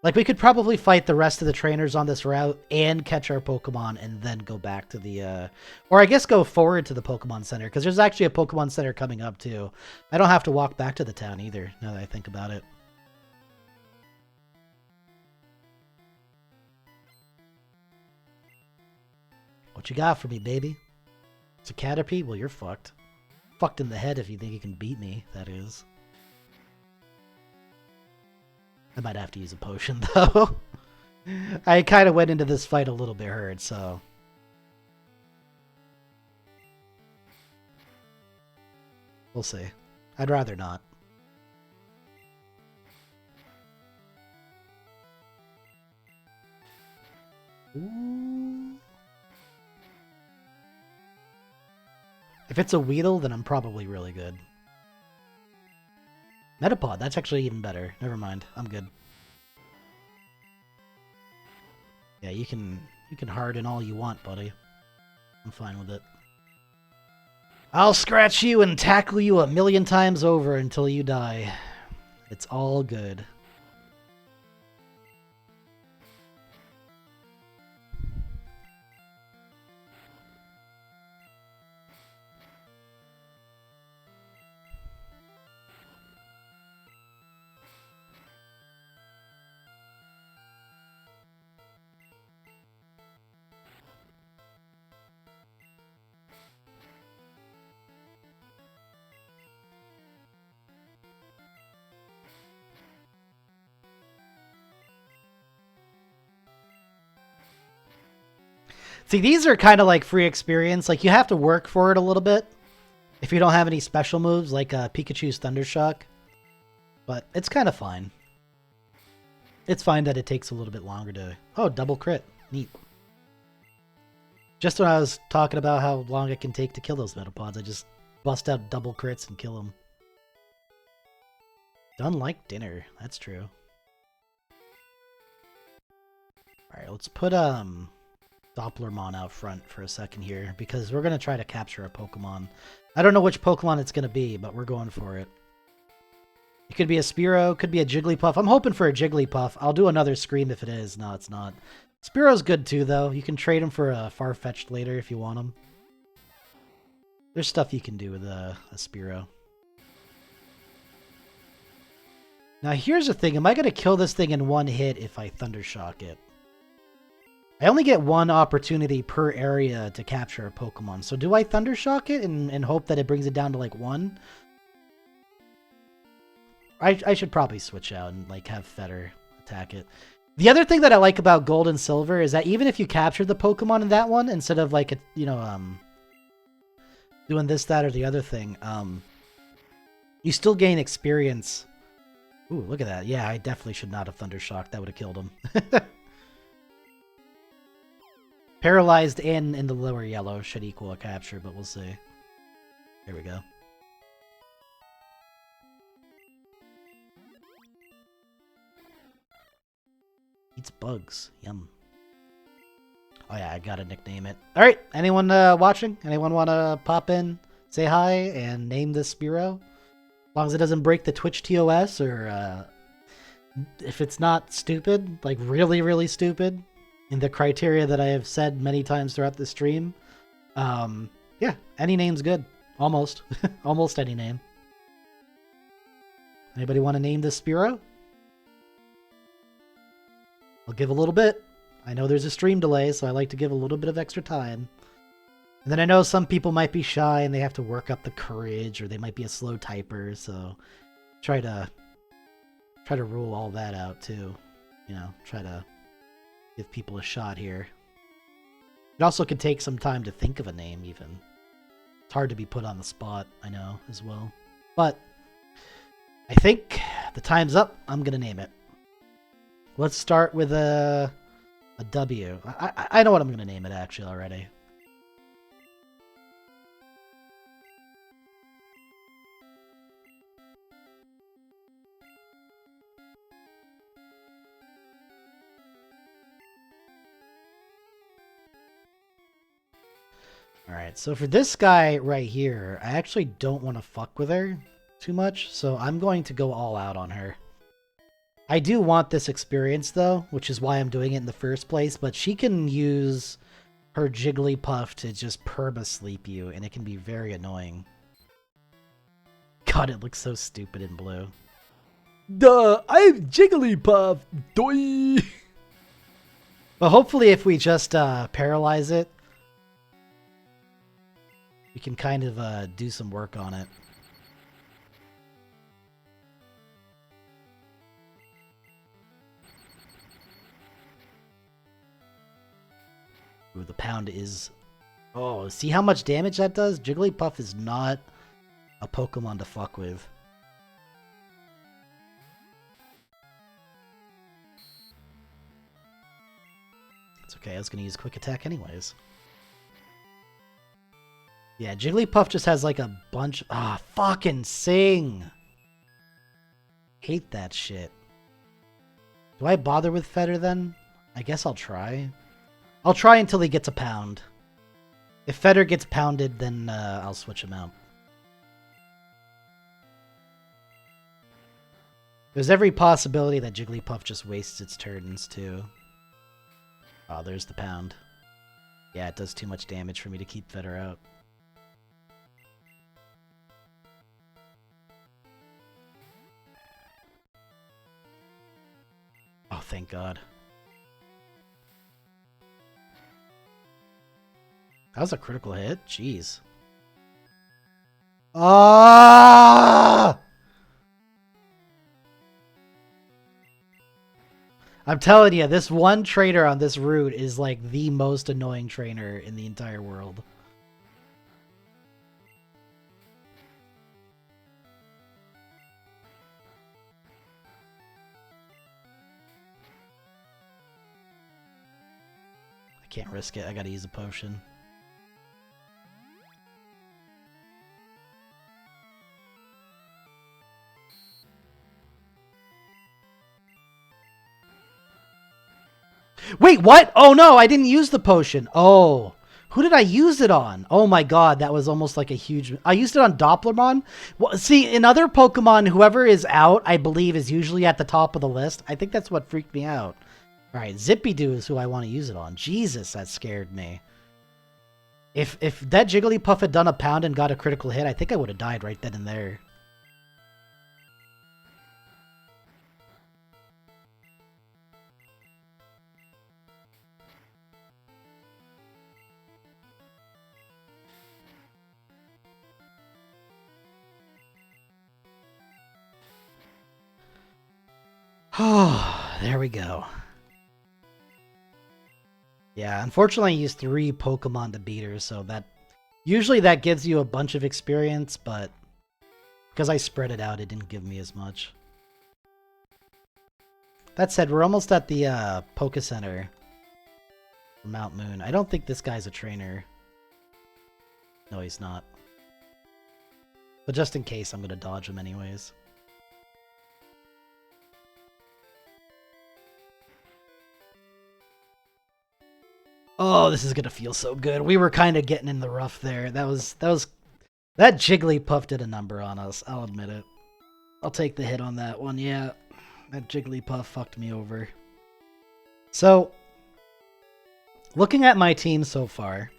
like, we could probably fight the rest of the trainers on this route and catch our Pokemon and then go back to the, or I guess go forward to the Pokemon Center, because there's actually a Pokemon Center coming up, too. I don't have to walk back to the town either, now that I think about it. What you got for me, baby? It's a Caterpie? Well, you're fucked. Fucked in the head if you think you can beat me, that is. I might have to use a potion, though. I kind of went into this fight a little bit hurt, so... We'll see. I'd rather not. Ooh. If it's a Weedle, then I'm probably really good. Metapod, that's actually even better. Never mind, I'm good. Yeah, you can harden all you want, buddy. I'm fine with it. I'll scratch you and tackle you 1,000,000 times over until you die. It's all good. See, these are kind of like free experience. Like, you have to work for it a little bit if you don't have any special moves, like Pikachu's Thundershock. But it's kind of fine. It's fine that it takes a little bit longer to... Oh, double crit. Neat. Just when I was talking about how long it can take to kill those Metapods, I just bust out double crits and kill them. Done like dinner. That's true. Alright, let's put Dopplermon out front for a second here, because we're going to try to capture a Pokemon. I don't know which Pokemon it's going to be, but we're going for it. It could be a Spearow, could be a Jigglypuff. I'm hoping for a Jigglypuff. I'll do another Scream if it is. No, it's not. Spearow's good too, though. You can trade him for a Farfetch'd later if you want him. There's stuff you can do with a Spearow. Now here's the thing. Am I going to kill this thing in one hit if I Thundershock it? I only get one opportunity per area to capture a Pokemon. So do I Thundershock it and hope that it brings it down to like 1? I should probably switch out and like have Fetter attack it. The other thing that I like about Gold and Silver is that even if you capture the Pokemon in that one, instead of like, doing this, that, or the other thing, you still gain experience. Ooh, look at that. Yeah, I definitely should not have Thundershocked. That would have killed him. Paralyzed and in the lower yellow should equal a capture, but we'll see. There we go. Eats bugs. Yum. Oh yeah, I gotta nickname it. Alright, anyone watching? Anyone want to pop in, say hi, and name this Spearow? As long as it doesn't break the Twitch TOS, or if it's not stupid, like really, really stupid, in the criteria that I have said many times throughout the stream. Yeah, any name's good. Almost. Almost any name. Anybody want to name this Spearow? I'll give a little bit. I know there's a stream delay, so I like to give a little bit of extra time. And then I know some people might be shy and they have to work up the courage, or they might be a slow typer, so try to rule all that out too. You know, try to give people a shot here. It also could take some time to think of a name, even. It's hard to be put on the spot, I know, as well. But I think the time's up. I'm gonna name it. Let's start with a W. I know what I'm gonna name it actually already. Alright, so for this guy right here, I actually don't want to fuck with her too much, so I'm going to go all out on her. I do want this experience though, which is why I'm doing it in the first place, but she can use her Jigglypuff to just perma-sleep you, and it can be very annoying. God, it looks so stupid in blue. Duh, I'm Jigglypuff! Doi! But hopefully if we just paralyze it, we can kind of do some work on it. Ooh, the pound is... Oh, see how much damage that does? Jigglypuff is not a Pokemon to fuck with. It's okay, I was going to use Quick Attack anyways. Yeah, Jigglypuff just has like a bunch... Ah, fucking sing! Hate that shit. Do I bother with Fetter then? I guess I'll try. I'll try until he gets a pound. If Fetter gets pounded, then I'll switch him out. There's every possibility that Jigglypuff just wastes its turns too. Oh, there's the pound. Yeah, it does too much damage for me to keep Fetter out. Oh, thank God. That was a critical hit? Jeez. Ah! I'm telling you, this one trainer on this route is like the most annoying trainer in the entire world. I can't risk it. I gotta use a potion. Wait, what? Oh no, I didn't use the potion. Oh, who did I use it on? Oh my God, that was almost like a huge... I used it on Dopplermon. Well, see, in other Pokemon, whoever is out, I believe, is usually at the top of the list. I think that's what freaked me out. All right, Zippy-Doo is who I want to use it on. Jesus, that scared me. If that Jigglypuff had done a pound and got a critical hit, I think I would have died right then and there. Oh, there we go. Yeah, unfortunately I used 3 Pokemon to beat her, so that... Usually that gives you a bunch of experience, but... Because I spread it out, it didn't give me as much. That said, we're almost at the Poke Center for Mount Moon. I don't think this guy's a trainer. No, he's not. But just in case, I'm going to dodge him anyways. Oh, this is gonna feel so good. We were kind of getting in the rough there. That Jigglypuff did a number on us. I'll admit it. I'll take the hit on that one. Yeah, that Jigglypuff fucked me over. So, looking at my team so far,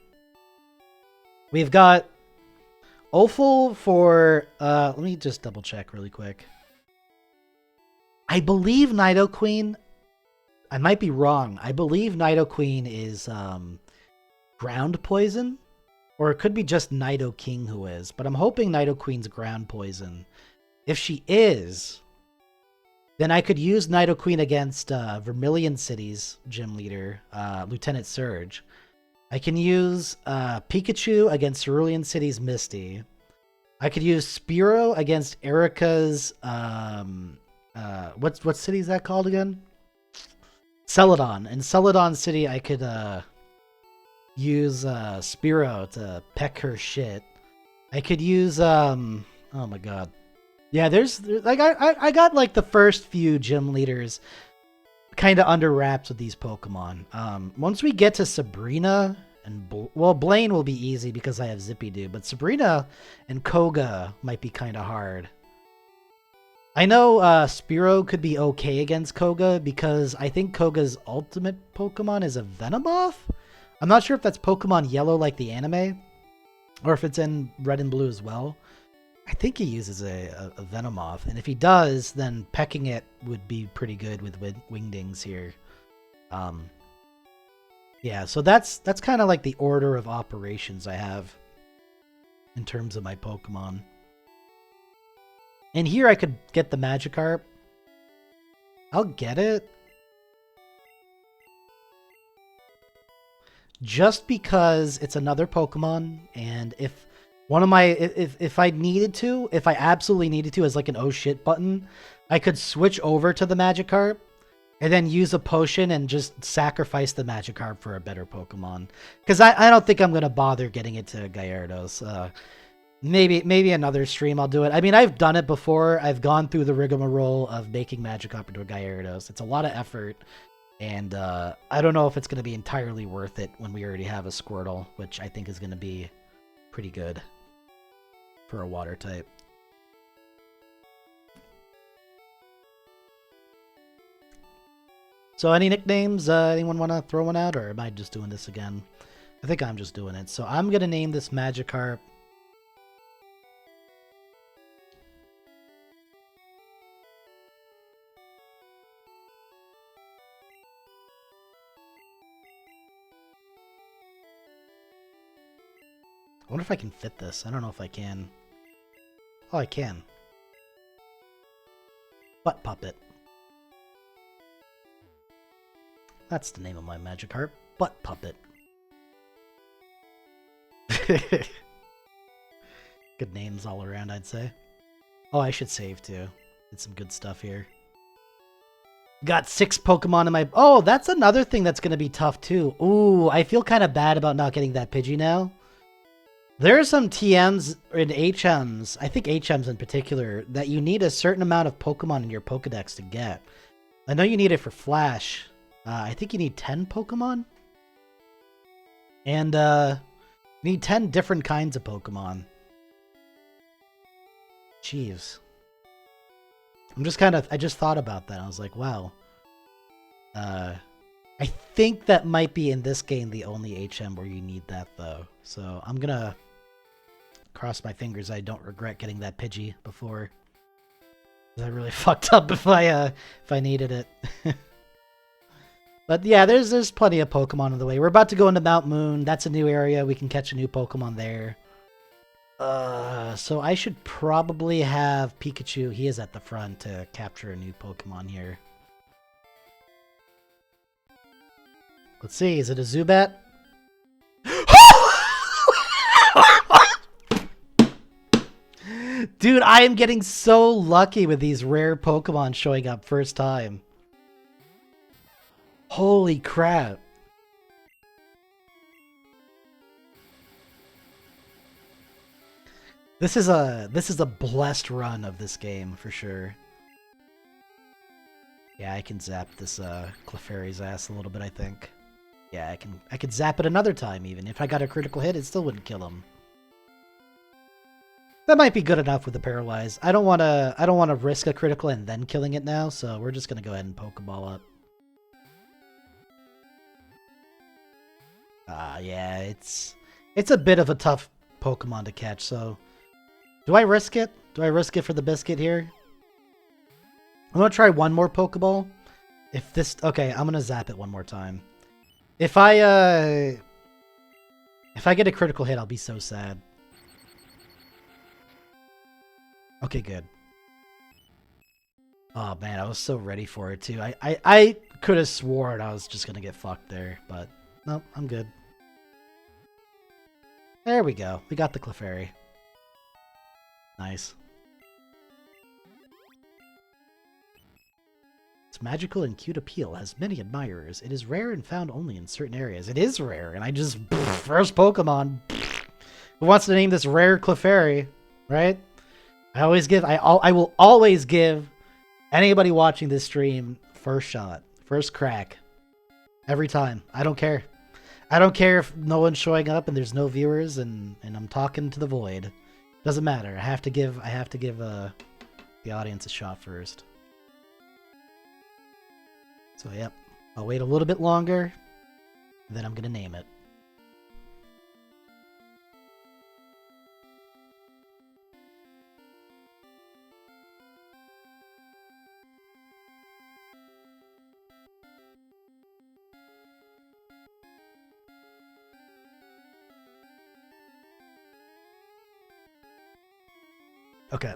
we've got Opal for. Let me just double check really quick. I believe Nidoqueen. I might be wrong. I believe Nidoqueen is ground poison. Or it could be just Nidoking who is. But I'm hoping Nidoqueen's ground poison. If she is, then I could use Nidoqueen against Vermilion City's gym leader, Lieutenant Surge. I can use Pikachu against Cerulean City's Misty. I could use Spiro against Erica's what city is that called again? Celadon. In Celadon City I could use Spiro to peck her shit. I could use oh my god. Yeah, there's like I got like the first few gym leaders kind of under wraps with these Pokemon. Once we get to Sabrina and well, Blaine will be easy because I have Zippy-Doo, but Sabrina and Koga might be kind of hard. I know Spiro could be okay against Koga because I think Koga's ultimate Pokemon is a Venomoth? I'm not sure if that's Pokemon Yellow like the anime, or if it's in Red and Blue as well. I think he uses a Venomoth, and if he does, then pecking it would be pretty good with Wingdings here. Yeah, so that's kind of like the order of operations I have in terms of my Pokemon. And here I could get the Magikarp. I'll get it. Just because it's another Pokemon, and if one of my if I needed to, if I absolutely needed to as like an oh shit button, I could switch over to the Magikarp and then use a potion and just sacrifice the Magikarp for a better Pokemon. Because I don't think I'm gonna bother getting it to Gyarados. Maybe another stream I'll do it. I mean, I've done it before. I've gone through the rigmarole of making Magikarp into a Gyarados. It's a lot of effort, and I don't know if it's going to be entirely worth it when we already have a Squirtle, which I think is going to be pretty good for a water type. So any nicknames? Anyone want to throw one out, or am I just doing this again? I think I'm just doing it. So I'm going to name this Magikarp I wonder if I can fit this. I don't know if I can. Oh, I can. Butt Puppet. That's the name of my Magikarp. Butt Puppet. Good names all around, I'd say. Oh, I should save too. Did some good stuff here. Got 6 Pokemon in my... Oh, that's another thing that's going to be tough too. Ooh, I feel kind of bad about not getting that Pidgey now. There are some TMs and HMs, I think HMs in particular, that you need a certain amount of Pokemon in your Pokedex to get. I know you need it for Flash. I think you need 10 Pokemon. And you need 10 different kinds of Pokemon. Jeez. I just thought about that. I was like, wow. I think that might be in this game the only HM where you need that though. So I'm gonna cross my fingers I don't regret getting that Pidgey before. I really fucked up if I needed it. But yeah, there's plenty of Pokemon on the way. We're about to go into Mount Moon. That's a new area. We can catch a new Pokemon there. So I should probably have Pikachu. He is at the front to capture a new Pokemon here. Let's see. Is it a Zubat? Dude, I am getting so lucky with these rare Pokemon showing up first time. Holy crap. This is a blessed run of this game for sure. Yeah, I can zap this Clefairy's ass a little bit, I think. Yeah, I could zap it another time even. If I got a critical hit, it still wouldn't kill him. That might be good enough with the Paralyze. I don't wanna risk a critical and then killing it now, so we're just gonna go ahead and Pokeball up. Yeah, it's a bit of a tough Pokemon to catch, so do I risk it? Do I risk it for the biscuit here? I'm gonna try one more Pokeball. If this... Okay, I'm gonna zap it one more time. If I get a critical hit, I'll be so sad. Okay, good. Oh man, I was so ready for it too. I could have sworn I was just gonna get fucked there, but no, I'm good. There we go. We got the Clefairy. Nice. Its magical and cute appeal has many admirers. It is rare and found only in certain areas. It is rare, and I just... First Pokemon. Who wants to name this rare Clefairy, right? I will always give anybody watching this stream first shot, first crack. Every time. I don't care. I don't care if no one's showing up and there's no viewers and I'm talking to the void. Doesn't matter. I have to give the audience a shot first. So yep. I'll wait a little bit longer, then I'm gonna name it. Okay.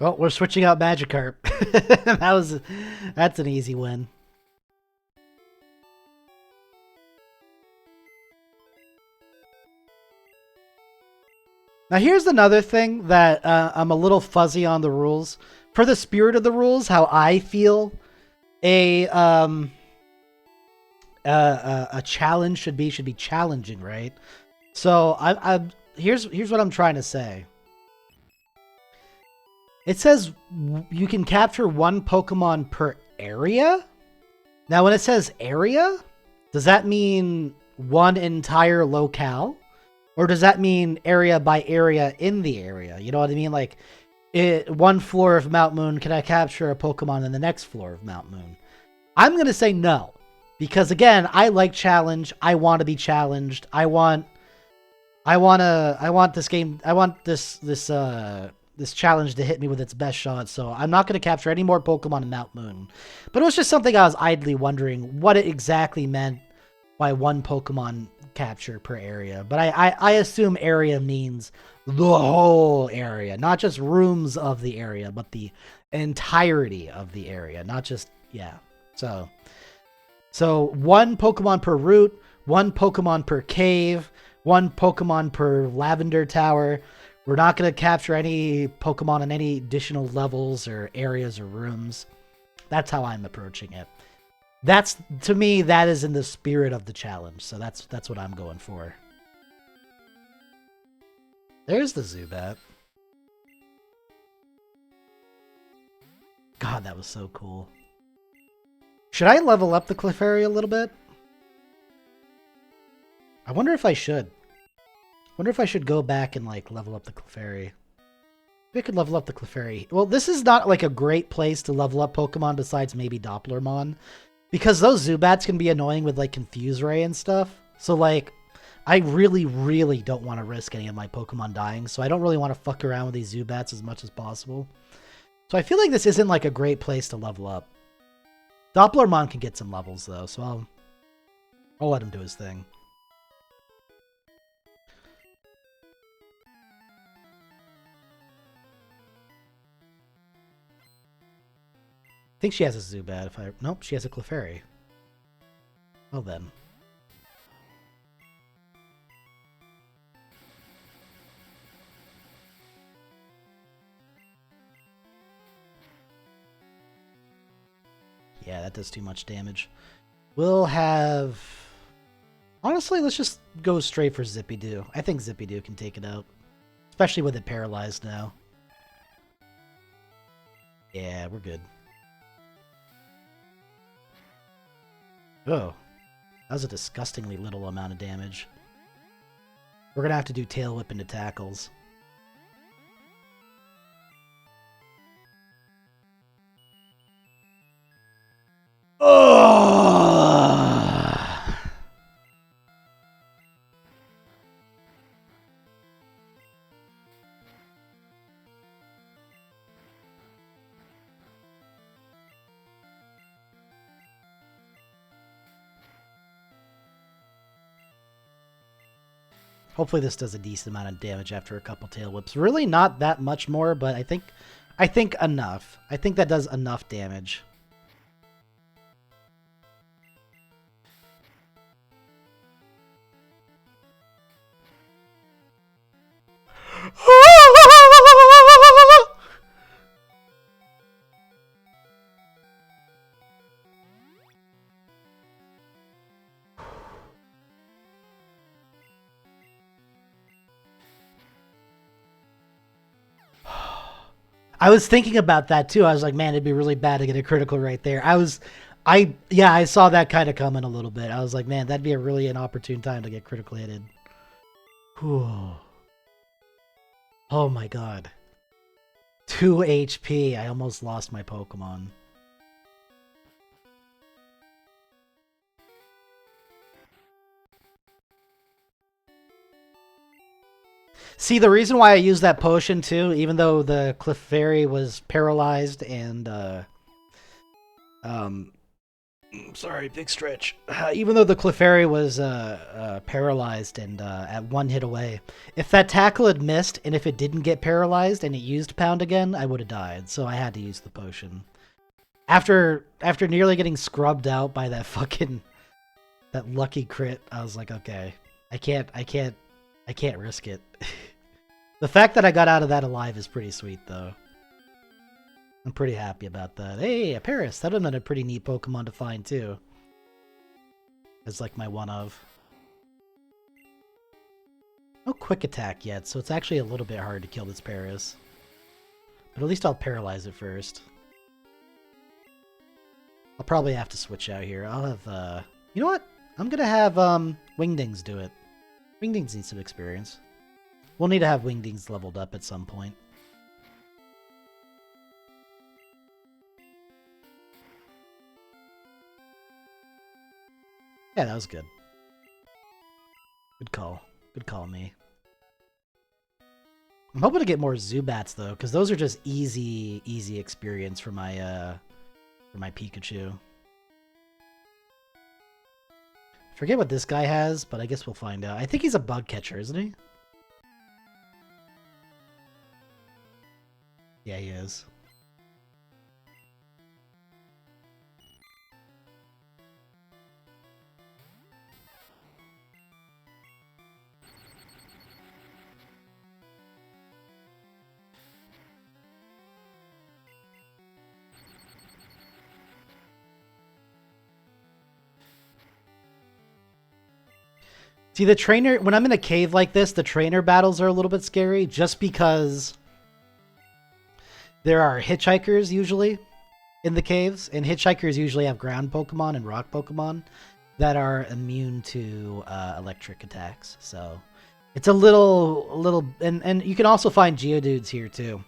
Well, we're switching out Magikarp. That's an easy win. Now here's another thing that I'm a little fuzzy on the rules. For the spirit of the rules, how I feel a challenge should be challenging, right? So here's what I'm trying to say. It says you can capture one Pokemon per area. Now, when it says area, does that mean one entire locale? Or does that mean area by area in the area? You know what I mean? Like, one floor of Mount Moon, can I capture a Pokemon in the next floor of Mount Moon? I'm going to say no. Because, again, I like challenge. I want to be challenged. I want this game. I want this challenge to hit me with its best shot, so I'm not going to capture any more Pokemon in Mount Moon. But it was just something I was idly wondering what it exactly meant by one Pokemon capture per area. But I assume area means the whole area, not just rooms of the area, but the entirety of the area, not just, yeah. So one Pokemon per route, one Pokemon per cave, one Pokemon per lavender tower. We're not going to capture any Pokemon in any additional levels or areas or rooms. That's how I'm approaching it. To me, that is in the spirit of the challenge. So that's what I'm going for. There's the Zubat. God, that was so cool. Should I level up the Clefairy a little bit? I wonder if I should. Wonder if I should go back and like level up the Clefairy. Maybe I could level up the Clefairy. Well, this is not like a great place to level up Pokemon besides maybe Dopplermon, because those Zubats can be annoying with like Confuse Ray and stuff. So like, I really, really don't want to risk any of my Pokemon dying, so I don't really want to fuck around with these Zubats as much as possible. So I feel like this isn't like a great place to level up. Dopplermon can get some levels though, so I'll let him do his thing. I think she has a Zubat. Nope, she has a Clefairy. Well then. Yeah, that does too much damage. We'll have... Honestly, let's just go straight for Zippy-Doo. I think Zippy-Doo can take it out. Especially with it paralyzed now. Yeah, we're good. Oh, that was a disgustingly little amount of damage. We're gonna have to do Tail Whip into tackles. Oh! Hopefully this does a decent amount of damage after a couple Tail Whips. Really not that much more, but I think enough. I think that does enough damage. I was thinking about that too. I was like, man, it'd be really bad to get a critical right there. I saw that kind of coming a little bit. I was like, man, that'd be a really inopportune time to get critical hitted. Whew. Oh my god. 2 HP. I almost lost my Pokemon. See, the reason why I used that potion too, even though the Clefairy was paralyzed and sorry, big stretch. Even though the Clefairy was paralyzed and at one hit away, if that tackle had missed and if it didn't get paralyzed and it used Pound again, I would have died. So I had to use the potion. After nearly getting scrubbed out by that that lucky crit, I was like, okay, I can't risk it. The fact that I got out of that alive is pretty sweet, though. I'm pretty happy about that. Hey, a Paris. That would have been a pretty neat Pokemon to find, too. It's like my one of. No quick attack yet, so it's actually a little bit hard to kill this Paris. But at least I'll paralyze it first. I'll probably have to switch out here. I'll have, you know what? I'm gonna have, Wingdings do it. Wingdings needs some experience. We'll need to have Wingdings leveled up at some point. Yeah, that was good. Good call. Good call, me. I'm hoping to get more Zubats, though, because those are just easy experience for my Pikachu. Forget what this guy has, but I guess we'll find out. I think he's a bug catcher, isn't he? Yeah, he is. See, the trainer, when I'm in a cave like this, the trainer battles are a little bit scary just because there are hitchhikers usually in the caves, and hitchhikers usually have ground Pokemon and rock Pokemon that are immune to electric attacks. So it's a little, and you can also find Geodudes here too.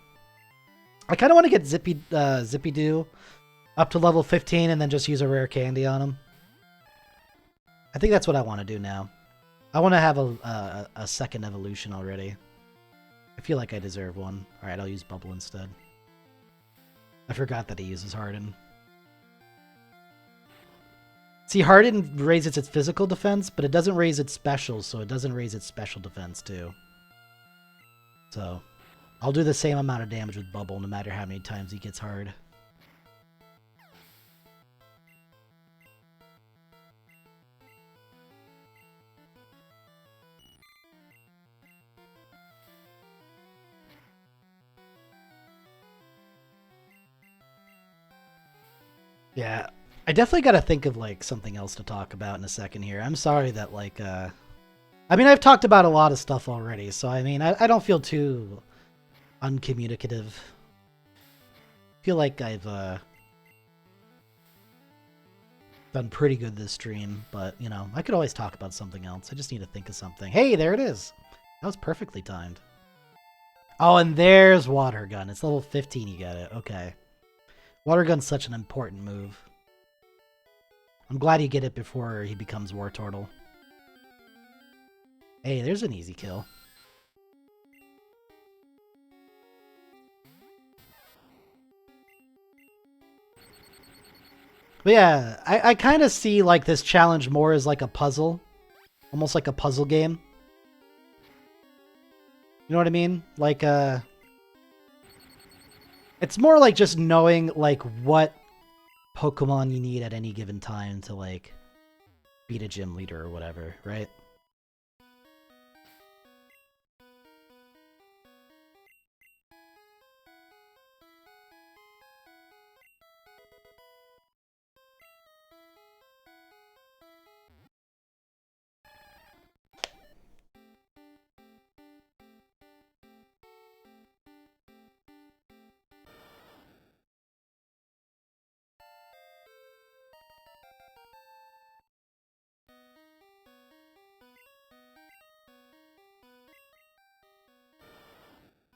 I kind of want to get Zippy-Doo up to level 15 and then just use a rare candy on him. I think that's what I want to do now. I want to have a second evolution already. I feel like I deserve one. Alright, I'll use Bubble instead. I forgot that he uses Harden. See, Harden raises its physical defense, but it doesn't raise its special, so it doesn't raise its special defense too. So, I'll do the same amount of damage with Bubble no matter how many times he gets hard. Yeah, I definitely got to think of like something else to talk about in a second here. I'm sorry that like, I mean, I've talked about a lot of stuff already, so I mean, I don't feel too uncommunicative. I feel like I've done pretty good this stream, but you know, I could always talk about something else. I just need to think of something. Hey, there it is. That was perfectly timed. Oh, and there's Water Gun. It's level 15 you get it. Okay. Water Gun's such an important move. I'm glad you get it before he becomes Wartortle. Hey, there's an easy kill. But yeah, I kind of see like this challenge more as like a puzzle. Almost like a puzzle game. You know what I mean? Like, it's more like just knowing, like, what Pokemon you need at any given time to, like, beat a gym leader or whatever, right?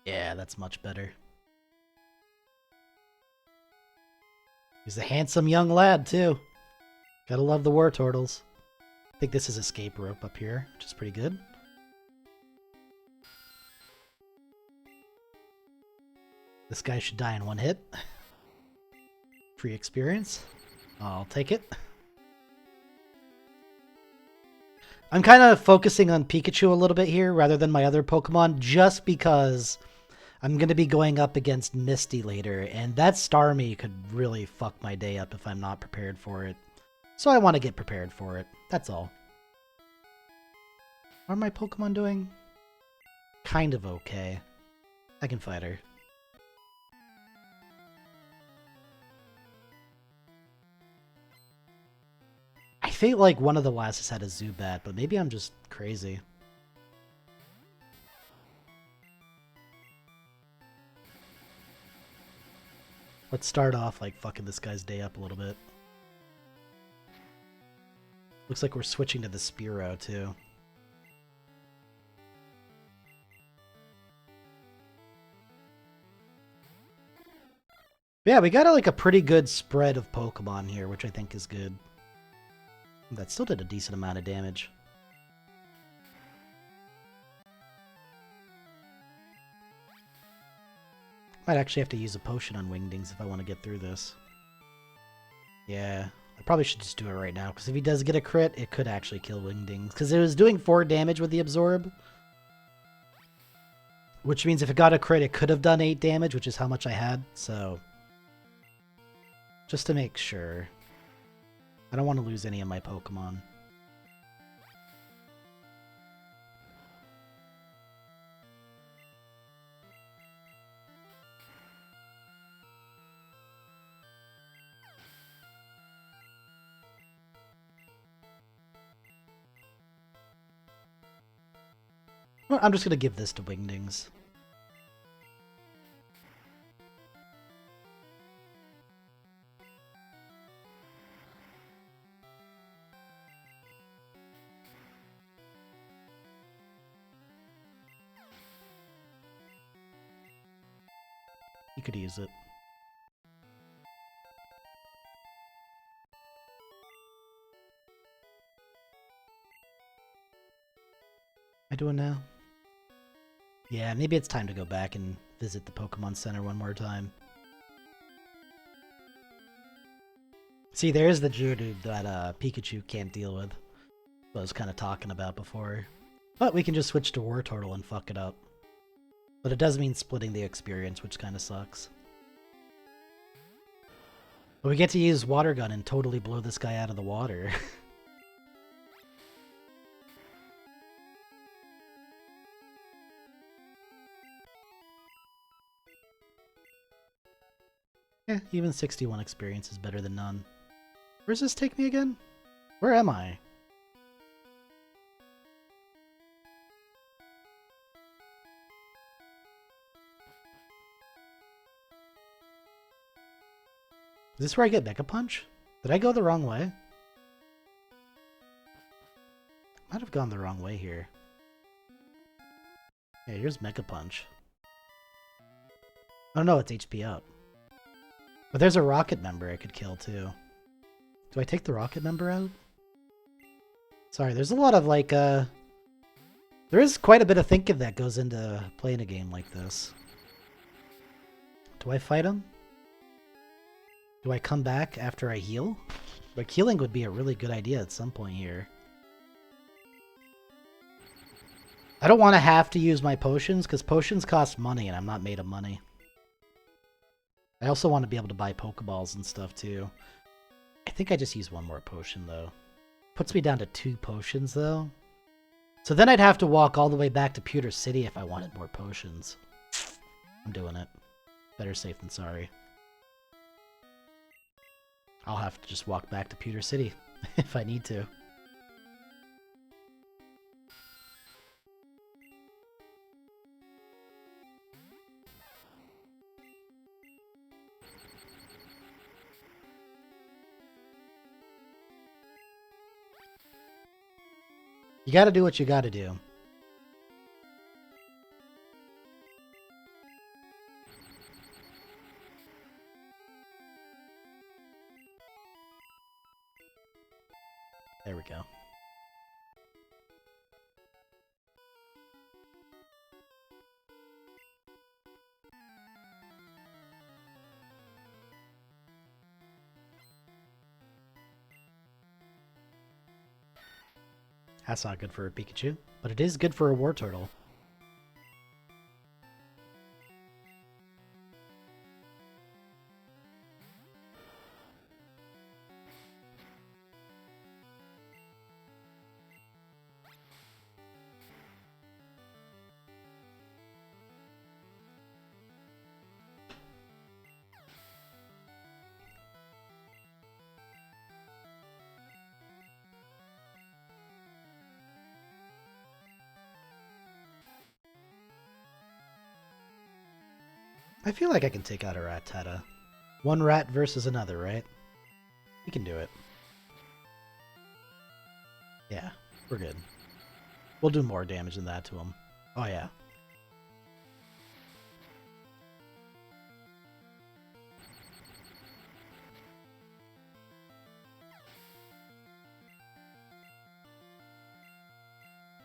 Yeah, that's much better. He's a handsome young lad, too. Gotta love the war turtles. I think this is escape rope up here, which is pretty good. This guy should die in one hit. Free experience. I'll take it. I'm kind of focusing on Pikachu a little bit here rather than my other Pokemon just because I'm going to be going up against Misty later, and that Starmie could really fuck my day up if I'm not prepared for it. So I want to get prepared for it. That's all. What are my Pokemon doing? Kind of okay. I can fight her. I feel like one of the last had a Zubat, but maybe I'm just crazy. Let's start off like fucking this guy's day up a little bit. Looks like we're switching to the Spearow too. Yeah, we got like a pretty good spread of Pokemon here, which I think is good. That still did a decent amount of damage. Might actually have to use a potion on Wingdings if I want to get through this. Yeah, I probably should just do it right now, because if he does get a crit, it could actually kill Wingdings. Because it was doing 4 damage with the Absorb. Which means if it got a crit, it could have done 8 damage, which is how much I had, so... Just to make sure. I don't want to lose any of my Pokemon. Well, I'm just going to give this to Wingdings. You could use it. Am I doing now? Yeah, maybe it's time to go back and visit the Pokemon Center one more time. See, there's the Geodude that Pikachu can't deal with. What I was kind of talking about before. But we can just switch to Wartortle and fuck it up. But it does mean splitting the experience, which kind of sucks. But we get to use Water Gun and totally blow this guy out of the water. Yeah, even 61 experience is better than none. Where's this take me again? Where am I? Is this where I get Mega Punch? Did I go the wrong way? Might have gone the wrong way here. Yeah, here's Mega Punch. Oh no, it's HP up. But there's a rocket member I could kill too. Do I take the rocket member out? Sorry, there's a lot of like, there is quite a bit of thinking that goes into playing a game like this. Do I fight him? Do I come back after I heal? Like, healing would be a really good idea at some point here. I don't want to have to use my potions, because potions cost money, and I'm not made of money. I also want to be able to buy Pokeballs and stuff, too. I think I just use one more potion, though. Puts me down to 2 potions, though. So then I'd have to walk all the way back to Pewter City if I wanted more potions. I'm doing it. Better safe than sorry. I'll have to just walk back to Pewter City if I need to. You gotta do what you gotta do. There we go. That's not good for a Pikachu, but it is good for a War Turtle. I feel like I can take out a Rattata. One rat versus another, right? We can do it. Yeah, we're good. We'll do more damage than that to him. Oh yeah.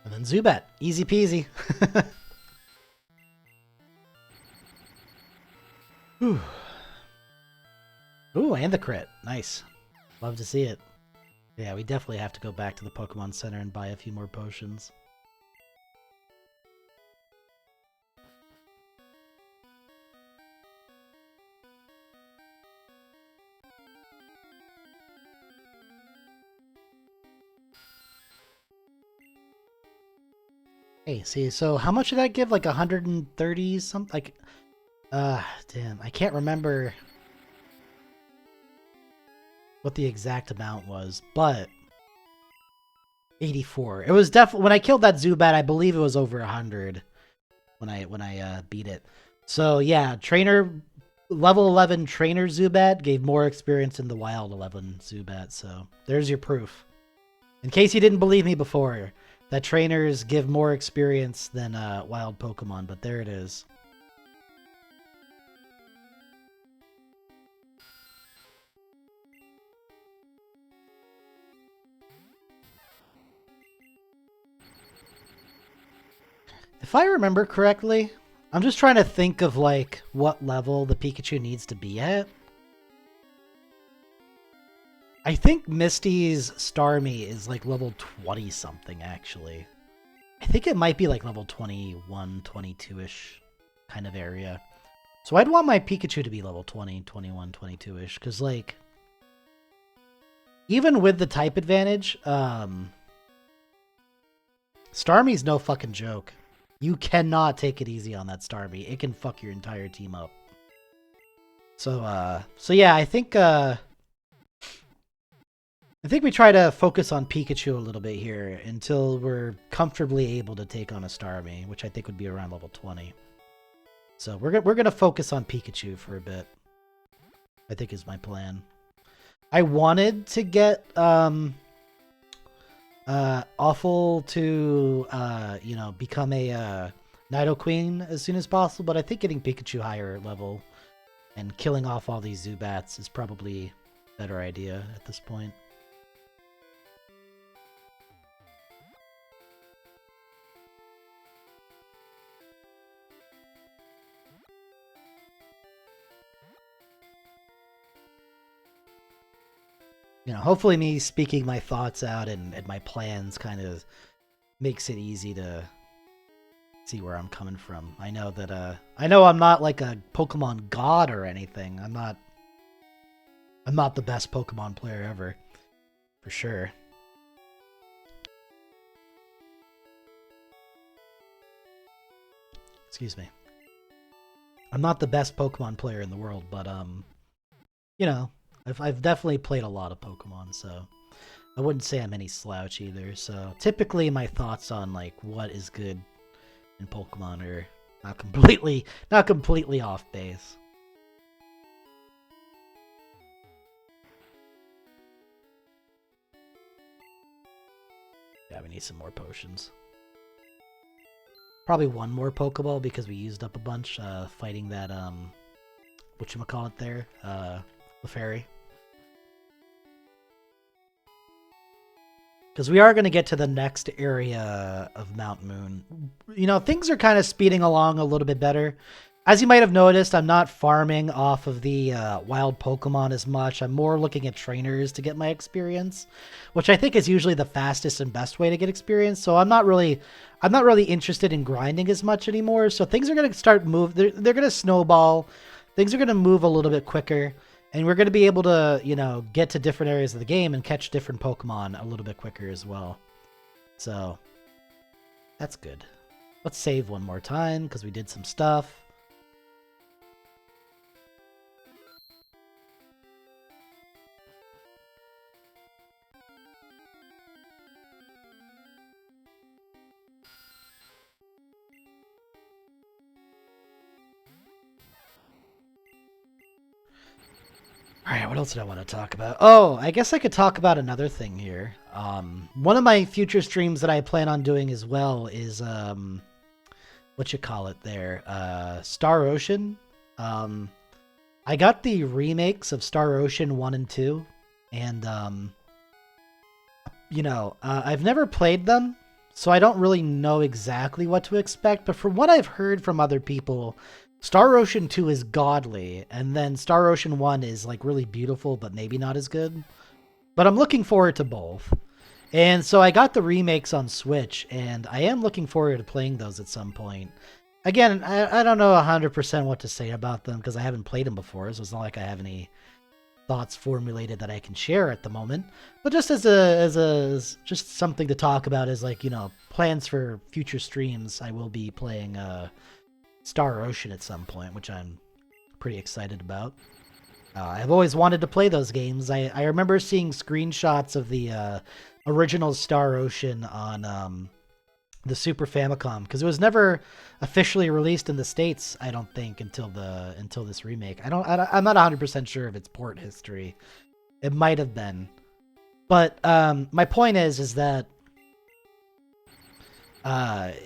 And then Zubat. Easy peasy. Ooh, and the crit. Nice. Love to see it. Yeah, we definitely have to go back to the Pokemon Center and buy a few more potions. Hey, see, so how much did that give? Like 130 something? Like, damn, I can't remember what the exact amount was, but 84. It was definitely when I killed that Zubat. I believe it was over 100 when I beat it. So yeah, level 11 trainer Zubat gave more experience than the wild 11 Zubat. So there's your proof. In case you didn't believe me before, that trainers give more experience than wild Pokemon, but there it is. If I remember correctly, I'm just trying to think of like what level the Pikachu needs to be at. I think Misty's Starmie is like level 20 something actually. I think it might be like level 21, 22-ish kind of area. So I'd want my Pikachu to be level 20, 21, 22-ish because like even with the type advantage, Starmie's no fucking joke. You cannot take it easy on that Starmie. It can fuck your entire team up. So yeah, I think we try to focus on Pikachu a little bit here until we're comfortably able to take on a Starmie, which I think would be around level 20. So we're gonna focus on Pikachu for a bit. I think is my plan. I wanted to get Awful to become a Nidoqueen as soon as possible, but I think getting Pikachu higher level and killing off all these Zubats is probably a better idea at this point. You know, hopefully me speaking my thoughts out and my plans kind of makes it easy to see where I'm coming from. I know that I know I'm not like a Pokemon god or anything. I'm not the best Pokemon player ever, for sure. Excuse me. I'm not the best Pokemon player in the world, but you know, I've definitely played a lot of Pokemon, so I wouldn't say I'm any slouch either. So typically my thoughts on like what is good in Pokemon are not completely off base. Yeah, we need some more potions. Probably one more Pokeball because we used up a bunch fighting that whatchamacallit there, Lefairy. because we are going to get to the next area of Mount Moon. You know, things are kind of speeding along a little bit better. As you might have noticed, I'm not farming off of the wild Pokemon as much. I'm more looking at trainers to get my experience, which I think is usually the fastest and best way to get experience. So I'm not really interested in grinding as much anymore. So things are going to start move. They're going to snowball. Things are going to move a little bit quicker, and we're going to be able to, you know, get to different areas of the game and catch different Pokemon a little bit quicker as well. So that's good. Let's save one more time because we did some stuff. Alright, what else did I want to talk about? Oh, I guess I could talk about another thing here. One of my future streams that I plan on doing as well is, what you call it there? Star Ocean. I got the remakes of Star Ocean 1 and 2, and, you know, I've never played them, so I don't really know exactly what to expect, but from what I've heard from other people, Star Ocean 2 is godly, and then Star Ocean 1 is like really beautiful, but maybe not as good. But I'm looking forward to both. And so I got the remakes on Switch, and I am looking forward to playing those at some point. Again, I don't know 100% what to say about them because I haven't played them before, so it's not like I have any thoughts formulated that I can share at the moment. But just as just something to talk about as, like, you know, plans for future streams, I will be playing Star Ocean at some point, which I'm pretty excited about. I've always wanted to play those games. I remember seeing screenshots of the original Star Ocean on the Super Famicom, because it was never officially released in the States, I don't think, until this remake. I'm not 100% sure of its port history. It might have been. But my point is that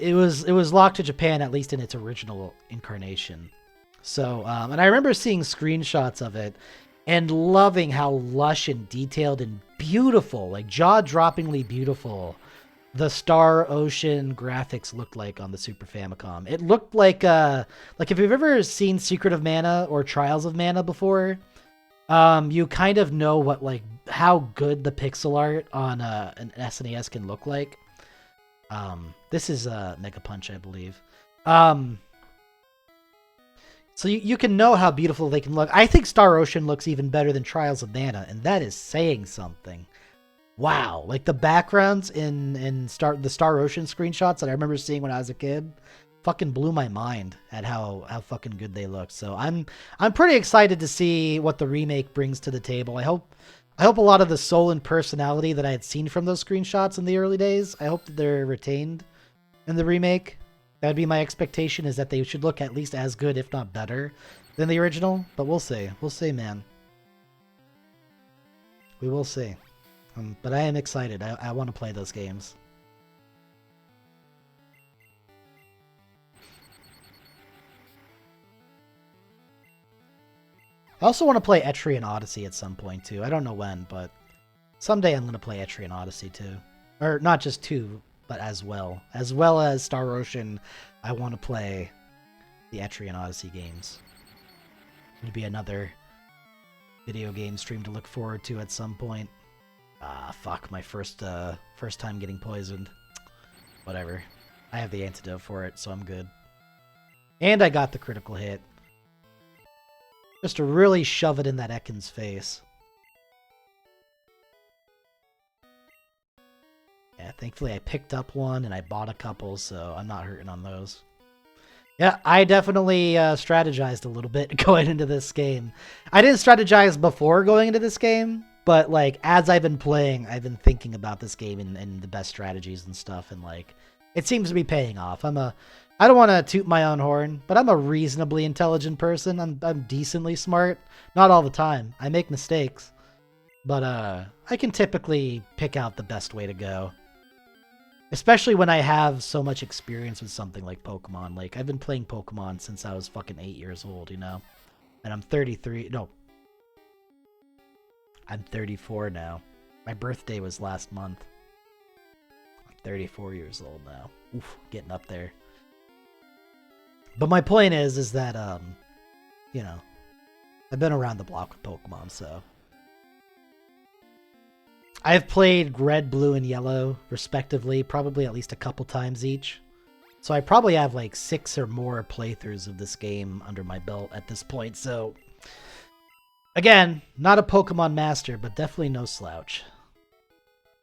it was locked to Japan, at least in its original incarnation. So, and I remember seeing screenshots of it and loving how lush and detailed and beautiful, like jaw-droppingly beautiful, the Star Ocean graphics looked like on the Super Famicom. It looked like if you've ever seen Secret of Mana or Trials of Mana before, you kind of know what, like, how good the pixel art on an SNES can look like. This is Mega Punch, I believe. So you can know how beautiful they can look. I think Star Ocean looks even better than Trials of Mana, and that is saying something. Wow, like the backgrounds in the Star Ocean screenshots that I remember seeing when I was a kid, fucking blew my mind at how fucking good they look. So I'm pretty excited to see what the remake brings to the table. I hope a lot of the soul and personality that I had seen from those screenshots in the early days, I hope that they're retained in the remake. That would be my expectation, is that they should look at least as good, if not better, than the original. But we'll see. We'll see, man. We will see. But I am excited. I want to play those games. I also want to play Etrian Odyssey at some point, too. I don't know when, but someday I'm going to play Etrian Odyssey, too. Or not just 2, but as well. As well as Star Ocean, I want to play the Etrian Odyssey games. It'll be another video game stream to look forward to at some point. Ah, fuck, my first time getting poisoned. Whatever. I have the antidote for it, so I'm good. And I got the critical hit. Just to really shove it in that Ekans face. Yeah, thankfully I picked up one and I bought a couple, so I'm not hurting on those. Yeah, I definitely strategized a little bit going into this game. I didn't strategize before going into this game, but, like, as I've been playing, I've been thinking about this game and the best strategies and stuff, and, like, it seems to be paying off. I don't want to toot my own horn, but I'm a reasonably intelligent person. I'm decently smart. Not all the time. I make mistakes. But I can typically pick out the best way to go. Especially when I have so much experience with something like Pokemon. Like, I've been playing Pokemon since I was fucking 8 years old, you know? And I'm 33. No. I'm 34 now. My birthday was last month. 34 years old now. Oof, getting up there. But my point is that, you know, I've been around the block with Pokemon, so. I've played red, blue, and yellow, respectively, probably at least a couple times each. So I probably have like 6 or more playthroughs of this game under my belt at this point, so... Again, not a Pokemon master, but definitely no slouch.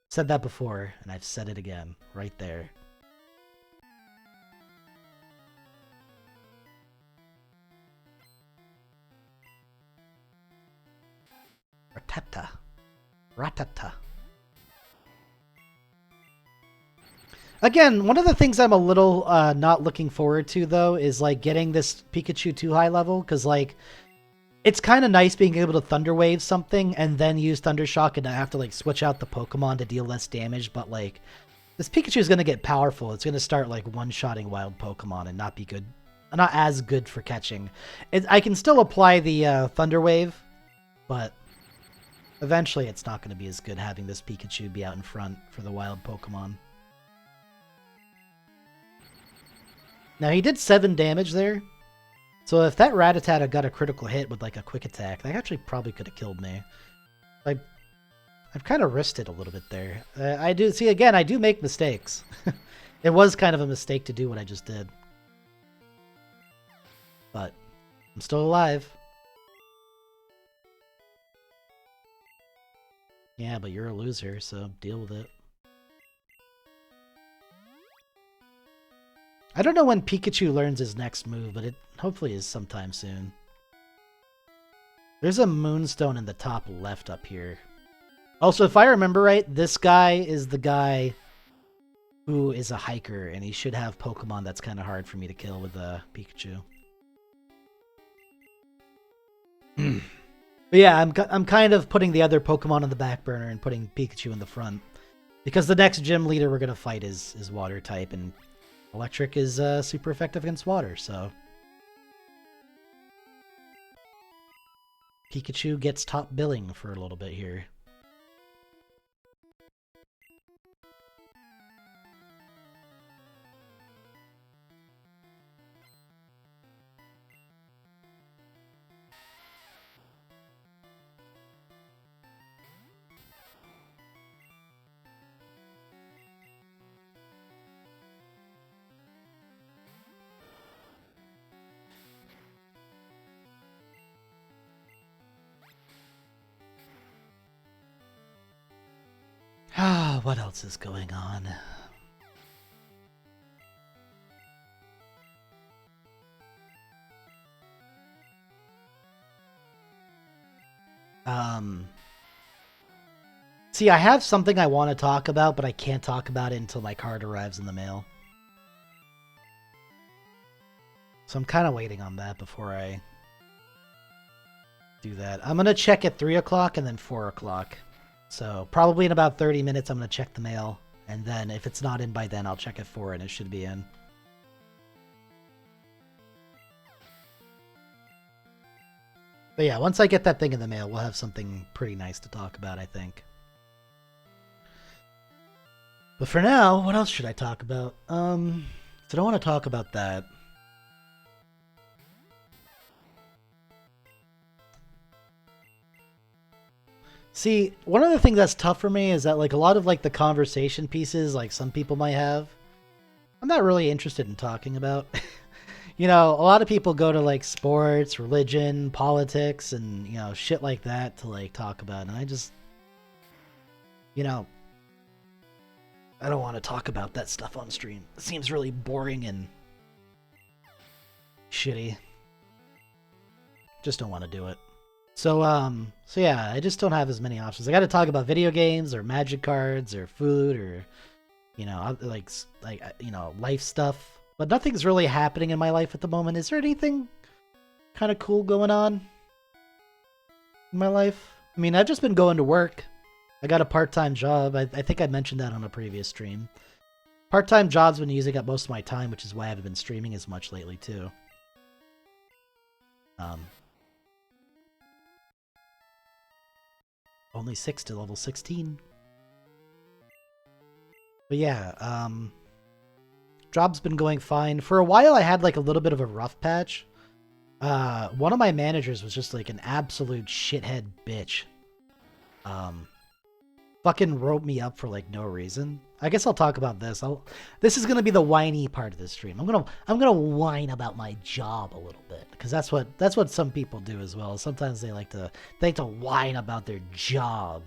Said that before, and I've said it again, right there. Ratata. Ratata. Again, one of the things I'm a little not looking forward to, though, is, like, getting this Pikachu 2 high level, because, like, it's kind of nice being able to Thunder Wave something and then use Thunder Shock and not have to, like, switch out the Pokemon to deal less damage, but, like, this Pikachu is going to get powerful. It's going to start, like, one-shotting wild Pokemon and not be good, not as good for catching. I can still apply the Thunder Wave, but eventually it's not going to be as good having this Pikachu be out in front for the wild Pokemon. Now, he did 7 damage there. So if that Rattata had got a critical hit with, like, a quick attack, that actually probably could have killed me. I've kind of risked it a little bit there. I do make mistakes. It was kind of a mistake to do what I just did. But I'm still alive. Yeah, but you're a loser, so deal with it. I don't know when Pikachu learns his next move, but it hopefully is sometime soon. There's a Moonstone in the top left up here. Also, if I remember right, this guy is the guy who is a hiker, and he should have Pokemon that's kind of hard for me to kill with Pikachu. But yeah, I'm kind of putting the other Pokemon on the back burner and putting Pikachu in the front. Because the next gym leader we're going to fight is water type, and electric is super effective against water, so... Pikachu gets top billing for a little bit here. Ah, what else is going on? See, I have something I want to talk about, but I can't talk about it until my card arrives in the mail. So I'm kind of waiting on that before I do that. I'm going to check at 3 o'clock and then 4 o'clock. So probably in about 30 minutes, I'm going to check the mail. And then if it's not in by then, I'll check at 4 and it should be in. But yeah, once I get that thing in the mail, we'll have something pretty nice to talk about, I think. But for now, what else should I talk about? So I don't want to talk about that. See, one of the things that's tough for me is that, like, a lot of, like, the conversation pieces, like, some people might have, I'm not really interested in talking about. You know, a lot of people go to, like, sports, religion, politics, and, you know, shit like that to, like, talk about. And I just, you know, I don't want to talk about that stuff on stream. It seems really boring and shitty. Just don't want to do it. So yeah, I just don't have as many options. I got to talk about video games or magic cards or food or, you know, you know, life stuff. But nothing's really happening in my life at the moment. Is there anything kind of cool going on in my life? I mean, I've just been going to work. I got a part-time job. I think I mentioned that on a previous stream. Part-time job's been using up most of my time, which is why I haven't been streaming as much lately, too. Only 6 to level 16. But yeah, job's been going fine. For a while, I had like a little bit of a rough patch. One of my managers was just like an absolute shithead bitch. Fucking wrote me up for like no reason. I guess I'll talk about this. This is gonna be the whiny part of the stream. I'm gonna whine about my job a little bit because that's what some people do as well. Sometimes they like to whine about their job.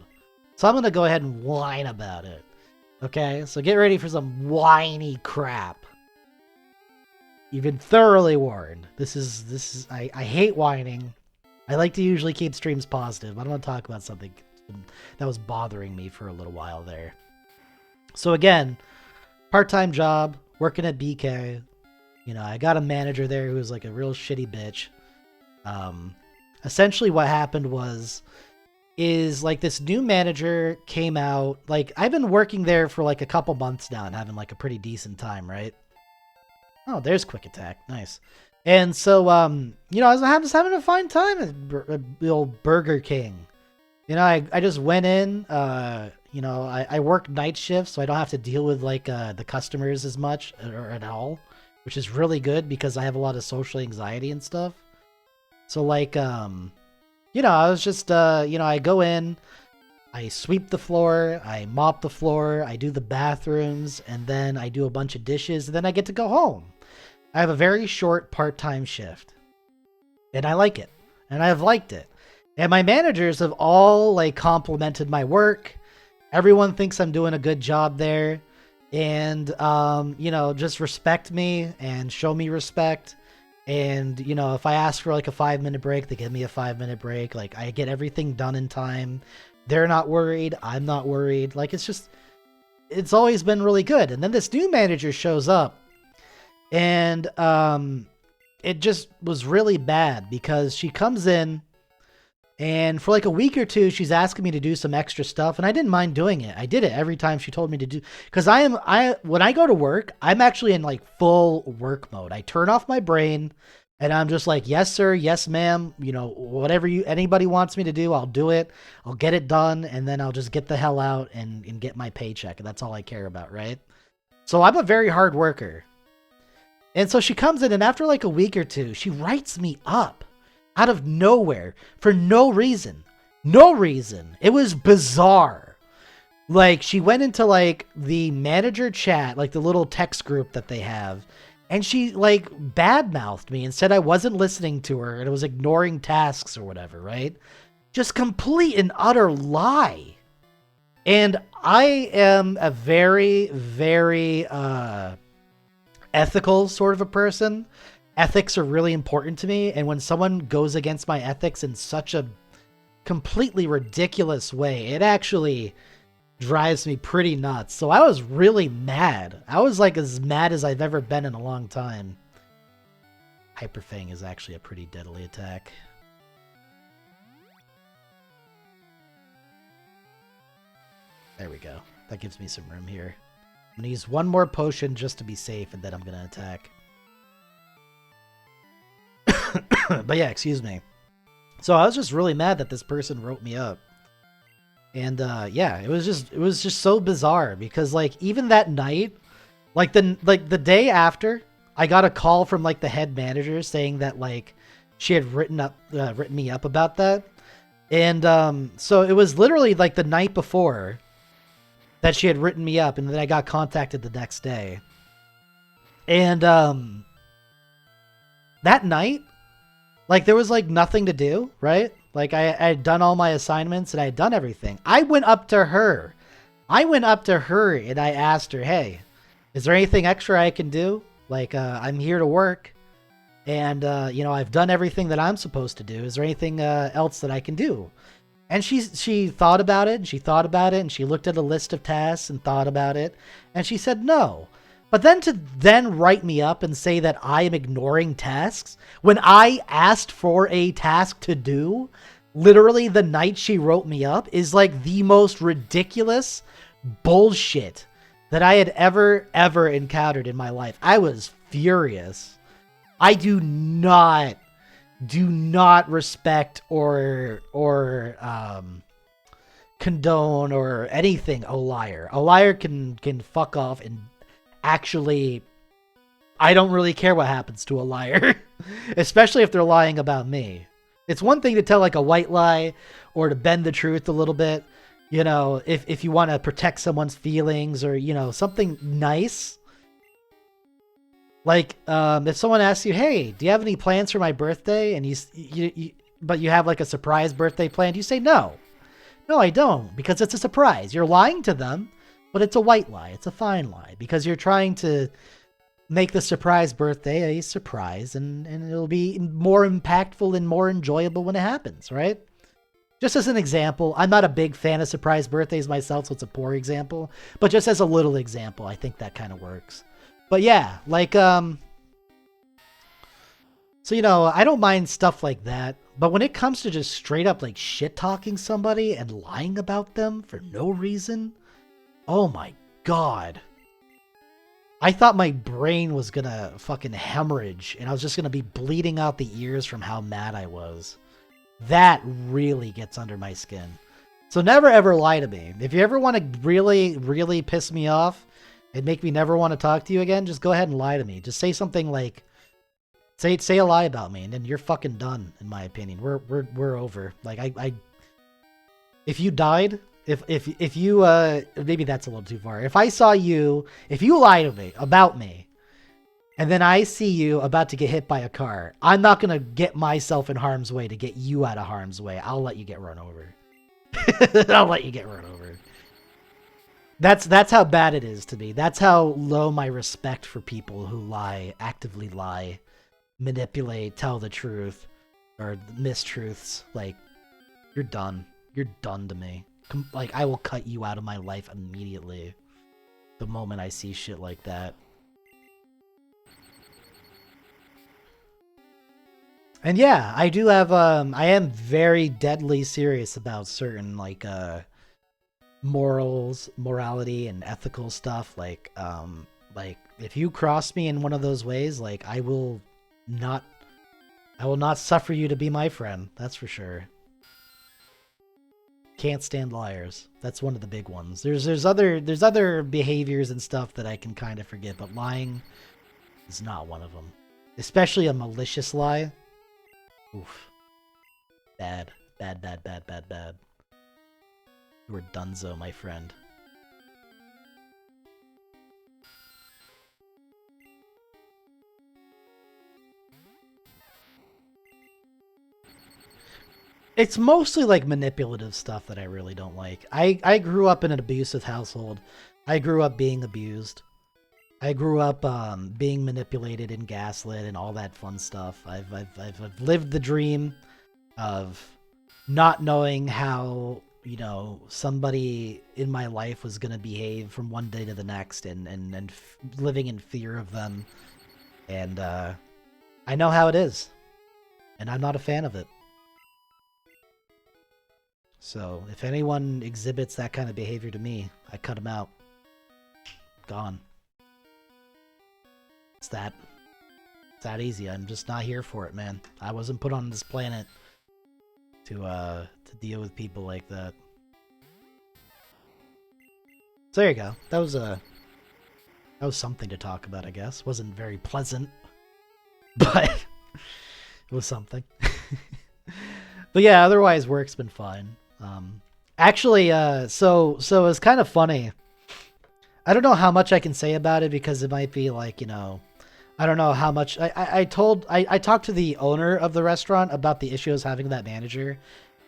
So I'm gonna go ahead and whine about it. Okay, so get ready for some whiny crap. You've been thoroughly warned. I hate whining. I like to usually keep streams positive. I don't want to talk about something that was bothering me for a little while there. So again, part-time job, working at BK. You know, I got a manager there who was like a real shitty bitch. Essentially what happened is like this new manager came out. Like I've been working there for like a couple months now and having like a pretty decent time, right? Oh, there's quick attack. Nice. And so, you know, I was having a fine time at the old Burger King. You know, I just went in, you know, I work night shifts, so I don't have to deal with like the customers as much or at all, which is really good because I have a lot of social anxiety and stuff. So like, you know, I was just, you know, I go in, I sweep the floor, I mop the floor, I do the bathrooms, and then I do a bunch of dishes, and then I get to go home. I have a very short part-time shift, and I like it, and I've liked it. And my managers have all like complimented my work. Everyone thinks I'm doing a good job there, and you know, just respect me and show me respect. And you know, if I ask for like a 5-minute break, they give me a 5-minute break. Like I get everything done in time. They're not worried. I'm not worried. Like it's always been really good. And then this new manager shows up, and it just was really bad because she comes in. And for like a week or two, she's asking me to do some extra stuff, and I didn't mind doing it. I did it every time she told me to do, because when I go to work, I'm actually in like full work mode. I turn off my brain, and I'm just like, yes, sir, yes, ma'am. You know, whatever anybody wants me to do, I'll do it. I'll get it done, and then I'll just get the hell out and get my paycheck. And that's all I care about, right? So I'm a very hard worker. And so she comes in, and after like a week or two, she writes me up. Out of nowhere, for no reason. No reason. It was bizarre. Like, she went into, like, the manager chat, like the little text group that they have, and she, like, badmouthed me and said I wasn't listening to her and I was ignoring tasks or whatever, right? Just complete and utter lie. And I am a very, very ethical sort of a person. Ethics are really important to me, and when someone goes against my ethics in such a completely ridiculous way, it actually drives me pretty nuts. So I was really mad. I was like as mad as I've ever been in a long time. Hyperfang is actually a pretty deadly attack. There we go. That gives me some room here. I'm gonna use one more potion just to be safe, and then I'm gonna attack. But yeah, excuse me. So I was just really mad that this person wrote me up. And yeah, it was just so bizarre because like even that night, like the day after, I got a call from like the head manager saying that like she had written me up about that. And so it was literally like the night before that she had written me up, and then I got contacted the next day. And that night, like, there was, like, nothing to do, right? Like, I had done all my assignments, and I had done everything. I went up to her. And I asked her, hey, is there anything extra I can do? Like, I'm here to work. And, you know, I've done everything that I'm supposed to do. Is there anything else that I can do? And she thought about it, and she thought about it, and she looked at a list of tasks and thought about it. And she said no. But then to write me up and say that I am ignoring tasks when I asked for a task to do, literally the night she wrote me up, is like the most ridiculous bullshit that I had ever encountered in my life. I was furious. I do not condone or anything a liar. A liar can fuck off and actually, I don't really care what happens to a liar, especially if they're lying about me. It's one thing to tell like a white lie or to bend the truth a little bit, you know, if you want to protect someone's feelings or, you know, something nice. Like, if someone asks you, hey, do you have any plans for my birthday? And but you have like a surprise birthday plan. You say, no, I don't, because it's a surprise. You're lying to them, but it's a white lie. It's a fine lie because you're trying to make the surprise birthday a surprise and it'll be more impactful and more enjoyable when it happens, right? Just as an example, I'm not a big fan of surprise birthdays myself, so it's a poor example, but just as a little example, I think that kind of works. But yeah, like, so, you know, I don't mind stuff like that, but when it comes to just straight up like shit talking somebody and lying about them for no reason, oh my God. I thought my brain was gonna fucking hemorrhage and I was just gonna be bleeding out the ears from how mad I was. That really gets under my skin. So never ever lie to me. If you ever want to really, really piss me off and make me never want to talk to you again, just go ahead and lie to me. Just say something like, say a lie about me, and then you're fucking done, in my opinion. We're over. Like if you died, if you maybe that's a little too far. If I saw you, if you lie to me about me, and then I see you about to get hit by a car, I'm not gonna get myself in harm's way to get you out of harm's way. I'll let you get run over. I'll let you get run over. That's how bad it is to me. That's how low my respect for people who lie, actively lie, manipulate, tell the truth, or mistruths. Like, you're done. You're done to me. Like, I will cut you out of my life immediately the moment I see shit like that. And yeah, I do have, I am very deadly serious about certain, like, morality and ethical stuff. Like if you cross me in one of those ways, like, I will not suffer you to be my friend. That's for sure. Can't stand liars. That's one of the big ones. There's other behaviors and stuff that I can kind of forget, but lying is not one of them. Especially a malicious lie. Oof. Bad. Bad, bad, bad, bad, bad. You were donezo, my friend. It's mostly like manipulative stuff that I really don't like. I grew up in an abusive household. I grew up being abused. I grew up being manipulated and gaslit and all that fun stuff. I've lived the dream of not knowing how, you know, somebody in my life was going to behave from one day to the next and living in fear of them. And I know how it is. And I'm not a fan of it. So if anyone exhibits that kind of behavior to me, I cut them out. Gone. It's that easy. I'm just not here for it, man. I wasn't put on this planet to deal with people like that. So there you go. That was something to talk about, I guess. Wasn't very pleasant, but it was something. But yeah, otherwise work's been fine. Actually, so it's kind of funny. I don't know how much I can say about it because it might be like, you know, I don't know how much I talked to the owner of the restaurant about the issue I was having with that manager,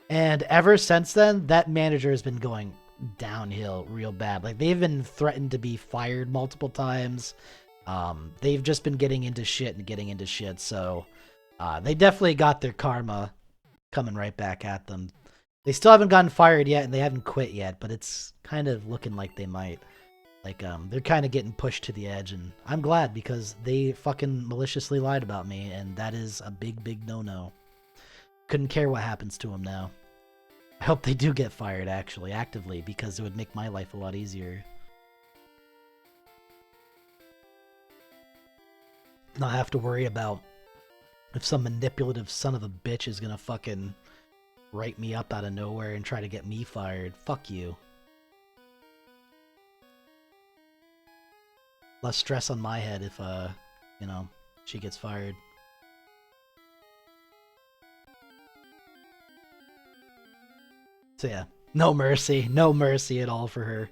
and ever since then that manager has been going downhill real bad. Like, they've been threatened to be fired multiple times. They've just been getting into shit. So they definitely got their karma coming right back at them. They still haven't gotten fired yet and they haven't quit yet, but it's kind of looking like they might. Like, they're kind of getting pushed to the edge, and I'm glad because they fucking maliciously lied about me, and that is a big, big no-no. Couldn't care what happens to them now. I hope they do get fired, actually, actively, because it would make my life a lot easier. Not have to worry about if some manipulative son of a bitch is gonna fucking write me up out of nowhere and try to get me fired. Fuck you. Less stress on my head if, you know, she gets fired. So yeah, no mercy at all for her.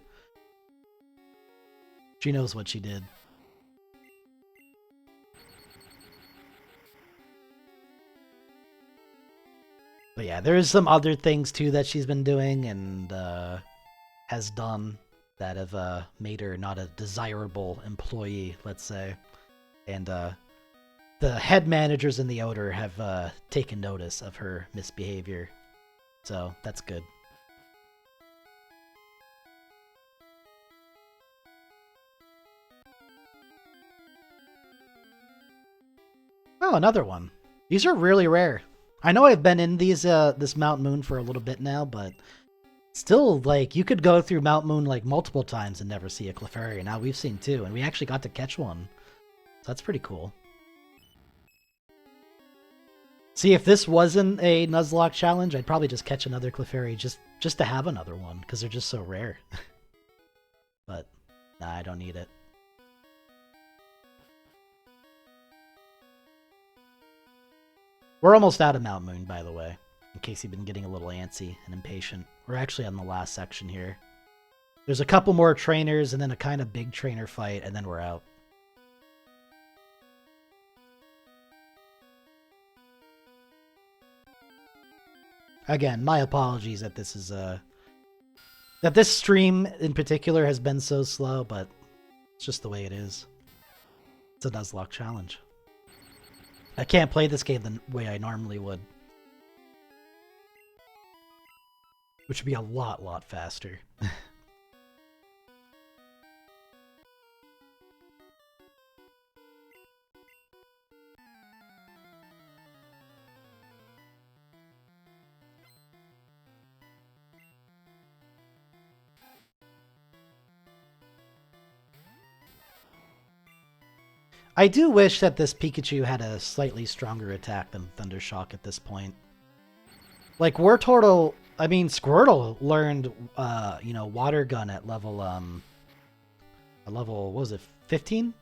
She knows what she did. But yeah, there's some other things too that she's been doing and has done that have made her not a desirable employee, let's say. And the head managers in the Outer have taken notice of her misbehavior. So that's good. Oh, another one. These are really rare. I know I've been in these this Mount Moon for a little bit now, but still, like, you could go through Mount Moon like multiple times and never see a Clefairy. Now we've seen two, and we actually got to catch one. So that's pretty cool. See, if this wasn't a Nuzlocke challenge, I'd probably just catch another Clefairy just to have another one, because they're just so rare. But, nah, I don't need it. We're almost out of Mount Moon, by the way, in case you've been getting a little antsy and impatient. We're actually on the last section here. There's a couple more trainers and then a kind of big trainer fight, and then we're out. Again, my apologies that this is that this stream in particular has been so slow, but it's just the way it is. It's a Nuzlocke challenge. I can't play this game the way I normally would. Which would be a lot faster. I do wish that this Pikachu had a slightly stronger attack than Thundershock at this point. Like, Squirtle learned, you know, Water Gun at level, what was it, 15?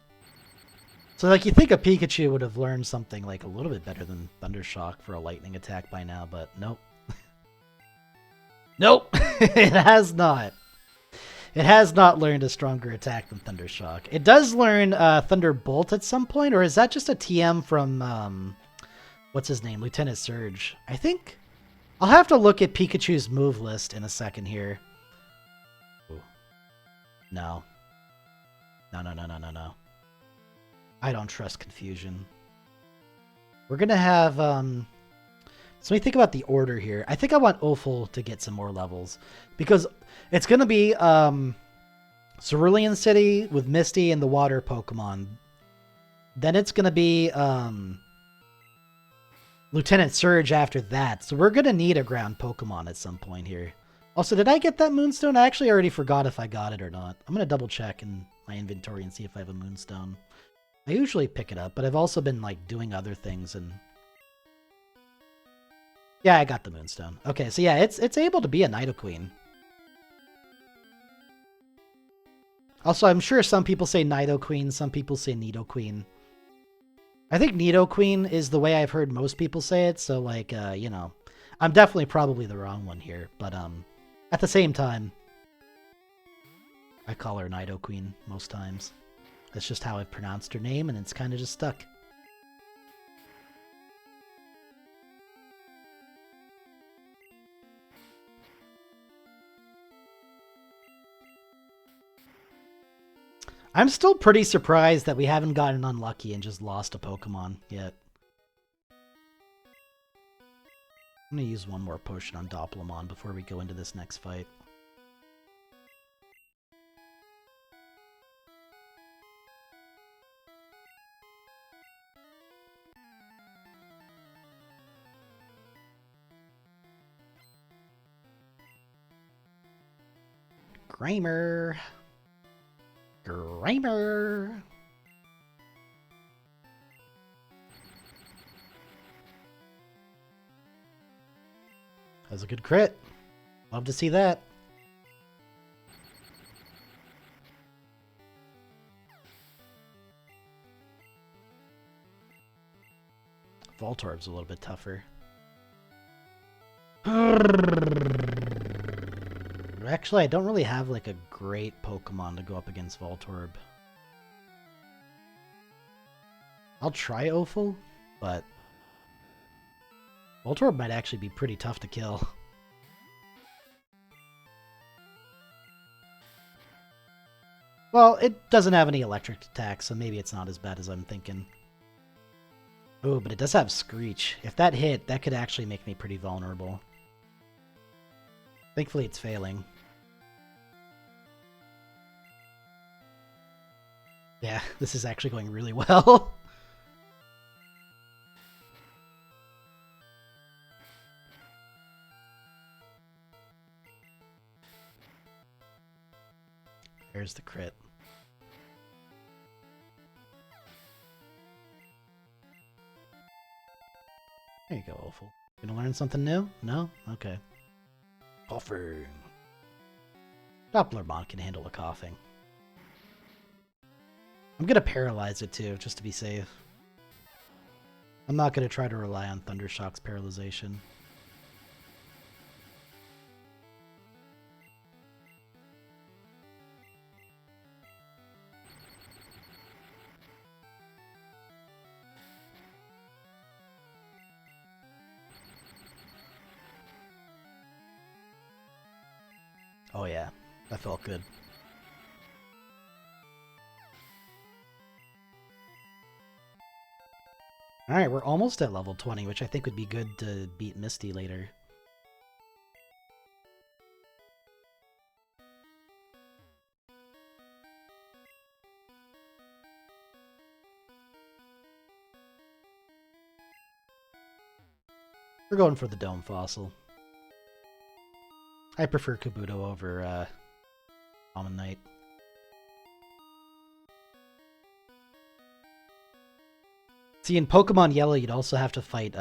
So, like, you think a Pikachu would have learned something, like, a little bit better than Thundershock for a lightning attack by now, but nope. Nope! It has not. It has not learned a stronger attack than Thundershock. It does learn Thunderbolt at some point, or is that just a TM from, what's his name, Lieutenant Surge? I think... I'll have to look at Pikachu's move list in a second here. Ooh. No. No. I don't trust confusion. We're gonna have, so let me think about the order here. I think I want Opal to get some more levels, because it's gonna be, Cerulean City with Misty and the water Pokemon. Then it's gonna be, Lieutenant Surge after that, so we're gonna need a ground Pokemon at some point here. Also, did I get that Moonstone? I actually already forgot if I got it or not. I'm gonna double check in my inventory and see if I have a Moonstone. I usually pick it up, but I've also been, like, doing other things and... Yeah, I got the Moonstone. Okay, so yeah, it's able to be a Nidoqueen. Also, I'm sure some people say Nidoqueen, some people say Nidoqueen. I think Nidoqueen is the way I've heard most people say it, so, like, you know, I'm definitely probably the wrong one here, but, at the same time, I call her Nidoqueen most times. That's just how I've pronounced her name, and it's kind of just stuck. I'm still pretty surprised that we haven't gotten unlucky and just lost a Pokemon yet. I'm going to use one more potion on Dopplemon before we go into this next fight. Grimer! Grimer! That's a good crit. Love to see that. Voltorb's a little bit tougher. Actually, I don't really have like a great Pokemon to go up against Voltorb. I'll try Opal, but Voltorb might actually be pretty tough to kill. Well, it doesn't have any electric attacks, so maybe it's not as bad as I'm thinking. Oh, but it does have Screech. If that hit, that could actually make me pretty vulnerable. Thankfully, it's failing. Yeah, this is actually going really well. There's the crit. There you go, Opal. Gonna learn something new? No? Okay. Coughing. Dopplermon can handle a coughing. I'm gonna paralyze it too, just to be safe. I'm not gonna try to rely on Thundershock's paralyzation. Oh yeah, that felt good. Alright, we're almost at level 20, which I think would be good to beat Misty later. We're going for the Dome Fossil. I prefer Kabuto over Common Knight. See, in Pokemon Yellow, you'd also have to fight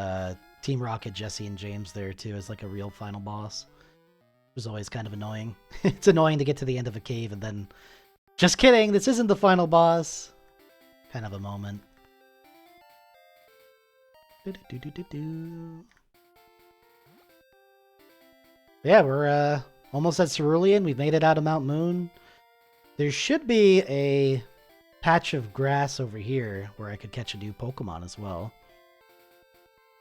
Team Rocket, Jesse, and James there, too, as like a real final boss. It was always kind of annoying. It's annoying to get to the end of a cave and then... Just kidding! This isn't the final boss! Kind of a moment. Yeah, we're almost at Cerulean. We've made it out of Mount Moon. There should be a patch of grass over here where I could catch a new Pokemon as well.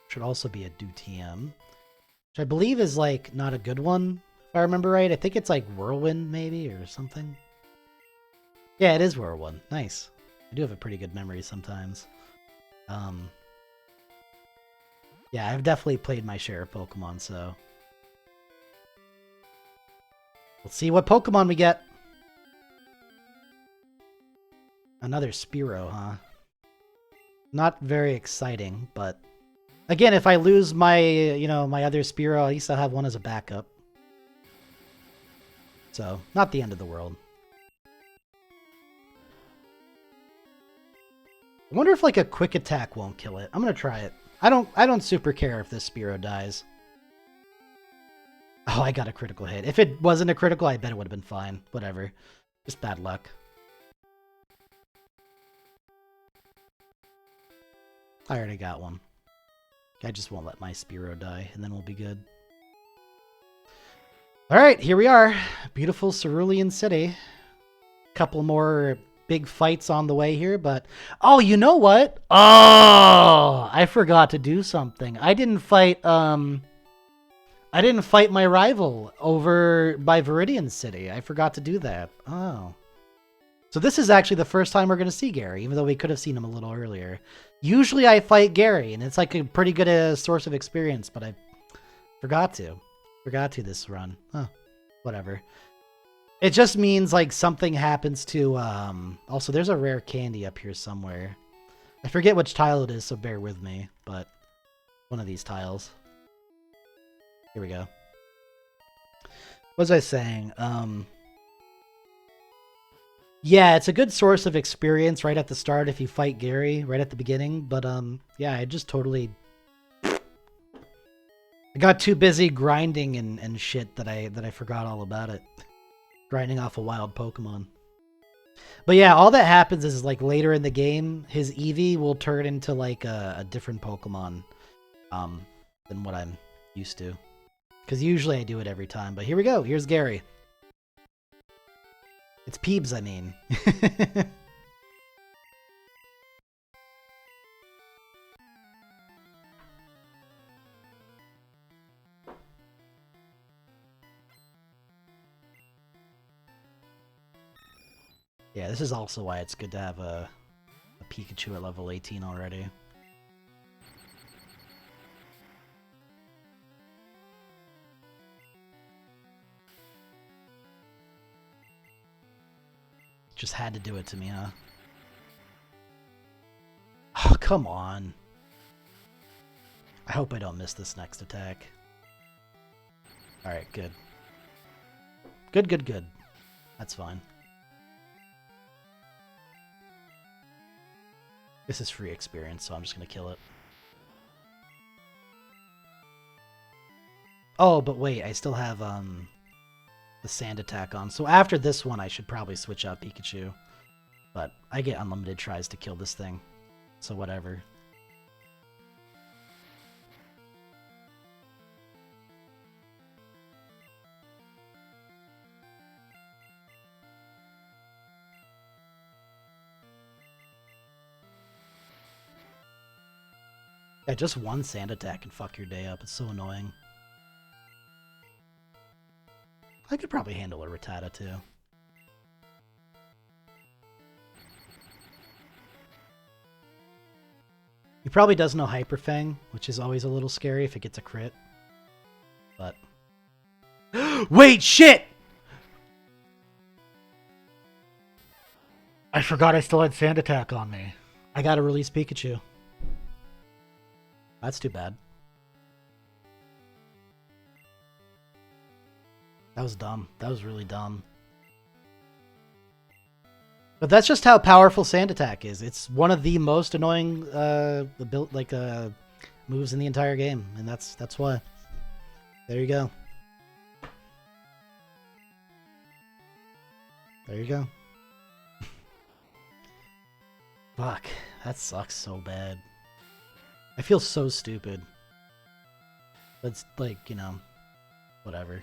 Should also be a Dutiam, which I believe is like not a good one, if I remember right. I think it's like Whirlwind maybe or something. Yeah, it is Whirlwind. Nice. I do have a pretty good memory sometimes. Yeah, I've definitely played my share of Pokemon, so let's see what Pokemon we get. Another Spearow, huh? Not very exciting, but again, if I lose my, my other Spearow, at least I'll have one as a backup. So, not the end of the world. I wonder if like a quick attack won't kill it. I'm gonna try it. I don't super care if this Spearow dies. Oh, I got a critical hit. If it wasn't a critical, I bet it would have been fine. Whatever. Just bad luck. I already got one. I just won't let my Spearow die, and then we'll be good. Alright, here we are. Beautiful Cerulean City. Couple more big fights on the way here, but... Oh, you know what? Oh! I forgot to do something. I didn't fight my rival over by Viridian City. I forgot to do that. Oh. So this is actually the first time we're going to see Gary, even though we could have seen him a little earlier. Usually I fight Gary, and it's like a pretty good source of experience, but I forgot to. Forgot to this run. Huh. Whatever. It just means like something happens to... Also, there's a rare candy up here somewhere. I forget which tile it is, so bear with me, but one of these tiles. Here we go. What was I saying? Yeah, it's a good source of experience right at the start if you fight Gary right at the beginning, but yeah, I just totally I got too busy grinding and shit that I forgot all about it. Grinding off a wild Pokemon. But yeah, all that happens is like later in the game, his Eevee will turn into like a different Pokemon than what I'm used to. Because usually I do it every time. But here we go. Here's Gary. It's Peebs, I mean. Yeah, this is also why it's good to have a Pikachu at level 18 already. Just had to do it to me, huh? Oh, come on. I hope I don't miss this next attack. Alright, good. Good. That's fine. This is free experience, so I'm just gonna kill it. Oh, but wait, I still have the sand attack on. So after this one, I should probably switch out Pikachu. But I get unlimited tries to kill this thing, so whatever. Yeah, just one sand attack can fuck your day up. It's so annoying. I could probably handle a Rattata too. He probably does know Hyper Fang, which is always a little scary if it gets a crit. But... Wait, shit! I forgot I still had Sand Attack on me. I gotta release Pikachu. That's too bad. That was dumb. That was really dumb. But that's just how powerful Sand Attack is. It's one of the most annoying moves in the entire game, and that's why. There you go. There you go. Fuck, that sucks so bad. I feel so stupid. But it's you know, whatever.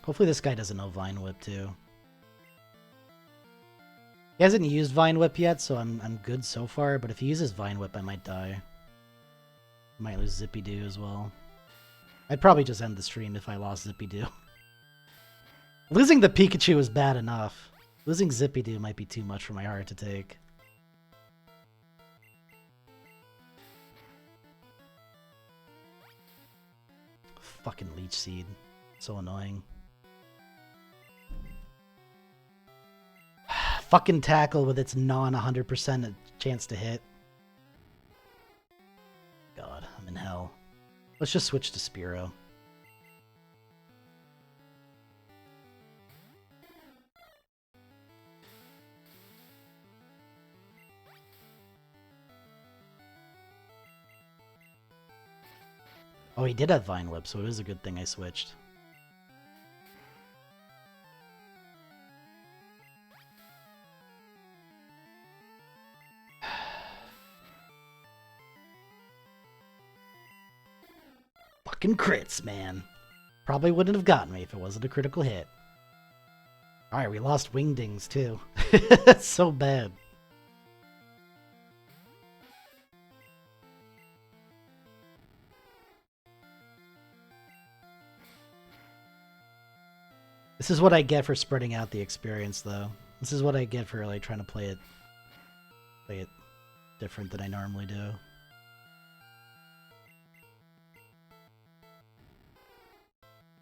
Hopefully this guy doesn't know Vine Whip too. He hasn't used Vine Whip yet, so I'm good so far, but if he uses Vine Whip I might die. I might lose Zippy Doo as well. I'd probably just end the stream if I lost Zippy Doo. Losing the Pikachu is bad enough. Losing Zippy Doo might be too much for my heart to take. Fucking Leech Seed. So annoying. Fucking Tackle with its non-100% chance to hit. God, I'm in hell. Let's just switch to Spearow. Oh, he did have Vine Whip, so it is a good thing I switched. Fucking crits, man. Probably wouldn't have gotten me if it wasn't a critical hit. Alright, we lost Wingdings, too. That's so bad. This is what I get for spreading out the experience, though. This is what I get for like trying to play it different than I normally do.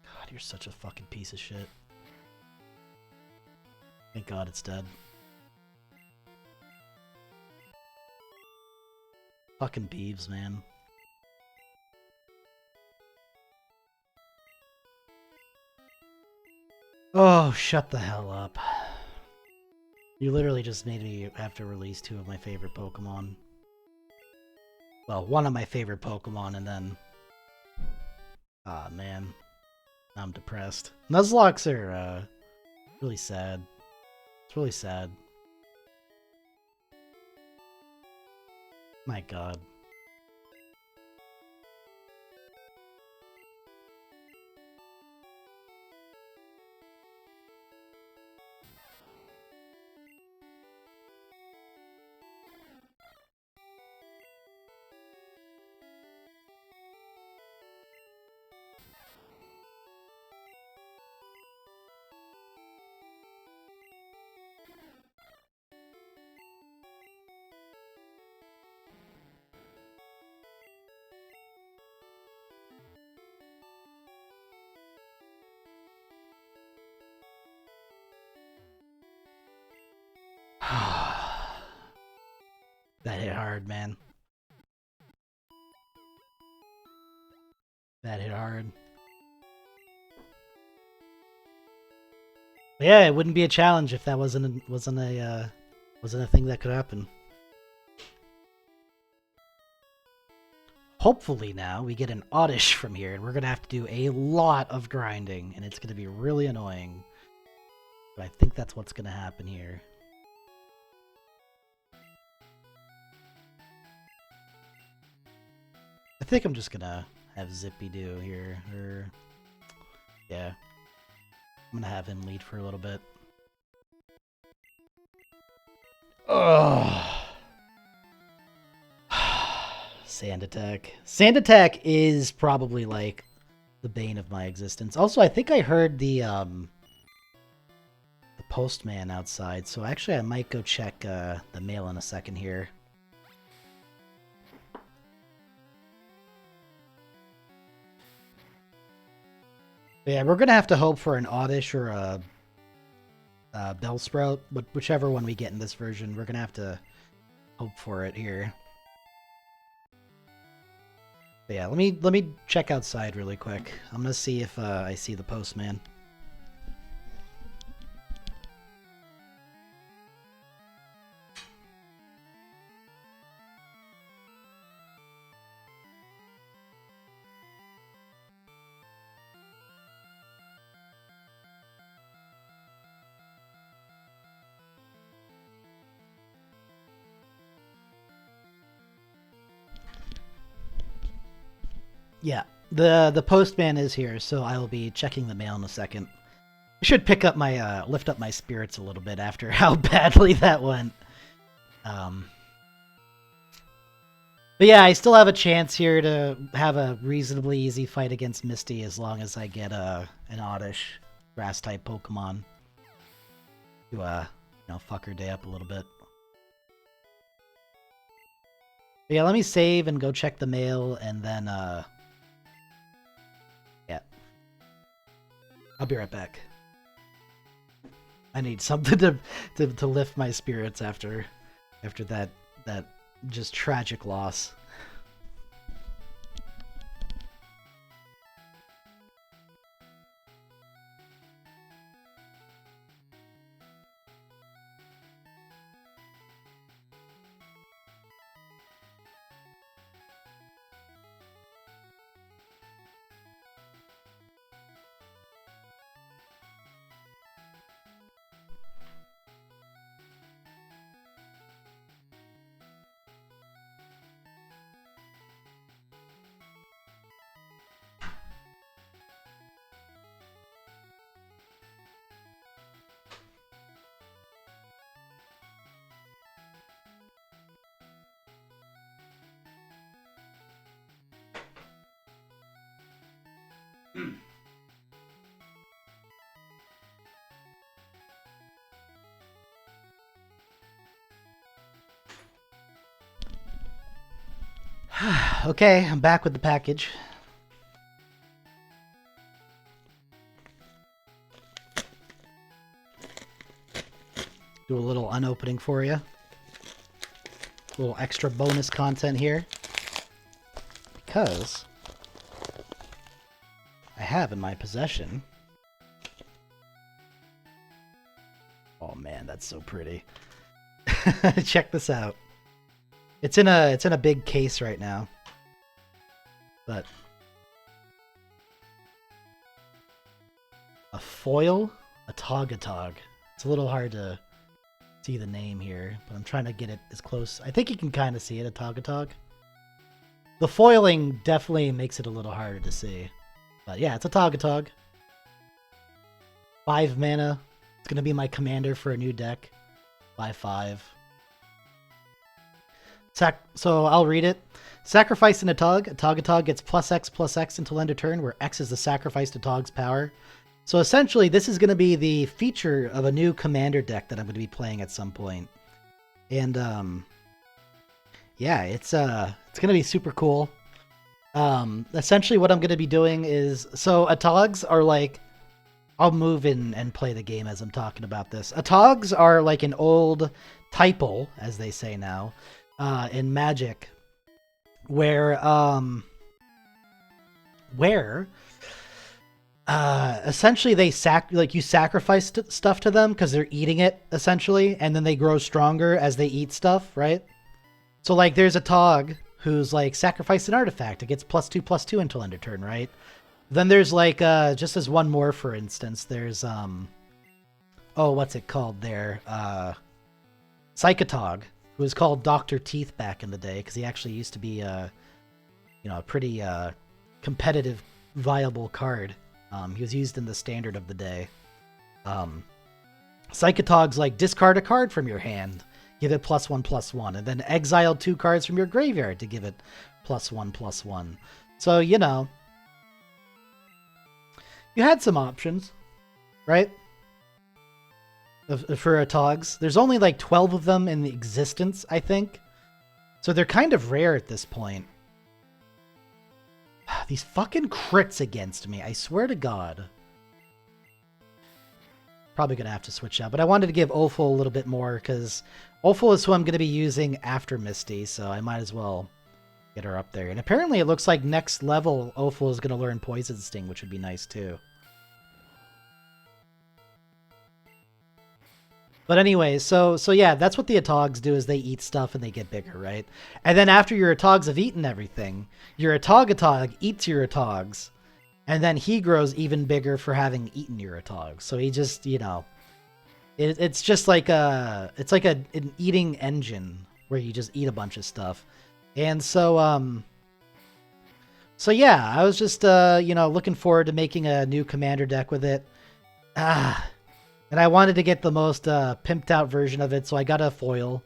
God, you're such a fucking piece of shit. Thank God it's dead. Fucking Beeves, man. Oh, shut the hell up. You literally just made me have to release two of my favorite Pokemon. well, one of my favorite Pokemon, and then... Ah, man. I'm depressed. Nuzlocks are, really sad. It's really sad. My god. That hit hard, man. That hit hard. But yeah, it wouldn't be a challenge if that wasn't a thing that could happen. Hopefully now we get an oddish from here, and we're gonna have to do a lot of grinding, and it's gonna be really annoying. But I think that's what's gonna happen here. I think I'm just gonna have Zippy do here, or... yeah. I'm gonna have him lead for a little bit. Ugh. Sand Attack. Sand Attack is probably, like, the bane of my existence. Also, I think I heard the postman outside, so actually I might go check the mail in a second here. But yeah, we're gonna have to hope for an Oddish or a Bellsprout, but whichever one we get in this version, we're gonna have to hope for it here. But yeah, let me check outside really quick. I'm gonna see if I see the postman. Yeah, the postman is here, so I will be checking the mail in a second. I should pick up my lift up my spirits a little bit after how badly that went. But yeah, I still have a chance here to have a reasonably easy fight against Misty as long as I get an Oddish grass type Pokemon to you know, fuck her day up a little bit. But yeah, let me save and go check the mail, and then yeah, I'll be right back. I need something to lift my spirits after that just tragic loss. Okay, I'm back with the package. Do a little unopening for you. A little extra bonus content here. Because I have in my possession... Oh man, that's so pretty. Check this out. It's in a big case right now. But a foil, a Togatog. It's a little hard to see the name here, but I'm trying to get it as close. I think you can kind of see it, a Togatog. The foiling definitely makes it a little harder to see. But yeah, it's a Togatog. 5 mana. It's going to be my commander for a new deck. 5/5. So I'll read it. Sacrificing a Togatog gets +X/+X until end of turn, where X is the sacrifice to Tog's power. So essentially, this is going to be the feature of a new commander deck that I'm going to be playing at some point. And yeah, it's going to be super cool. Essentially what I'm going to be doing is, so Atogs are like, I'll move in and play the game as I'm talking about this. Atogs are like an old typal, as they say now, in Magic, where essentially they you sacrifice stuff to them because they're eating it essentially, and then they grow stronger as they eat stuff, right? So like there's a Tog who's like sacrificed an artifact. It gets +2/+2 until end of turn, right? Then there's like just as one more, for instance, there's what's it called there? Psychotog, who was called Dr. Teeth back in the day because he actually used to be a pretty competitive, viable card. He was used in the standard of the day. Psychotog's like discard a card from your hand, give it +1/+1, and then exile 2 cards from your graveyard to give it +1/+1. So, you know, you had some options, right? For Atogs. There's only like 12 of them in existence, I think. So they're kind of rare at this point. These fucking crits against me, I swear to God. Probably going to have to switch out, but I wanted to give Opal a little bit more, because Opal is who I'm going to be using after Misty, so I might as well get her up there. And apparently it looks like next level Opal is going to learn Poison Sting, which would be nice too. But anyway, so yeah, that's what the Atogs do, is they eat stuff and they get bigger, right? And then after your Atogs have eaten everything, your Atog eats your Atogs, and then he grows even bigger for having eaten your Atogs. So he just, you know, it's just like an eating engine where you just eat a bunch of stuff. And so yeah, I was just looking forward to making a new commander deck with it. And I wanted to get the most pimped out version of it, so I got a foil.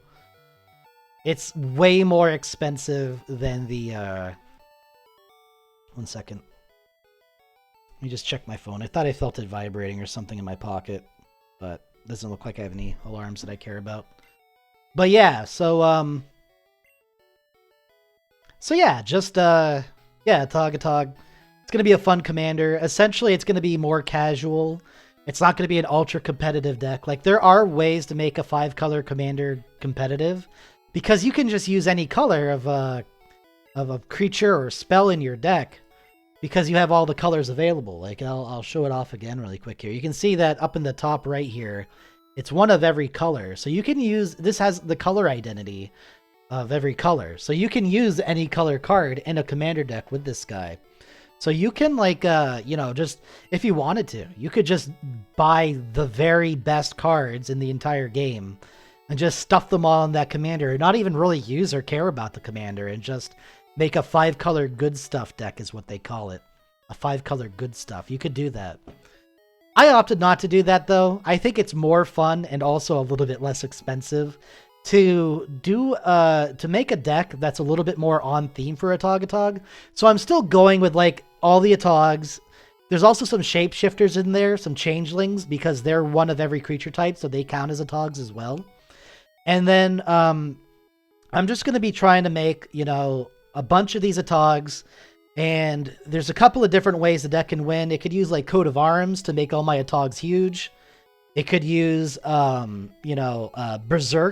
It's way more expensive than the... 1 second. Let me just check my phone. I thought I felt it vibrating or something in my pocket, but it doesn't look like I have any alarms that I care about. But yeah, so yeah, just, yeah, Togatog. It's going to be a fun commander. Essentially, it's going to be more casual. It's not going to be an ultra competitive deck. Like, there are ways to make a 5-color commander competitive, because you can just use any color of a creature or spell in your deck, because you have all the colors available. Like, I'll show it off again really quick here. You can see that up in the top right here, it's one of every color. So you can use, this has the color identity of every color. So you can use any color card in a commander deck with this guy. So you can, like, just, if you wanted to, you could just buy the very best cards in the entire game and just stuff them all in that commander, and not even really use or care about the commander, and just make a 5-color good stuff deck is what they call it. A 5-color good stuff. You could do that. I opted not to do that, though. I think it's more fun and also a little bit less expensive to make a deck that's a little bit more on theme for a Togatog. So I'm still going with, like, all the Atogs. There's also some shapeshifters in there, some changelings, because they're one of every creature type, so they count as Atogs as well. And then I'm just going to be trying to make, a bunch of these Atogs, and there's a couple of different ways the deck can win. It could use, like, Coat of Arms to make all my Atogs huge. It could use, Berserk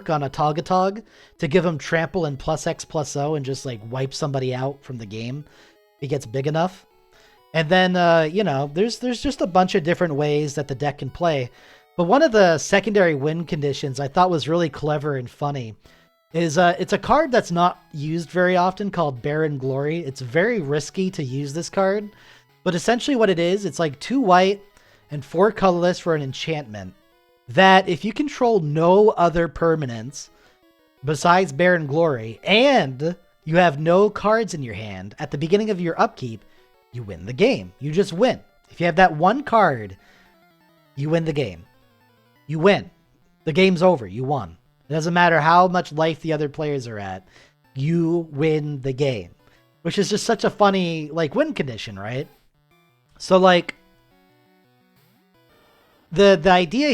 on a Togatog to give him trample and +X/+O and just, like, wipe somebody out from the game if he gets big enough. And then, there's just a bunch of different ways that the deck can play. But one of the secondary win conditions I thought was really clever and funny is it's a card that's not used very often called Barren Glory. It's very risky to use this card, but essentially what it is, it's like 2 white and 4 colorless for an enchantment that if you control no other permanents besides Barren Glory and you have no cards in your hand at the beginning of your upkeep, you win the game. You just win. If you have that one card, you win the game. You win. The game's over. You won. It doesn't matter how much life the other players are at. You win the game. Which is just such a funny, like, win condition, right? So, like, the idea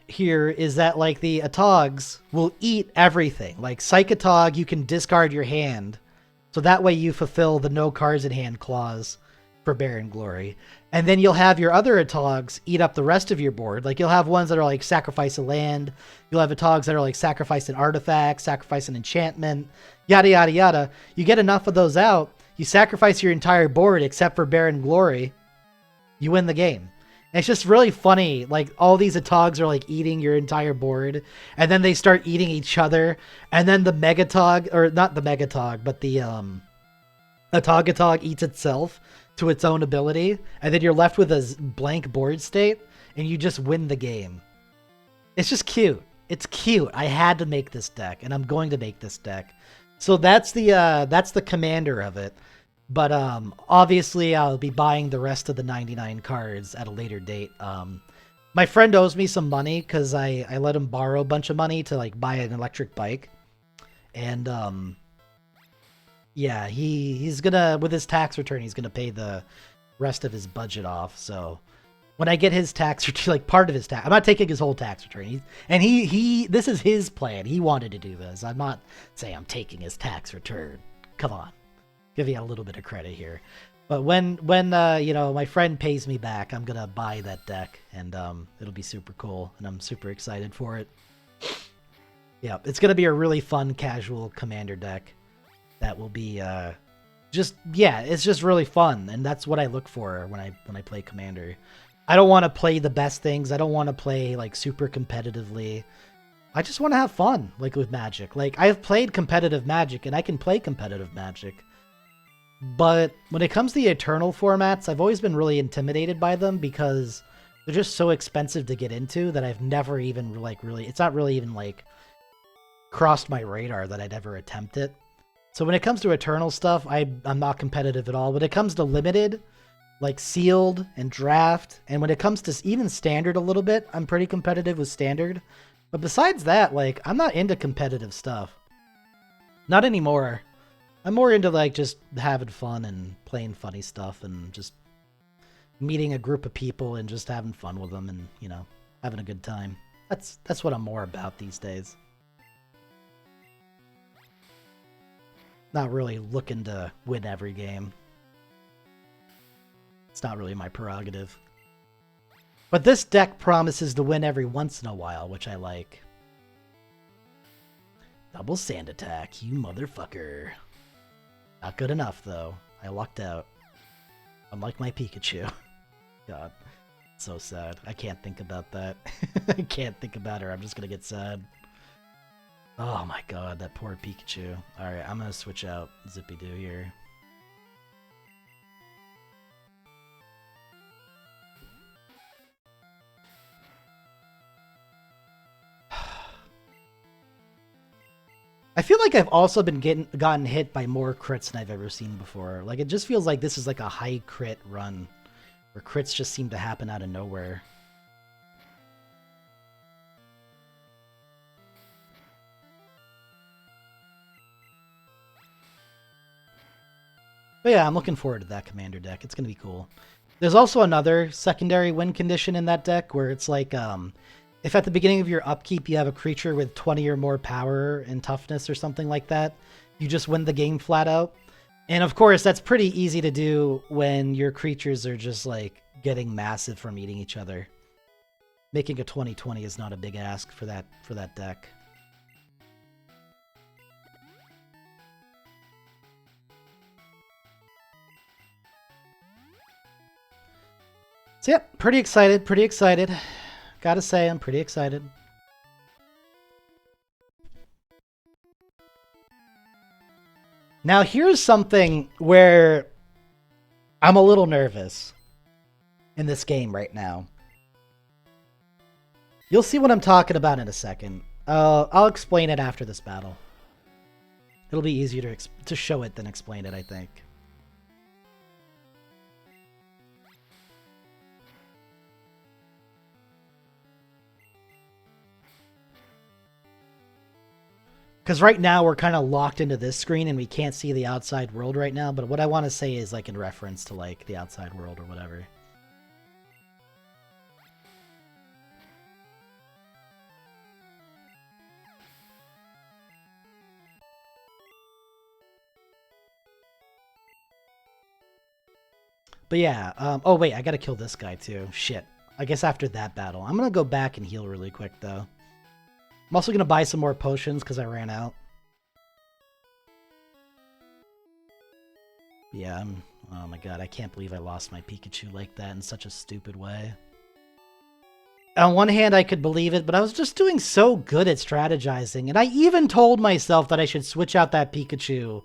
here is that, like, the Atogs will eat everything. Like, Psych Atog, you can discard your hand. So that way you fulfill the no cards in hand clause for Barren Glory. And then you'll have your other Atogs eat up the rest of your board. Like, you'll have ones that are like sacrifice a land. You'll have Atogs that are like sacrifice an artifact, sacrifice an enchantment, yada, yada, yada. You get enough of those out, you sacrifice your entire board except for Barren Glory, you win the game. And it's just really funny. Like, all these Atogs are like eating your entire board, and then they start eating each other. And then the Megatog, or not the Megatog, but the Atog eats itself to its own ability, and then you're left with a blank board state, and you just win the game. It's just cute. It's cute. I had to make this deck, and I'm going to make this deck. So that's the commander of it. But obviously, I'll be buying the rest of the 99 cards at a later date. My friend owes me some money because I let him borrow a bunch of money to like buy an electric bike, and yeah, he's gonna, with his tax return, he's gonna pay the rest of his budget off. So when I get his tax return, like part of his tax, I'm not taking his whole tax return. He this is his plan. He wanted to do this. I'm not saying I'm taking his tax return. Come on, give you a little bit of credit here. But when you know, my friend pays me back, I'm gonna buy that deck, and it'll be super cool, and I'm super excited for it. Yeah, it's gonna be a really fun casual commander deck. That will be it's just really fun, and that's what I look for when I play Commander. I don't want to play the best things. I don't want to play like super competitively. I just want to have fun, like with Magic. Like, I've played competitive Magic, and I can play competitive Magic. But when it comes to the Eternal formats, I've always been really intimidated by them because they're just so expensive to get into that I've never even it's not really even like crossed my radar that I'd ever attempt it. So when it comes to Eternal stuff, I'm not competitive at all. When it comes to Limited, like Sealed and Draft, and when it comes to even Standard a little bit, I'm pretty competitive with Standard. But besides that, like, I'm not into competitive stuff. Not anymore. I'm more into, like, just having fun and playing funny stuff and just meeting a group of people and just having fun with them and, you know, having a good time. That's what I'm more about these days. Not really looking to win every game. It's not really my prerogative. But this deck promises to win every once in a while, which I like. Double Sand Attack, you motherfucker. Not good enough, though. I lucked out. Unlike my Pikachu. God, so sad. I can't think about that. I can't think about her. I'm just gonna get sad. Oh my god, that poor Pikachu. Alright, I'm gonna switch out Zippy-Doo here. I feel like I've also been gotten hit by more crits than I've ever seen before. Like, it just feels like this is like a high crit run, where crits just seem to happen out of nowhere. But yeah, I'm looking forward to that Commander deck. It's going to be cool. There's also another secondary win condition in that deck where it's like, if at the beginning of your upkeep you have a creature with 20 or more power and toughness or something like that, you just win the game flat out. And of course, that's pretty easy to do when your creatures are just like getting massive from eating each other. Making a 20/20 is not a big ask for that deck. So yeah, pretty excited, pretty excited. Gotta say, I'm pretty excited. Now here's something where I'm a little nervous in this game right now. You'll see what I'm talking about in a second. I'll explain it after this battle. It'll be easier to show it than explain it, I think. Because right now we're kind of locked into this screen and we can't see the outside world right now, but what I want to say is like in reference to like the outside world or whatever. But yeah, oh wait, I gotta kill this guy too. Shit. I guess after that battle. I'm gonna go back and heal really quick though. I'm also gonna buy some more potions because I ran out. Yeah, oh my god, I can't believe I lost my Pikachu like that in such a stupid way. On one hand, I could believe it, but I was just doing so good at strategizing, and I even told myself that I should switch out that Pikachu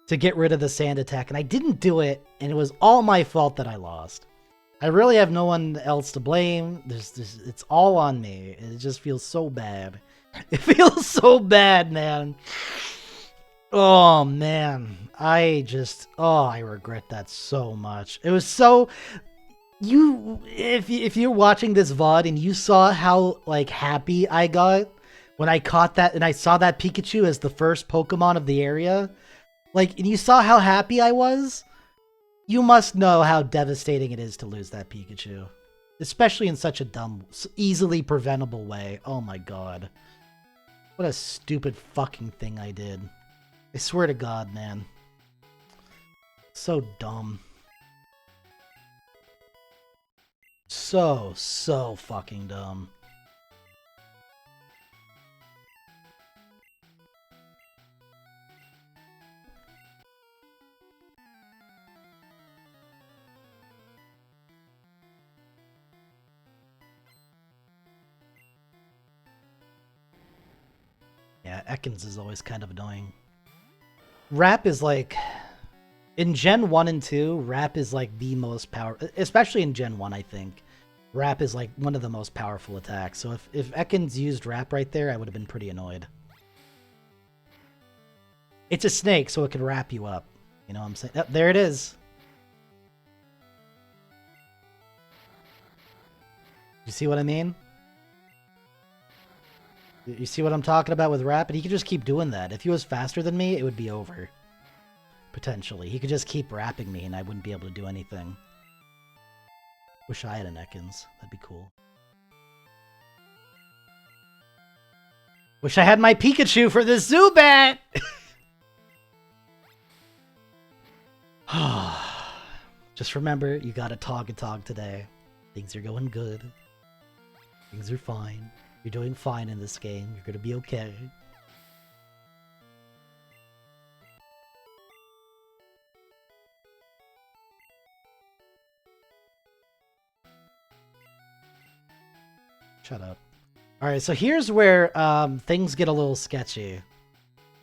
to get rid of the sand attack, and I didn't do it, and it was all my fault that I lost. I really have no one else to blame. It's all on me. It just feels so bad. It feels so bad, man. Oh, man. I regret that so much. It was so... If you're watching this VOD and you saw how, like, happy I got when I caught that, and I saw that Pikachu as the first Pokemon of the area, like, and you saw how happy I was, you must know how devastating it is to lose that Pikachu. Especially in such a dumb, easily preventable way. Oh my god. What a stupid fucking thing I did. I swear to god, man. So dumb. So fucking dumb. Yeah, Ekans is always kind of annoying. Rap is like... In Gen 1 and 2, Rap is like the most powerful... Especially in Gen 1, I think. Rap is like one of the most powerful attacks. So if Ekans used Rap right there, I would have been pretty annoyed. It's a snake, so it can wrap you up. You know what I'm saying? Oh, there it is. You see what I mean? You see what I'm talking about with Rap? And he could just keep doing that. If he was faster than me, it would be over. Potentially. He could just keep rapping me and I wouldn't be able to do anything. Wish I had an Ekans. That'd be cool. Wish I had my Pikachu for this Zubat! Just remember, you got a Tog today. Things are going good. Things are fine. You're doing fine in this game. You're gonna be okay. Shut up. Alright, so here's where things get a little sketchy.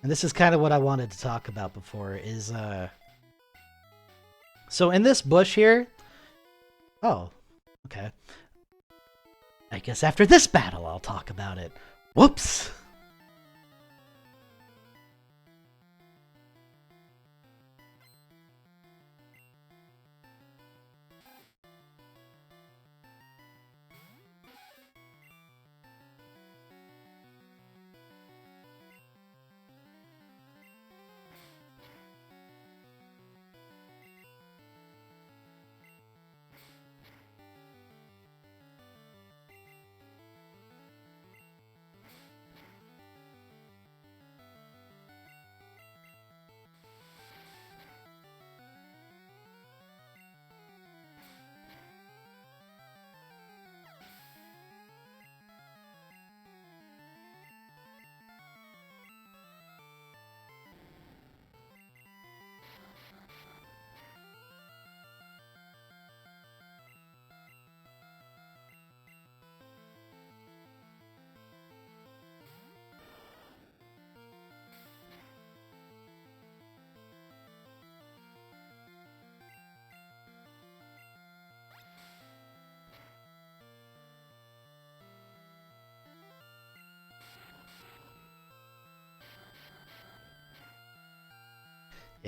And this is kind of what I wanted to talk about before, is... So in this bush here... Oh, okay. I guess after this battle I'll talk about it. Whoops!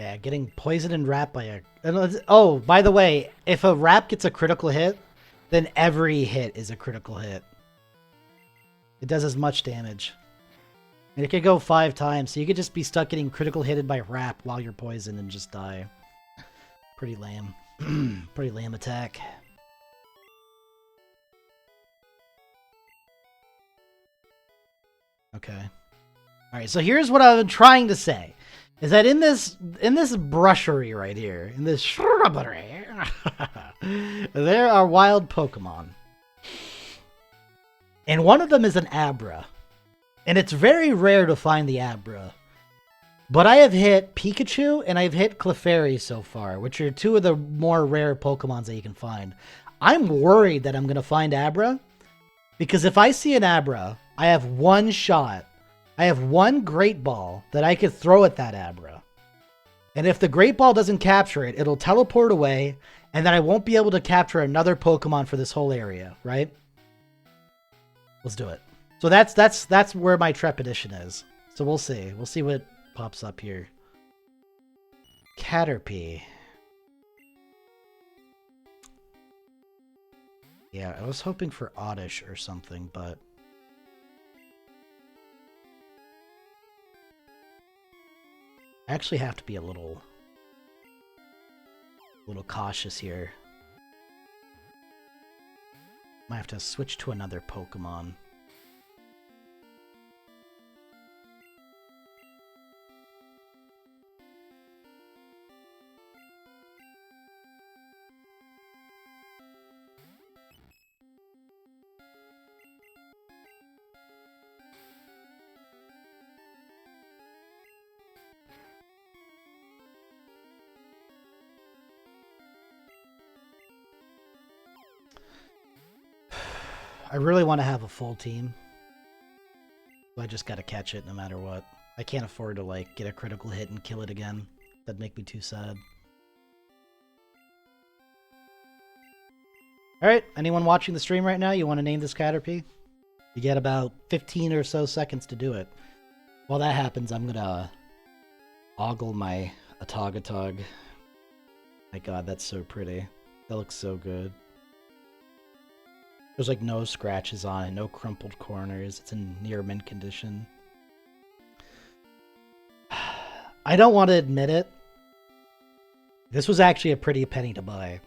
Yeah, getting poisoned and wrapped by a... Oh, by the way, if a wrap gets a critical hit, then every hit is a critical hit. It does as much damage. And it could go 5 times, so you could just be stuck getting critical hitted by wrap while you're poisoned and just die. Pretty lame. Pretty lame attack. Okay. Alright, so here's what I've been trying to say. Is that in this brushery right here, in this shrubbery, there are wild Pokemon. And one of them is an Abra. And it's very rare to find the Abra. But I have hit Pikachu and I've hit Clefairy so far, which are 2 of the more rare Pokemons that you can find. I'm worried that I'm going to find Abra. Because if I see an Abra, I have 1 shot. I have 1 Great Ball that I could throw at that Abra. And if the Great Ball doesn't capture it, it'll teleport away, and then I won't be able to capture another Pokemon for this whole area, right? Let's do it. So that's where my trepidation is. So we'll see. We'll see what pops up here. Caterpie. Yeah, I was hoping for Oddish or something, but... I actually have to be a little cautious here. Might have to switch to another Pokemon. I really want to have a full team. So I just gotta catch it no matter what. I can't afford to, like, get a critical hit and kill it again. That'd make me too sad. Alright, anyone watching the stream right now, you want to name this Caterpie? You get about 15 or so seconds to do it. While that happens, I'm gonna ogle my Atagatog. My god, that's so pretty. That looks so good. There's like no scratches on it, no crumpled corners. It's in near mint condition. I don't want to admit it. This was actually a pretty penny to buy.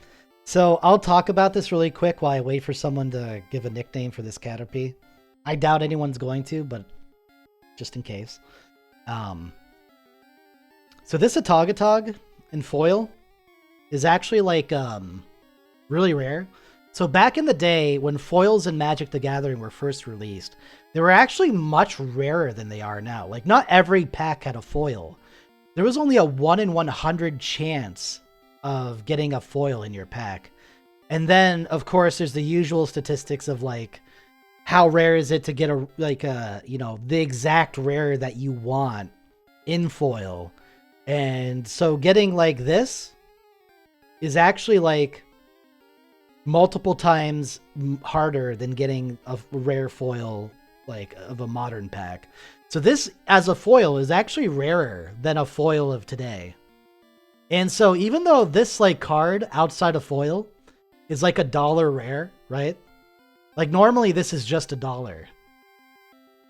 So I'll talk about this really quick while I wait for someone to give a nickname for this Caterpie. I doubt anyone's going to, but just in case. So this Atagatog in foil is actually like really rare. So back in the day, when foils in Magic the Gathering were first released, they were actually much rarer than they are now. Like, not every pack had a foil. There was only a 1 in 100 chance of getting a foil in your pack. And then, of course, there's the usual statistics of, like, how rare is it to get you know, the exact rare that you want in foil. And so getting, like, this is actually, like, multiple times harder than getting a rare foil, like, of a modern pack. So this, as a foil, is actually rarer than a foil of today. And so even though this, like, card outside of foil is like $1 rare, right? Like, normally this is just $1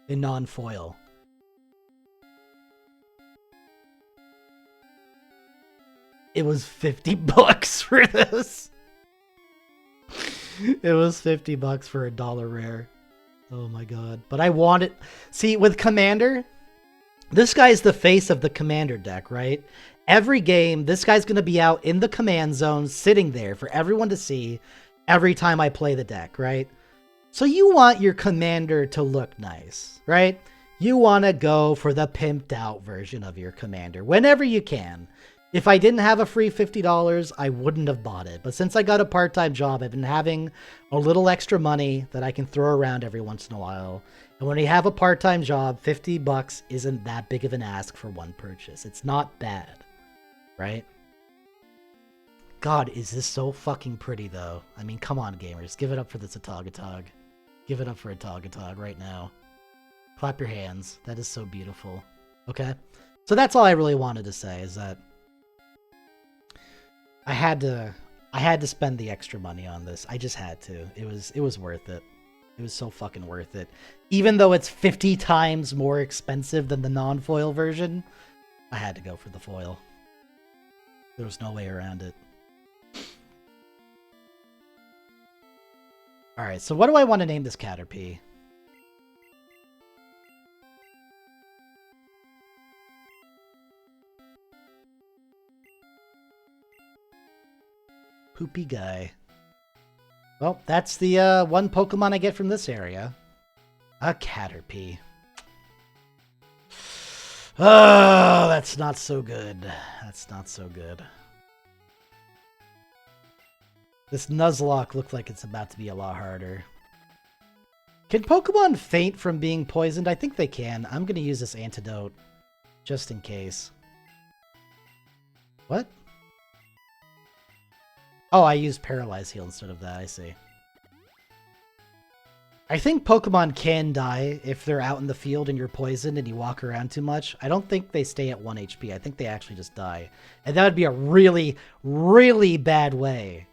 in non-foil. It was $50 for this. It was $50 for $1 rare. Oh my god. But I want it. See, with Commander, this guy's the face of the Commander deck, right? Every game, this guy's going to be out in the command zone, sitting there for everyone to see every time I play the deck, right? So you want your Commander to look nice, right? You want to go for the pimped out version of your Commander whenever you can. If I didn't have a free $50, I wouldn't have bought it. But since I got a part-time job, I've been having a little extra money that I can throw around every once in a while. And when you have a part-time job, $50 isn't that big of an ask for one purchase. It's not bad, right? God, is this so fucking pretty, though? I mean, come on, gamers. Give it up for this Atagatog. Give it up for Atagatog right now. Clap your hands. That is so beautiful. Okay? So that's all I really wanted to say, is that I had to spend the extra money on this. I just had to. It was worth it. It was so fucking worth it. Even though it's 50 times more expensive than the non-foil version, I had to go for the foil. There was no way around it. Alright, so what do I want to name this Caterpie? Poopy guy. Well, that's the one Pokemon I get from this area. A Caterpie. Oh, that's not so good. That's not so good. This Nuzlocke looks like it's about to be a lot harder. Can Pokemon faint from being poisoned? I think they can. I'm going to use this antidote just in case. What? Oh, I used Paralyze Heal instead of that. I see. I think Pokemon can die if they're out in the field and you're poisoned and you walk around too much. I don't think they stay at 1 HP. I think they actually just die. And that would be a really, really bad way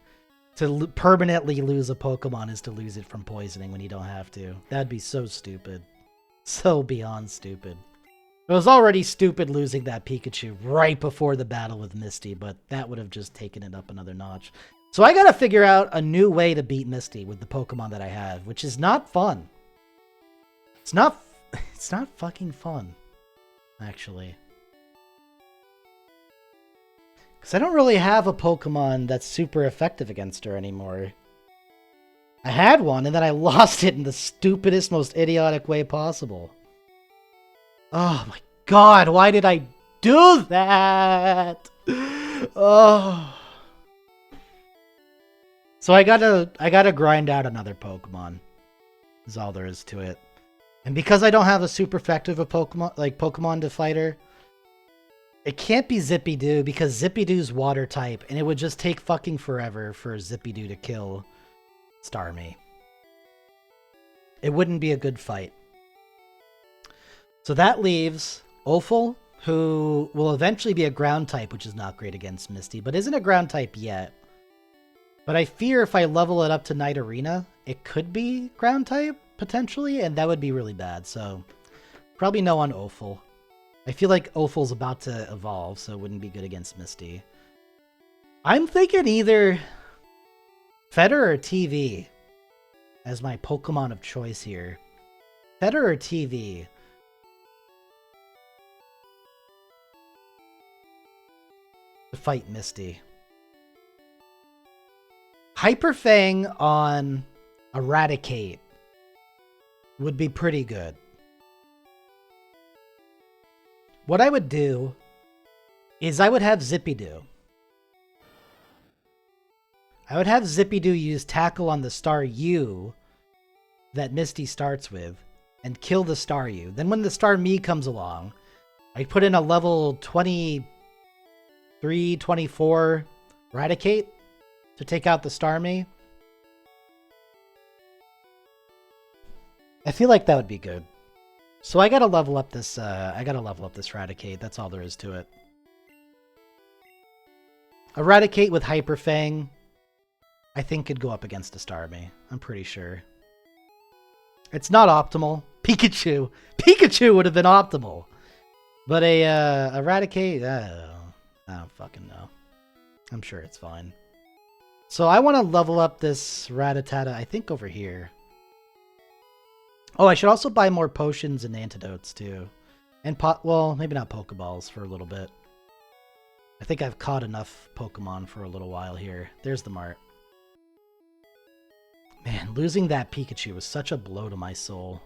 to permanently lose a Pokemon, is to lose it from poisoning when you don't have to. That'd be so stupid. So beyond stupid. It was already stupid losing that Pikachu right before the battle with Misty, but that would have just taken it up another notch. So I gotta figure out a new way to beat Misty with the Pokemon that I have, which is not fun. It's not fucking fun, actually. Because I don't really have a Pokemon that's super effective against her anymore. I had one, and then I lost it in the stupidest, most idiotic way possible. Oh my god, why did I do that? Oh. So I gotta grind out another Pokemon. Is all there is to it. And because I don't have a super effective Pokemon to fight her, it can't be Zippy-Doo because Zippy-Doo's water type, and it would just take fucking forever for Zippy-Doo to kill Starmie. It wouldn't be a good fight. So that leaves Opal, who will eventually be a ground type, which is not great against Misty, but isn't a ground type yet. But I fear if I level it up to Night Arena, it could be ground type, potentially, and that would be really bad. So probably no on Opal. I feel like Opal's about to evolve, so it wouldn't be good against Misty. I'm thinking either Fetter or TV as my Pokemon of choice here. Fetter or TV? To fight Misty. Hyper Fang on Eradicate would be pretty good. What I would do is I would have Zippy-Doo. I would have Zippy-Doo use Tackle on the Staryu that Misty starts with and kill the Staryu. Then when the Starmie comes along, I put in a level 23, 24 Eradicate to take out the Starmie. I feel like that would be good. So I gotta level up this Eradicate. That's all there is to it. Eradicate with Hyper Fang, I think could go up against a Starmie. I'm pretty sure. It's not optimal. Pikachu would have been optimal. But a Eradicate, I don't fucking know. I'm sure it's fine. So I want to level up this Rattata, I think over here. Oh, I should also buy more potions and antidotes too. And well, maybe not Pokeballs for a little bit. I think I've caught enough Pokemon for a little while here. There's the mart. Man, losing that Pikachu was such a blow to my soul.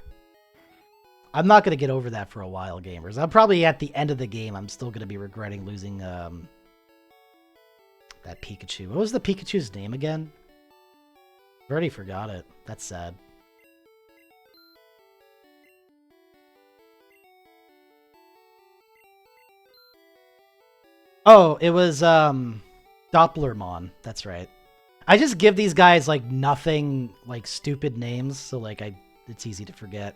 I'm not going to get over that for a while, gamers. I'm probably at the end of the game, I'm still going to be regretting losing that Pikachu. What was the Pikachu's name again? I've already forgot it. That's sad. Oh, it was Dopplermon. That's right. I just give these guys like nothing, like stupid names, so like it's easy to forget.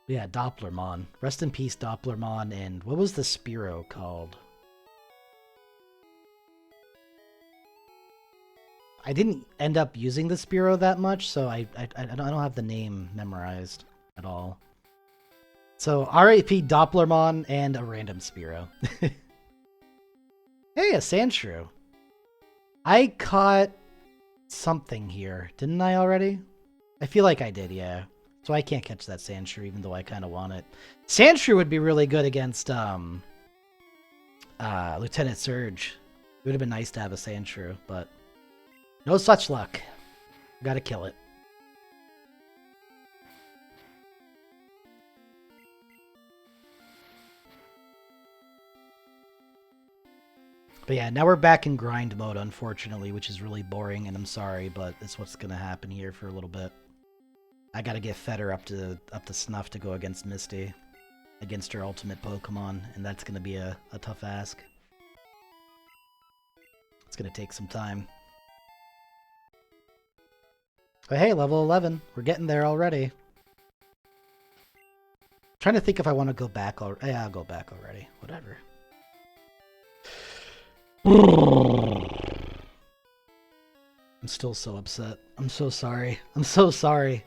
Yeah, Dopplermon. Rest in peace, Dopplermon. And what was the Spearow called? I didn't end up using the Spearow that much, so I don't have the name memorized at all. So RAP Dopplermon and a random Spearow. Hey, a Sandshrew. I caught something here, didn't I already? I feel like I did, yeah. So I can't catch that Sandshrew, even though I kind of want it. Sandshrew would be really good against Lieutenant Surge. It would have been nice to have a Sandshrew, but no such luck. Gotta kill it. But yeah, now we're back in grind mode, unfortunately, which is really boring, and I'm sorry, but it's what's gonna happen here for a little bit. I gotta get Fetter up to snuff to go against Misty, against her ultimate Pokemon, and that's gonna be a tough ask. It's gonna take some time. But hey, level 11. We're getting there already. I'm trying to think if I want to go back already. Yeah, I'll go back already. Whatever. I'm still so upset. I'm so sorry. I'm so sorry.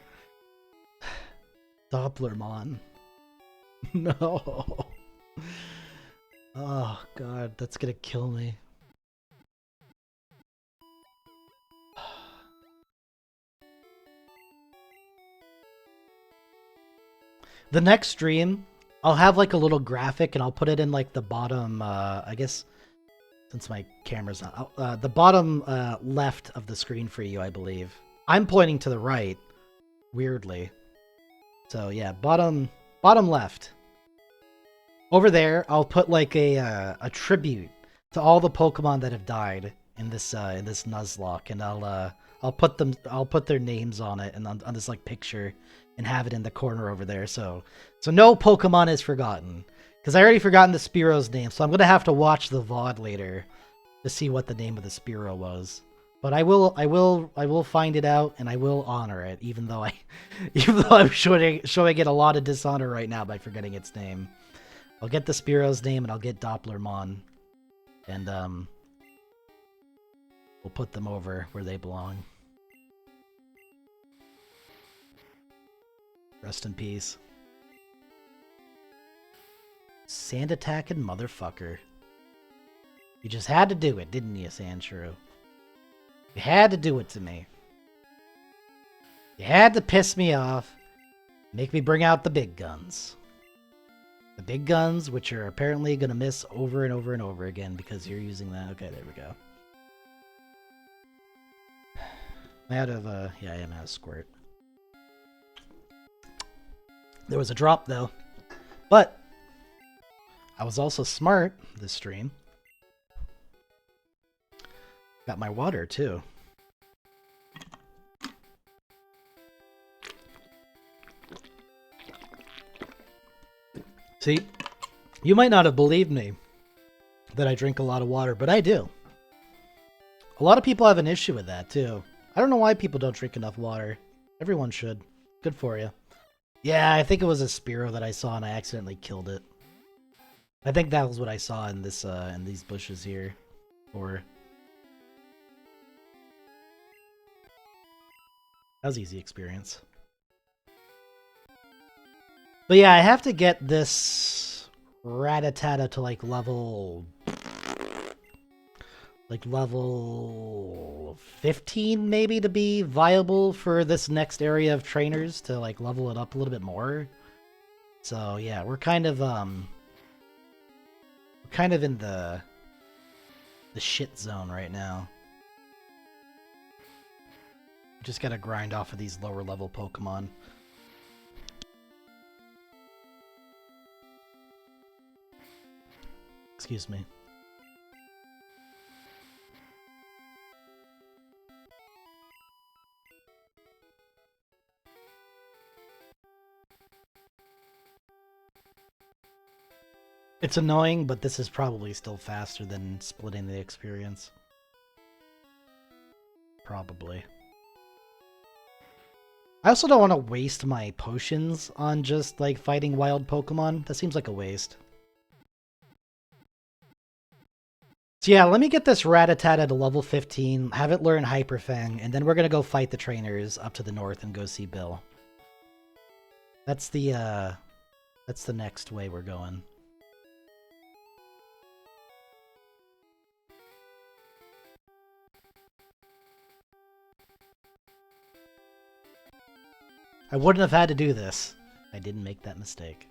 Dopplermon. No. Oh, God. That's gonna kill me. The next stream, I'll have like a little graphic and I'll put it in like the bottom, I guess, since my camera's not, the bottom left of the screen for you, I believe. I'm pointing to the right, weirdly. So yeah, bottom left. Over there, I'll put like a tribute to all the Pokemon that have died in this nuzlocke, and I'll put their names on it and on this like picture, and have it in the corner over there, so no Pokemon is forgotten. Because I already forgotten the Spearow's name, so I'm gonna have to watch the VOD later to see what the name of the Spearow was. But I will find it out, and I will honor it, even though I'm showing it a lot of dishonor right now by forgetting its name. I'll get the Spearow's name, and I'll get Dopplermon, and we'll put them over where they belong. Rest in peace. Sand attacking motherfucker. You just had to do it, didn't you, Sandshrew? You had to do it to me. You had to piss me off. Make me bring out the big guns. The big guns, which are apparently going to miss over and over and over again because you're using that. Okay, there we go. I'm out of, yeah, I am out of Squirt. There was a drop, though. But I was also smart this stream. Got my water, too. See, you might not have believed me that I drink a lot of water, but I do. A lot of people have an issue with that, too. I don't know why people don't drink enough water. Everyone should. Good for you. Yeah, I think it was a Spearow that I saw and I accidentally killed it. I think that was what I saw in this in these bushes here. Or that was easy experience. But yeah, I have to get this Rattata to like level 15 maybe to be viable for this next area of trainers, to like level it up a little bit more. So yeah, we're kind of in the shit zone right now. Just gotta grind off of these lower level Pokemon. Excuse me. It's annoying, but this is probably still faster than splitting the experience. Probably. I also don't want to waste my potions on just, like, fighting wild Pokemon. That seems like a waste. So yeah, let me get this Rattata to level 15, have it learn Hyper Fang, and then we're gonna go fight the trainers up to the north and go see Bill. That's the next way we're going. I wouldn't have had to do this. I didn't make that mistake.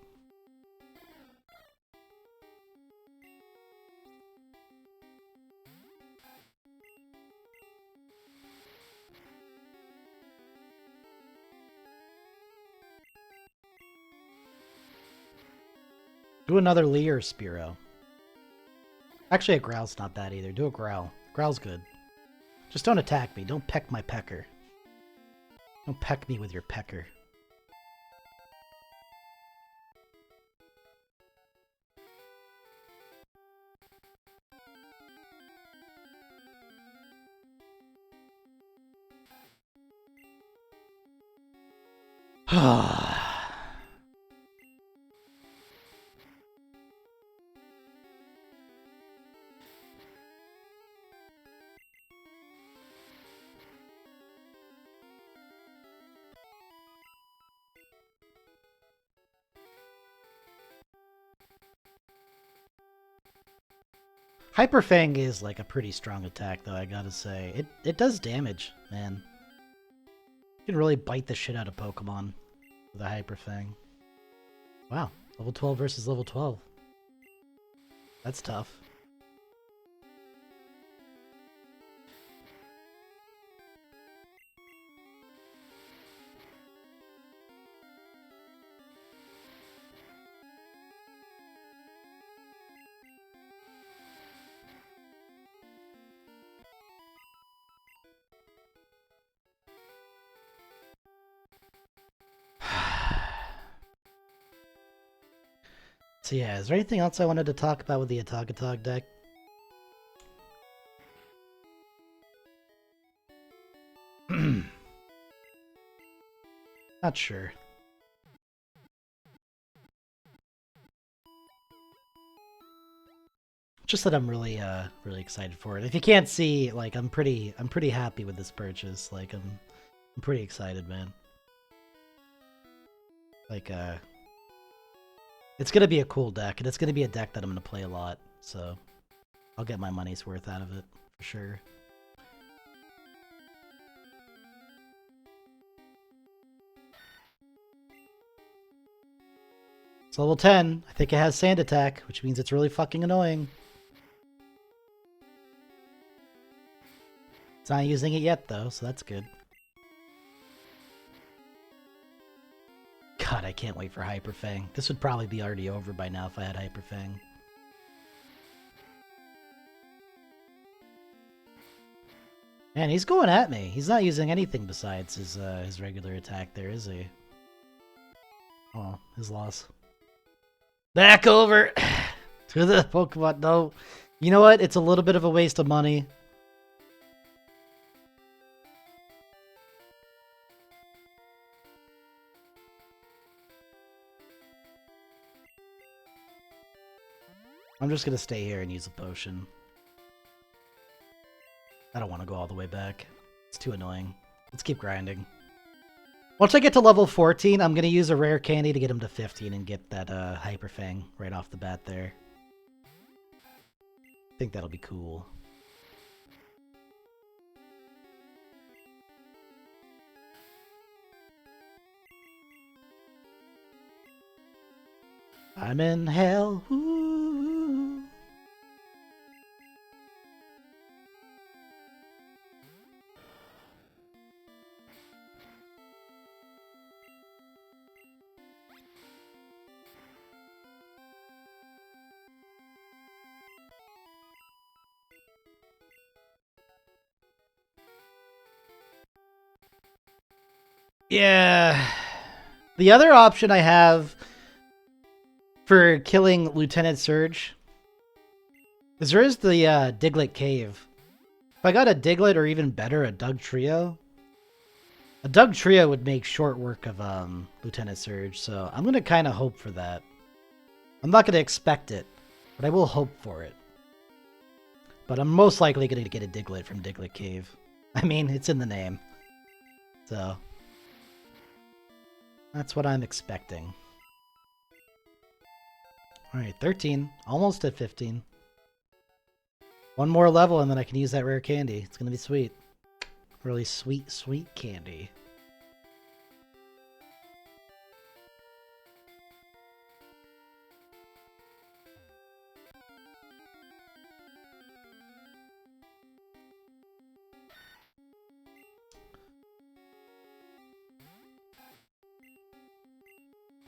Do another Lee or Spearow. Actually, a Growl's not bad either. Do a Growl. Growl's good. Just don't attack me. Don't peck my pecker. Don't peck me with your pecker. Hyper Fang is like a pretty strong attack, though, I gotta say. It does damage, man. You can really bite the shit out of Pokemon with a Hyper Fang. Wow, level 12 versus level 12. That's tough. So yeah, is there anything else I wanted to talk about with the Atog deck? Not sure. Just that I'm really excited for it. If you can't see, like I'm pretty happy with this purchase. Like I'm pretty excited, man. Like it's gonna be a cool deck, and it's gonna be a deck that I'm gonna play a lot, so I'll get my money's worth out of it, for sure. It's level 10. I think it has Sand Attack, which means it's really fucking annoying. It's not using it yet, though, so that's good. God, I can't wait for Hyper Fang. This would probably be already over by now if I had Hyper Fang. Man, he's going at me. He's not using anything besides his regular attack there, is he? Oh, his loss. Back over to the Pokemon. No. You know what? It's a little bit of a waste of money. I'm just gonna stay here and use a potion. I don't want to go all the way back. It's too annoying. Let's keep grinding. Once I get to level 14, I'm gonna use a rare candy to get him to 15 and get that Hyper Fang right off the bat there. I think that'll be cool. I'm in hell. Ooh. Yeah. The other option I have for killing Lieutenant Surge is there is the Diglett Cave. If I got a Diglett or even better, a Dugtrio, a Dugtrio would make short work of Lieutenant Surge, so I'm going to kind of hope for that. I'm not going to expect it, but I will hope for it. But I'm most likely going to get a Diglett from Diglett Cave. I mean, it's in the name. So, that's what I'm expecting. Alright, 13. Almost at 15. One more level and then I can use that rare candy. It's going to be sweet. Really sweet, sweet candy.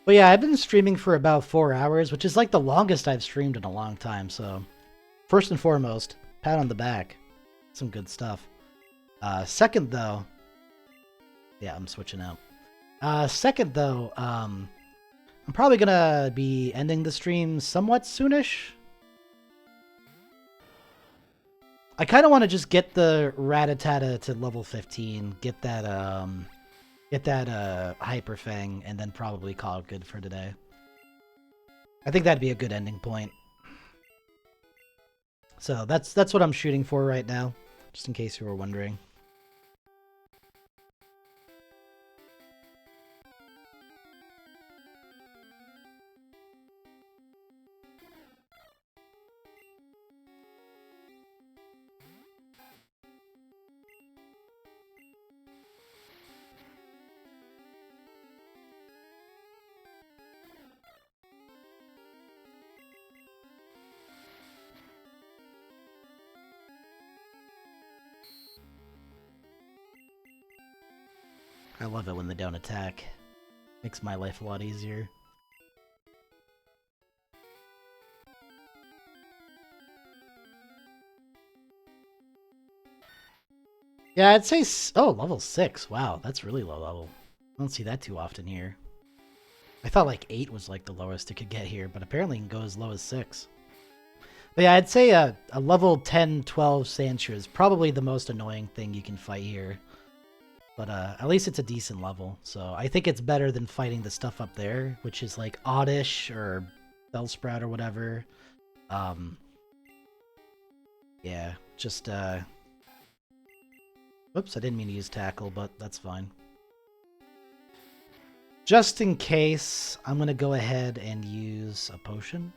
But yeah, I've been streaming for about 4 hours, which is like the longest I've streamed in a long time, so... First and foremost, pat on the back. Some good stuff. Second, though... Yeah, I'm switching out. Second, though, I'm probably gonna be ending the stream somewhat soonish. I kind of want to just get the Rattata to level 15, get that Hyper Fang, and then probably call it good for today. I think that'd be a good ending point. So that's what I'm shooting for right now, just in case you were wondering. I love it when they don't attack. Makes my life a lot easier. Yeah, I'd say... Oh, level 6. Wow, that's really low level. I don't see that too often here. I thought like 8 was like the lowest it could get here, but apparently it can go as low as 6. But yeah, I'd say a level 10, 12 Sandshrew is probably the most annoying thing you can fight here. But at least it's a decent level, so I think it's better than fighting the stuff up there, which is like Oddish or Bellsprout or whatever. Yeah, just Whoops, I didn't mean to use Tackle, but that's fine. Just in case, I'm gonna go ahead and use a potion.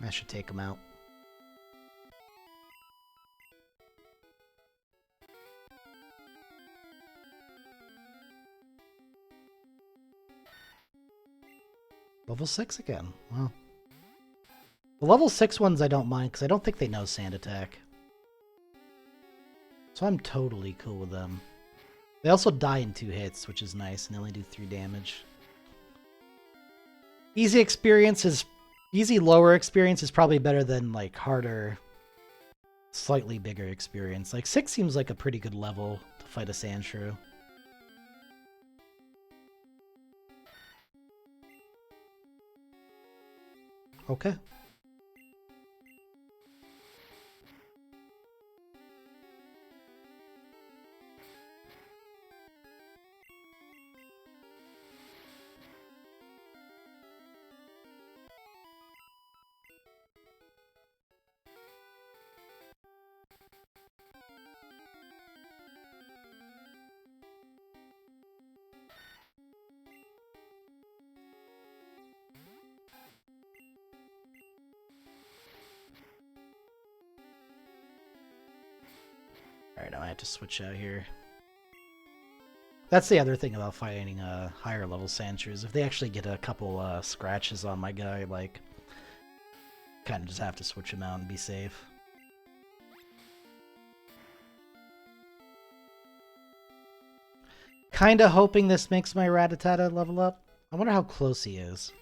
I should take him out. Level 6 again. Wow. The level 6 ones I don't mind, because I don't think they know Sand Attack. So I'm totally cool with them. They also die in 2 hits, which is nice, and they only do 3 damage. Easy lower experience is probably better than, like, harder, slightly bigger experience. Like, 6 seems like a pretty good level to fight a Sandshrew. Okay. Alright, now I have to switch out here. That's the other thing about fighting higher level Sandshrews. If they actually get a couple scratches on my guy, like, kind of just have to switch him out and be safe. Kinda hoping this makes my Rattata level up. I wonder how close he is.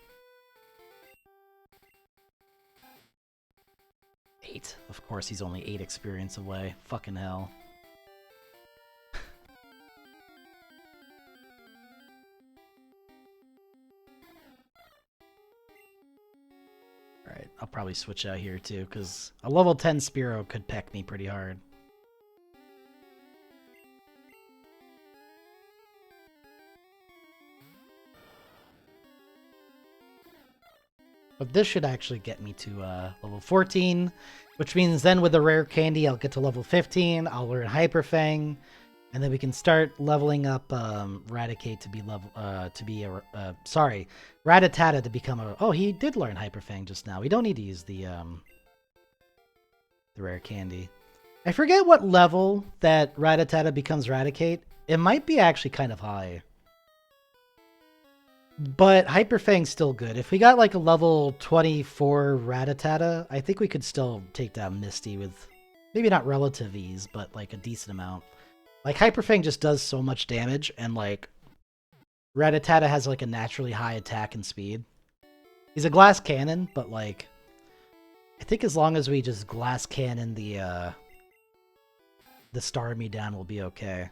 8. Of course, he's only 8 experience away. Fucking hell. Alright, I'll probably switch out here too, because a level 10 Spearow could peck me pretty hard. But this should actually get me to level 14, which means then with the rare candy, I'll get to level 15. I'll learn Hyper Fang, and then we can start leveling up Raticate to be Rattata to become a. Oh, he did learn Hyper Fang just now. We don't need to use the rare candy. I forget what level that Rattata becomes Raticate. It might be actually kind of high. But Hyper Fang's still good. If we got like a level 24 Rattata, I think we could still take down Misty with maybe not relative ease, but like a decent amount. Like Hyper Fang just does so much damage, and like Rattata has like a naturally high attack and speed. He's a glass cannon, but like I think as long as we just glass cannon the Starmie down, we'll be okay.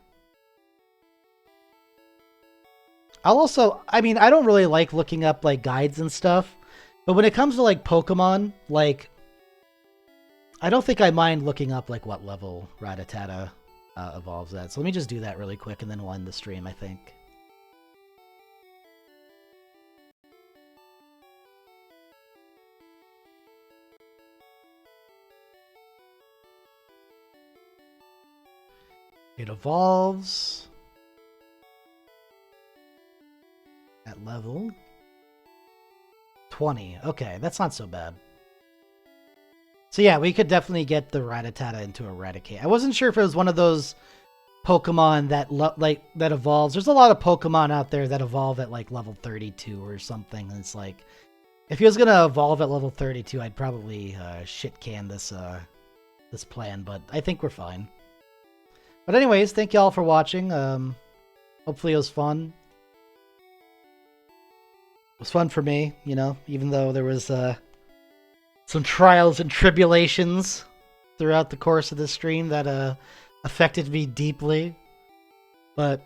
I'll also, I mean, I don't really like looking up, like, guides and stuff, but when it comes to, like, Pokemon, like, I don't think I mind looking up, like, what level Rattata evolves at. So let me just do that really quick, and then we'll end the stream, I think. It evolves at level 20. Okay, that's not so bad. So yeah, we could definitely get the Rattata into Eradicate. I wasn't sure if it was one of those Pokemon that that evolves. There's a lot of Pokemon out there that evolve at like level 32 or something. And it's like, if he was gonna evolve at level 32, I'd probably shit can this this plan. But I think we're fine. But anyways, thank you all for watching. Hopefully it was fun. It was fun for me, you know, even though there was some trials and tribulations throughout the course of this stream that affected me deeply. But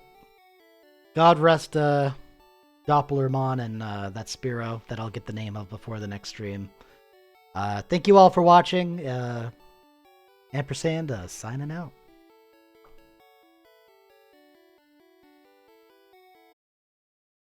God rest Dopplermon and that Spearow that I'll get the name of before the next stream. Thank you all for watching. Ampersand signing out.